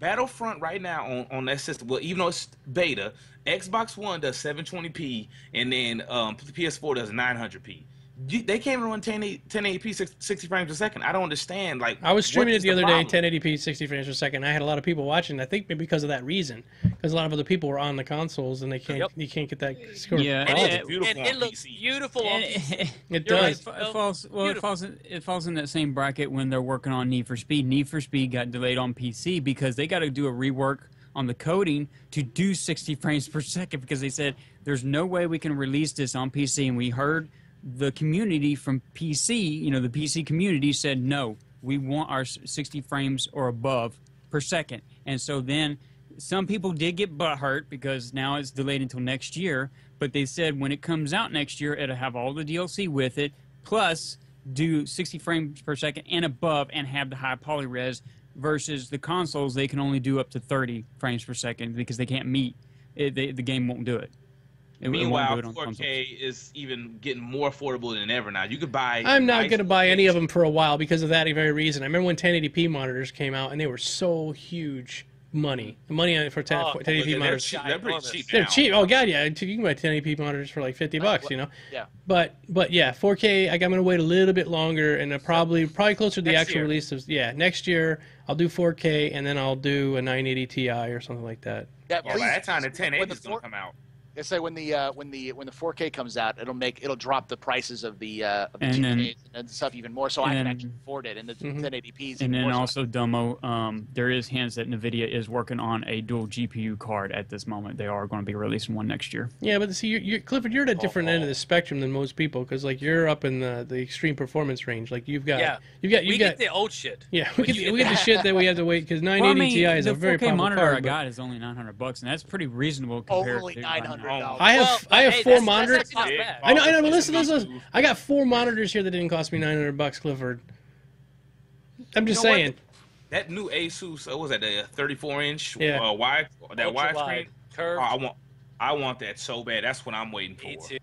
Battlefront right now on that system, well, even though it's beta, Xbox One does 720p, and then PS4 does 900p. They can't run 1080p 60 frames per second. I don't understand. Like, I was streaming what it is the other problem? day, 1080p, 60 frames per second. I had a lot of people watching. I think because of that reason, because a lot of other people were on the consoles and you can't get that score. Yeah. It's beautiful And it on looks PC. beautiful on PC. It You're does. right. It falls in that same bracket when they're working on Need for Speed. Need for Speed got delayed on PC because they got to do a rework on the coding to do 60 frames per second because they said there's no way we can release this on PC. And we heard the community from PC, the PC community said, no, we want our 60 frames or above per second. And so then some people did get butthurt because now it's delayed until next year. But they said when it comes out next year, it'll have all the DLC with it, plus do 60 frames per second and above and have the high poly res versus the consoles, they can only do up to 30 frames per second because they can't meet it. The game won't do it. Meanwhile, 4K is even getting more affordable than ever now. You could buy. I'm not going to buy any of them for a while because of that very reason. I remember when 1080p monitors came out and they were so huge money. The money for 1080p monitors. They're pretty cheap. They're cheap. Oh god, yeah. You can buy 1080p monitors for like $50, Yeah. But yeah, 4K. I'm gonna wait a little bit longer, and probably closer to the actual release of next year. I'll do 4K, and then I'll do a 980 Ti or something like that. Yeah, By that time, the 1080 is going to come out. They say when the 4K comes out, it'll drop the prices of the And then- GPUs and stuff even more, so I can and- actually afford it. And the 1080p. And then also, Domo, there is hints that NVIDIA is working on a dual GPU card at this moment. They are going to be releasing one next year. Yeah, but see, Clifford, you're at a different end of the spectrum than most people because like you're up in the extreme performance range. Like you've got We get the old shit. Yeah, we get the shit that we have to wait because 980 Ti is a very the 4K powerful monitor card. I got is only $900, and that's pretty reasonable compared Only to $900. I have four that's monitors. not bad. I know. But listen. I got 4 monitors here that didn't cost me $900, Clifford. I'm just saying. That new Asus, what was that, the 34-inch Yeah. wide, that Ultra-wide, widescreen? curved. I want that so bad. That's what I'm waiting for. Me too.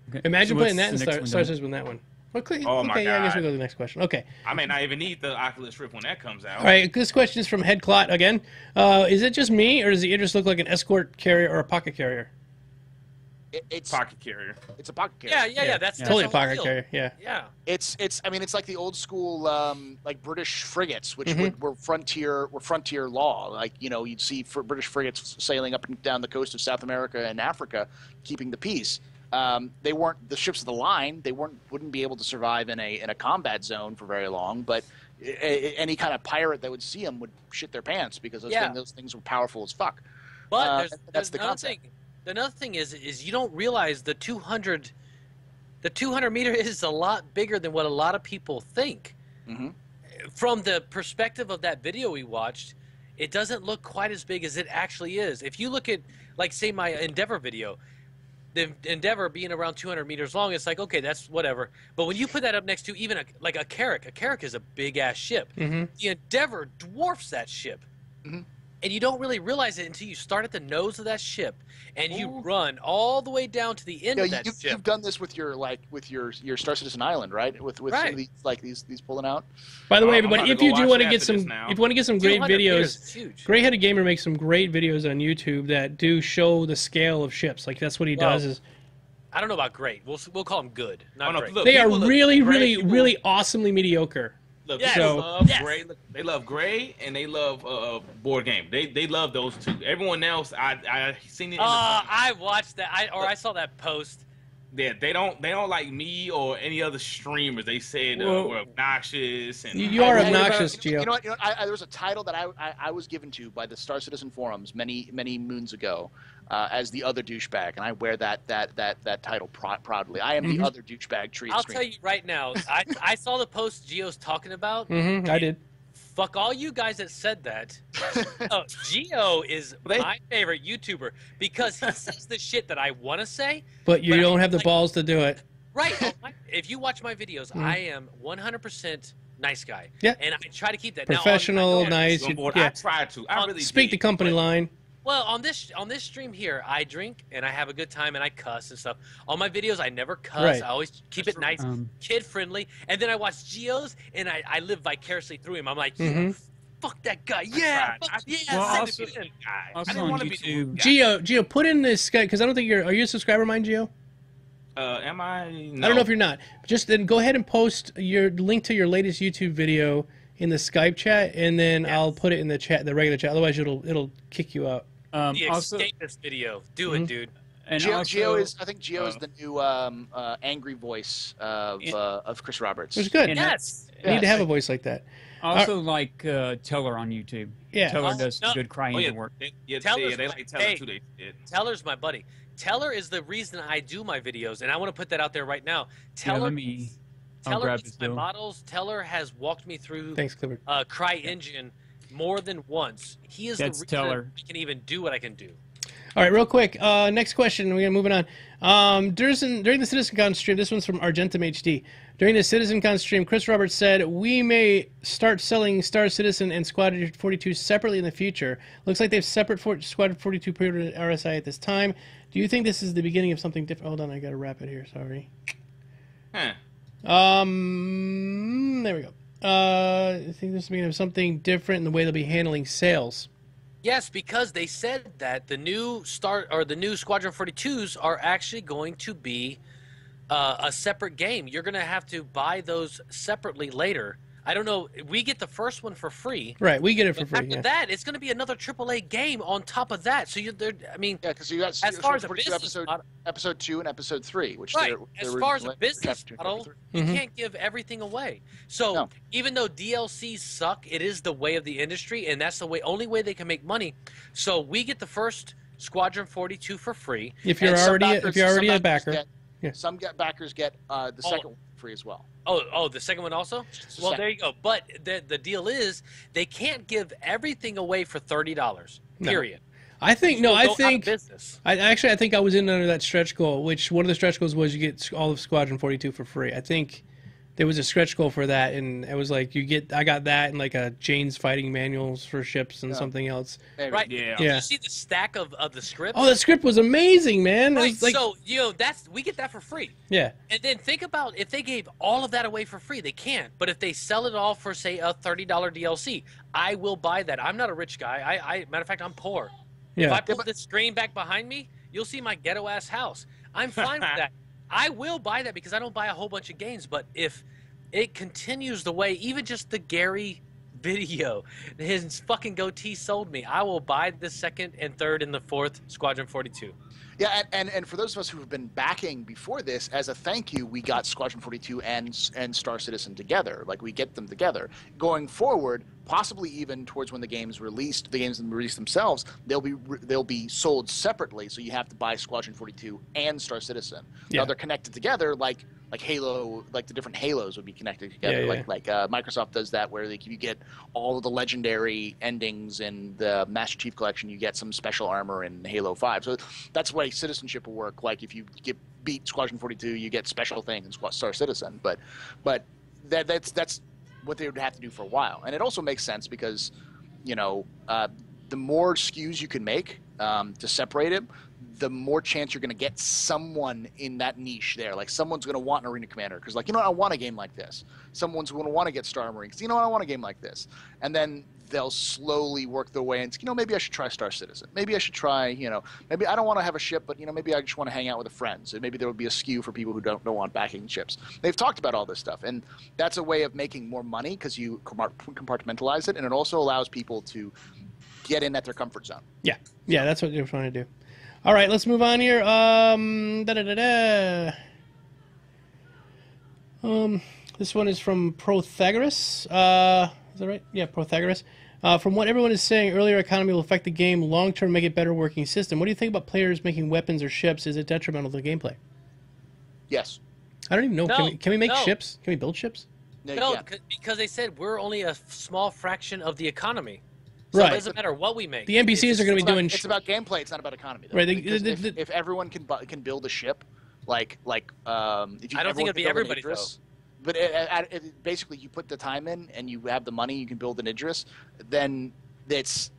Okay, Imagine so playing what's that the and next one, Star Domo? Citizen with that one. Okay, Oh, my yeah, I guess God. we'll go to the next question. Okay. I may not even need the Oculus Rift when that comes out. All right, this question is from Head Clot again. Is it just me, or does the Idris look like an escort carrier or a pocket carrier? It's Pocket carrier. it's a pocket carrier. Yeah. That's Totally a the whole pocket deal. carrier, yeah. Yeah. It's like the old school like British frigates, which were frontier law. Like you'd see British frigates sailing up and down the coast of South America and Africa, keeping the peace. They weren't the ships of the line. They wouldn't be able to survive in a combat zone for very long. But any kind of pirate that would see them would shit their pants because those things were powerful as fuck. But that's there's the another concept. thing. Another thing is you don't realize the 200 meter is a lot bigger than what a lot of people think. Mm-hmm. From the perspective of that video we watched, it doesn't look quite as big as it actually is. If you look at, like, say, my Endeavor video, the Endeavor being around 200 meters long, it's like, okay, that's whatever. But when you put that up next to even a Carrack is a big-ass ship. Mm-hmm. The Endeavor dwarfs that ship. Mhm. And you don't really realize it until you start at the nose of that ship and you run all the way down to the end of that ship. You've done this with your Star Citizen Island, right? With some Right. of these these pulling out. By the way, I'm everybody, about if to you go do watch want to it get after some, this now. if you want to get some great 200 meters, videos, it's huge. Grey-Headed Gamer makes some great videos on YouTube that do show the scale of ships. Like that's what he does. Is I don't know about great. We'll call them good, not Oh, no, great. look, they are people look really, great. really, People- really awesomely mediocre. Look, Yes. people So- love Yes. Gray. They love Gray, and they love board game. They love those two. Everyone else, I seen it. I watched that. I saw that post. Yeah, they don't like me or any other streamers. They said Well- we're obnoxious and You are Hey, obnoxious, Gio. You know what? There was a title that I was given to by the Star Citizen forums many moons ago as the other douchebag, and I wear that title proudly. I am the other douchebag. I'll tell you right now. I saw the post Gio's talking about. Mm-hmm, I did. Fuck all you guys that said that. Gio is my favorite YouTuber because he says the shit that I want to say. But you But don't have the like- balls to do it. Right. If you watch my videos, I am 100% nice guy. Yeah. And I try to keep that Professional, now, nice. I try to. I really Speak the did, company but- line. Well, on this stream here, I drink and I have a good time and I cuss and stuff. On my videos, I never cuss. Right. I always keep it nice, kid friendly. And then I watch Geo's and I live vicariously through him. I'm like, yeah, fuck that guy. Yeah, fuck, yeah. Well, send it to him. Also I didn't on want to be YouTube, Geo, put in this guy because I don't think are you a subscriber of mine, Geo? Am I? No. I don't know if you're not. Just then go ahead and post your link to your latest YouTube video in the Skype chat, and then I'll put it in the chat, the regular chat. Otherwise, it'll kick you out. The also, escapist video. Do it, dude. and Geo also, is, I think Geo is the new angry voice of Chris Roberts. It was good. And Yes. You need to have a voice like that. also like Teller on YouTube. Yeah. Teller does no. good crying Oh, yeah, work. they Teller's like my- Teller hey. too. They did. Teller's my buddy. Teller is the reason I do my videos, and I want to put that out there right now. Teller, I'll Teller grab is his my bill. models. Teller has walked me through Thanks, Clifford. CryEngine more than once. He is That's the reason Teller. I can even do what I can do. All right, real quick. Next question. We're moving on. During the CitizenCon stream, this one's from Argentum HD. During the CitizenCon stream, Chris Roberts said, "We may start selling Star Citizen and Squadron 42 separately in the future. Looks like they have separate Squadron 42 pre-ordered RSI at this time. Do you think this is the beginning of something different?" Hold on, I gotta wrap it here. Sorry. Huh. There we go. I think this is the beginning of something different in the way they'll be handling sales. Yes, because they said that the new Squadron 42s are actually going to be a separate game. You're going to have to buy those separately later. I don't know. We get the first one for free. Right, we get it for free. After that, it's going to be another AAA game on top of that. So I mean, Yeah, because you got as far as a 42 business model, episode 2 and episode 3, which right? they're As far as a originally- business chapter 2, model, chapter you can't give everything away. So No. even though DLCs suck, it is the way of the industry, and that's the only way they can make money. So we get the first Squadron 42 for free. If you're And some already backers- a some backer. backers Yeah. Some backers get the second one free as well. Oh, the second one also? the Well, second. there you go. But the deal is they can't give everything away for $30. Period. I think You'll I go out of think business. I think I was in under that stretch goal, which one of the stretch goals was you get all of Squadron 42 for free. I think there was a stretch goal for that, and it was like I got that and like a Jane's fighting manuals for ships and something else. Maybe. Right? Yeah. Did Yeah. you see the stack of the script? Oh, that script was amazing, man. It right. was like, So we get that for free. yeah. And then think about if they gave all of that away for free. They can't. But if they sell it all for, say, a $30 DLC, I will buy that. I'm not a rich guy. Matter of fact, I'm poor. If Yeah. I pull this screen back behind me, you'll see my ghetto-ass house. I'm fine with that. I will buy that because I don't buy a whole bunch of games. But if it continues the way, even just the Gary video, his fucking goatee sold me, I will buy the second and third and the fourth Squadron 42. Yeah, and for those of us who have been backing before this, as a thank you, we got Squadron 42 and Star Citizen together. Like, we get them together. Going forward, possibly even towards when the games released, the games released themselves, they'll be sold separately. So you have to buy Squadron 42 and Star Citizen. Yeah. Now they're connected together, like Halo, like the different Halos would be connected together. Yeah, yeah. Like Microsoft does that, where you get all of the legendary endings in the Master Chief Collection. You get some special armor in Halo 5. So that's the way Citizenship will work. Like if you beat Squadron 42, you get special things in Star Citizen. But that's what they would have to do for a while. And it also makes sense because, the more SKUs you can make to separate it, the more chance you're going to get someone in that niche there. Like someone's going to want an Arena Commander because, I want a game like this. Someone's going to want to get Star Marine because, I want a game like this. And then they'll slowly work their way into, maybe I should try Star Citizen. Maybe I should try, maybe I don't want to have a ship, but, maybe I just want to hang out with friends. And maybe there will be a SKU for people who don't want backing ships. They've talked about all this stuff. And that's a way of making more money because you compartmentalize it. And it also allows people to get in at their comfort zone. Yeah, that's what they're trying to do. All right, let's move on here. This one is from Protagoras. Is that right? Yeah, Protagoras. From what everyone is saying, earlier economy will affect the game long-term, make it better working system. What do you think about players making weapons or ships? Is it detrimental to the gameplay? Yes. I don't even know. No, Can we make no. ships? Can we build ships? No, Yeah. because they said we're only a small fraction of the economy. So Right. it doesn't matter what we make. The NPCs are going to be doing. It's about gameplay. It's not about economy. Though. Right, Because if everyone can build a ship, if I don't think it'd be everybody, but basically, you put the time in and you have the money, you can build an Idris. Then it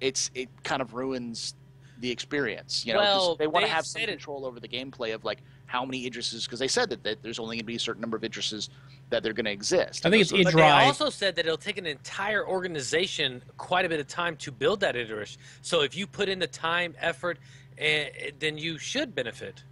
kind of ruins the experience. You know, 'cause they want to have some control over the gameplay of like how many Idrises, because they said that there's only going to be a certain number of Idrises that they're going to exist. I think it's But they also said that it'll take an entire organization quite a bit of time to build that Idris. So if you put in the time, effort, then you should benefit.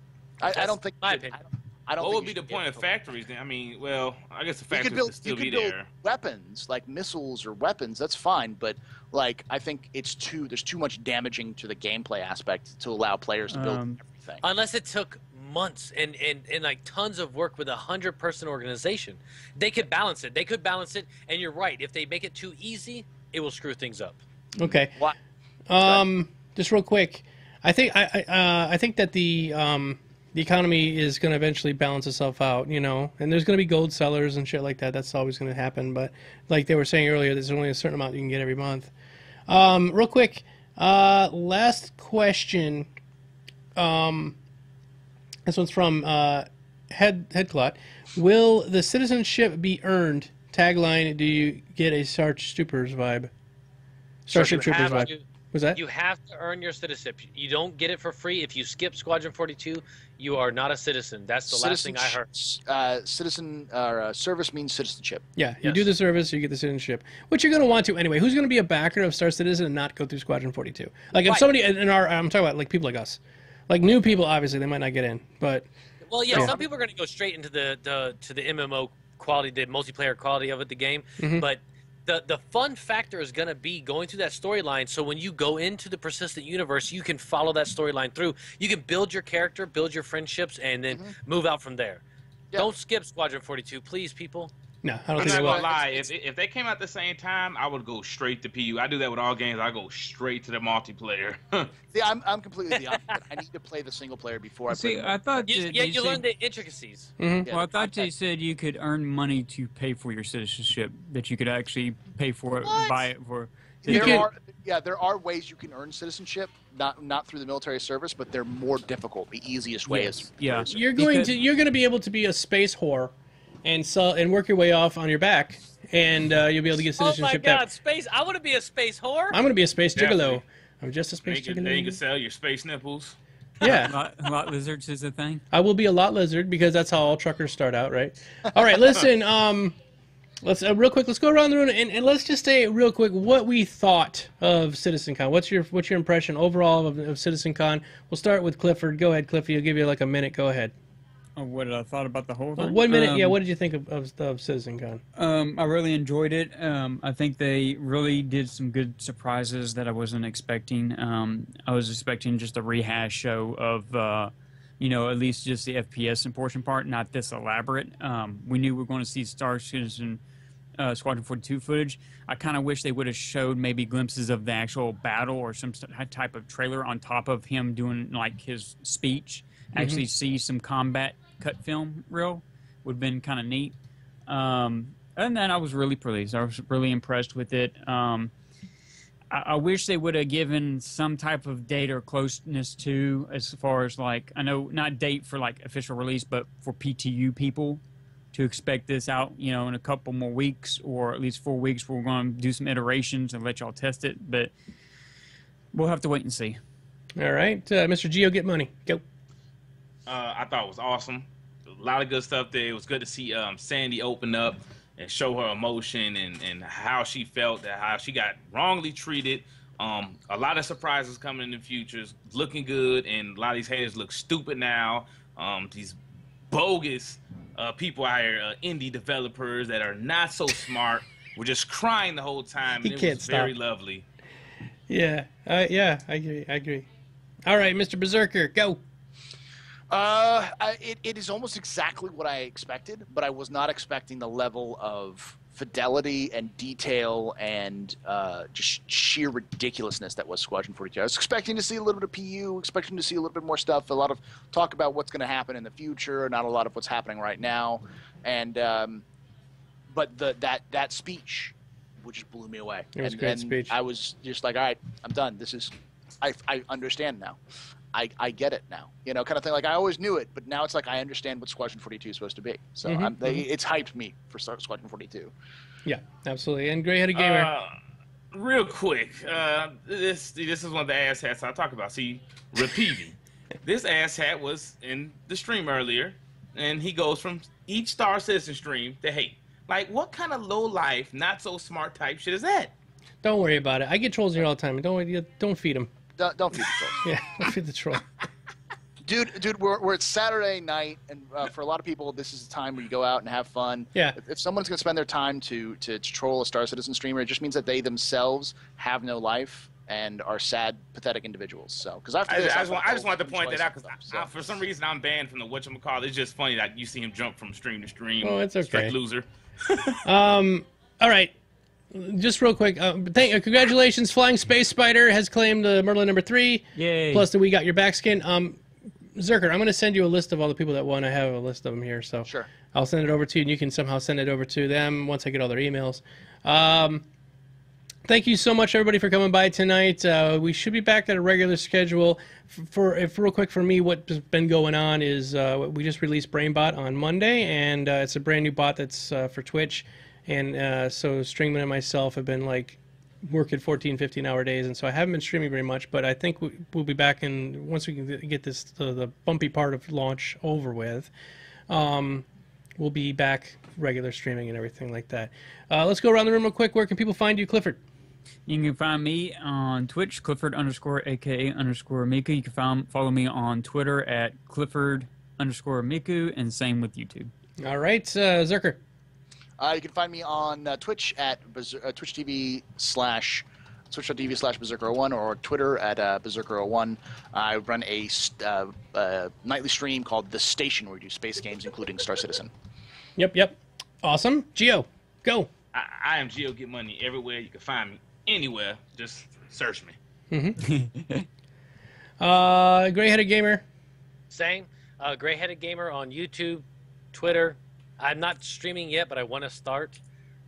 I don't think. My opinion. I don't. What think would be the point of factories then? I mean, well, I guess the factories could still be build there. Weapons like missiles or weapons. That's fine, but like I think there's too much damaging to the gameplay aspect to allow players to build everything. Unless it took months and like tons of work with a 100-person organization, they could balance it. They could balance it, and you're right. If they make it too easy, it will screw things up. Okay. What? Just real quick, I think that the economy is going to eventually balance itself out, you know, and there's going to be gold sellers and shit like that. That's always going to happen. But like they were saying earlier, there's only a certain amount you can get every month. Real quick, last question. This one's from Headclot. Will the citizenship be earned? Tagline: do you get a Starship Troopers vibe? Starship Troopers vibe. Was that? You have to earn your citizenship. You don't get it for free. If you skip Squadron 42, you are not a citizen. That's the last thing I heard. Service means citizenship. Yeah, you do the service, you get the citizenship, which you're going to want to anyway. Who's going to be a backer of Star Citizen and not go through Squadron 42? Like if somebody in our, I'm talking about like people like us, like new people. Obviously, they might not get in, but well, yeah, some people are going to go straight into the MMO quality, the multiplayer quality of it, the game, but. The fun factor is going to be going through that storyline, so when you go into the persistent universe, you can follow that storyline through. You can build your character, build your friendships, and then move out from there. Yeah. Don't skip Squadron 42, please, people. No, I don't I'm think not they will. gonna lie. If they came out at the same time, I would go straight to PU. I do that with all games. I go straight to the multiplayer. See, I'm completely the opposite. I need to play the single player before I play. I thought you learn the intricacies. Mm-hmm. Well, I thought they said you could earn money to pay for your citizenship. That you could actually pay for it, buy it for. There are ways you can earn citizenship, not through the military service, but they're more difficult. The easiest way is you're going to be able to be a space whore. And work your way off on your back, and you'll be able to get citizenship. Oh my God, space! I want to be a space whore. I'm going to be a space gigolo. I'm just a space gigolo. Then you can sell your space nipples. Yeah, lot lizards is a thing. I will be a lot lizard because that's how all truckers start out, right? All right, listen. Let's real quick. Let's go around the room and let's just say real quick what we thought of CitizenCon. What's your impression overall of CitizenCon? We'll start with Clifford. Go ahead, Cliffy. I'll give you like a minute. Go ahead. Oh, what I thought about the whole thing? 1 minute, yeah. What did you think of CitizenCon? I really enjoyed it. I think they really did some good surprises that I wasn't expecting. I was expecting just a rehash show of, at least just the FPS and portion part, not this elaborate. We knew we were going to see Star Citizen Squadron 42 footage. I kind of wish they would have showed maybe glimpses of the actual battle or some type of trailer on top of him doing like his speech. Actually see some combat cut film reel would have been kind of neat. And then I was really pleased. I was really impressed with it. I wish they would have given some type of date or closeness to, as far as like, I know not date for like official release, but for PTU people to expect this out, in a couple more weeks or at least 4 weeks. We're going to do some iterations and let y'all test it, but we'll have to wait and see. All right, Mr. Geo, get money. Go. I thought it was awesome. A lot of good stuff there. It was good to see Sandy open up and show her emotion and how she felt, how she got wrongly treated. A lot of surprises coming in the future. Looking good, and a lot of these haters look stupid now. These bogus people out here, indie developers that are not so smart, were just crying the whole time. And it was very lovely. Yeah, I agree. All right, Mr. Berserker, go. It is almost exactly what I expected, but I was not expecting the level of fidelity and detail and just sheer ridiculousness that was Squadron 42. I was expecting to see a little bit of PU, expecting to see a little bit more stuff, a lot of talk about what's going to happen in the future, not a lot of what's happening right now, and but that speech, which just blew me away. It was a great speech. I was just like, all right, I'm done. I understand now. I get it now, you know, kind of thing. Like I always knew it, but now it's like I understand what Squadron 42 is supposed to be. So it's hyped me for Squadron 42. Yeah, absolutely. And Gray-Headed Gamer. Real quick, this is one of the asshats I talk about. See, repeating. This asshat was in the stream earlier, and he goes from each Star Citizen stream to hate. Like, what kind of low life, not so smart type shit is that? Don't worry about it. I get trolls here all the time. Don't feed them. Don't feed the trolls. Yeah, don't feed the troll. Dude, we're at Saturday night, and for a lot of people, this is the time where you go out and have fun. Yeah. If someone's going to spend their time to troll a Star Citizen streamer, it just means that they themselves have no life and are sad, pathetic individuals. So, because I just wanted to point that out because for some reason I'm banned from the whatchamacallit. It's just funny that you see him jump from stream to stream. Oh, it's okay. Straight loser. All right. Just real quick, congratulations! Flying Space Spider has claimed Merlin number 3. Yay! Plus the We Got Your Back skin. Zerker, I'm going to send you a list of all the people that won. I have a list of them here, so sure. I'll send it over to you, and you can somehow send it over to them once I get all their emails. Thank you so much, everybody, for coming by tonight. We should be back at a regular schedule. Real quick for me, what's been going on is we just released BrainBot on Monday, and it's a brand new bot that's for Twitch. And so Stringman and myself have been like working 14, 15-hour days, and so I haven't been streaming very much, but I think we'll be back in once we can get this the bumpy part of launch over with. We'll be back regular streaming and everything like that. Let's go around the room real quick. Where can people find you, Clifford? You can find me on Twitch, Clifford_aka_Miku. You can follow me on Twitter at Clifford_Miku, and same with YouTube. All right, Zerker. You can find me on Twitch at twitch.tv/Berserker01 or Twitter at Berserker01. I run a nightly stream called The Station where we do space games, including Star Citizen. Yep. Awesome. Geo, go. I am Geo. Get money everywhere. You can find me anywhere. Just search me. Gray-Headed Gamer. Same. Gray-Headed Gamer on YouTube, Twitter. I'm not streaming yet, but I want to start.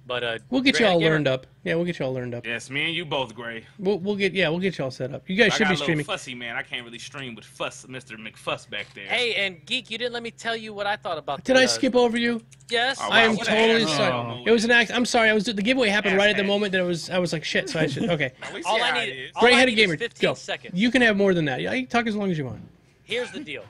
But we'll get you all learned up. Yeah, we'll get you all learned up. Yes, me and you both, Gray. We'll get you all set up. You guys should be streaming. I got a little fussy, man. I can't really stream with Mr. McFuss back there. Hey, and Geek, you didn't let me tell you what I thought about. Did I skip over you? Yes. I am totally sorry. It was an act. I'm sorry. The giveaway happened right at the moment that I was like shit. So I should. Okay. All I need. Gray-Headed Gamer, 15 go. seconds. You can have more than that. You can talk as long as you want. Here's the deal.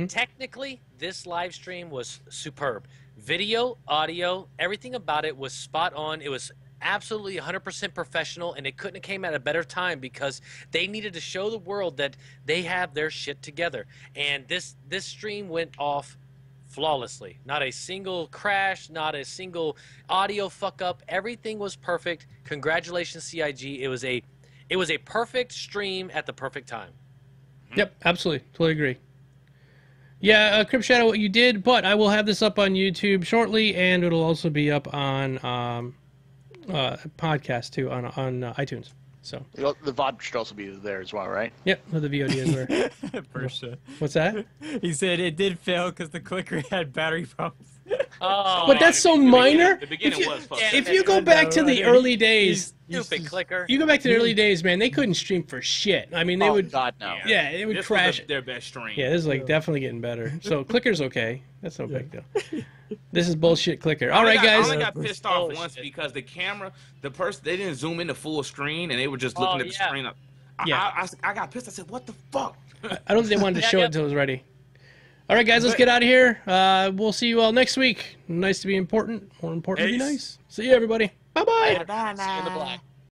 Technically, this live stream was superb. Video, audio, everything about it was spot on. It was absolutely 100% professional, and it couldn't have came at a better time because they needed to show the world that they have their shit together. And this stream went off flawlessly. Not a single crash, not a single audio fuck up. Everything was perfect. Congratulations, CIG. It was a perfect stream at the perfect time. Yep, absolutely. Totally agree. Yeah, Crypt Shadow, what you did, but I will have this up on YouTube shortly, and it'll also be up on podcast too on iTunes. So the VOD should also be there as well, right? Yep, the VOD is there. What's that? He said it did fail because the clicker had battery problems. Oh, but that's so minor. The beginning was fucked up. If you go back to the early days, stupid clicker. You go back to the early days, man. They couldn't stream for shit. I mean, they would. God, no. Yeah, it would This crash. was their best stream. Yeah, this is like definitely getting better. So clicker's okay. That's no big deal. This is bullshit clicker. All right, guys. I only got pissed off once because the camera, the person, they didn't zoom in the full screen and they were just looking at the screen. I got pissed. I said, "What the fuck?" I don't think they wanted to show it until it was ready. All right, guys, let's get out of here. We'll see you all next week. Nice to be important. More important to be nice. See you, everybody. Bye-bye. See you in the black.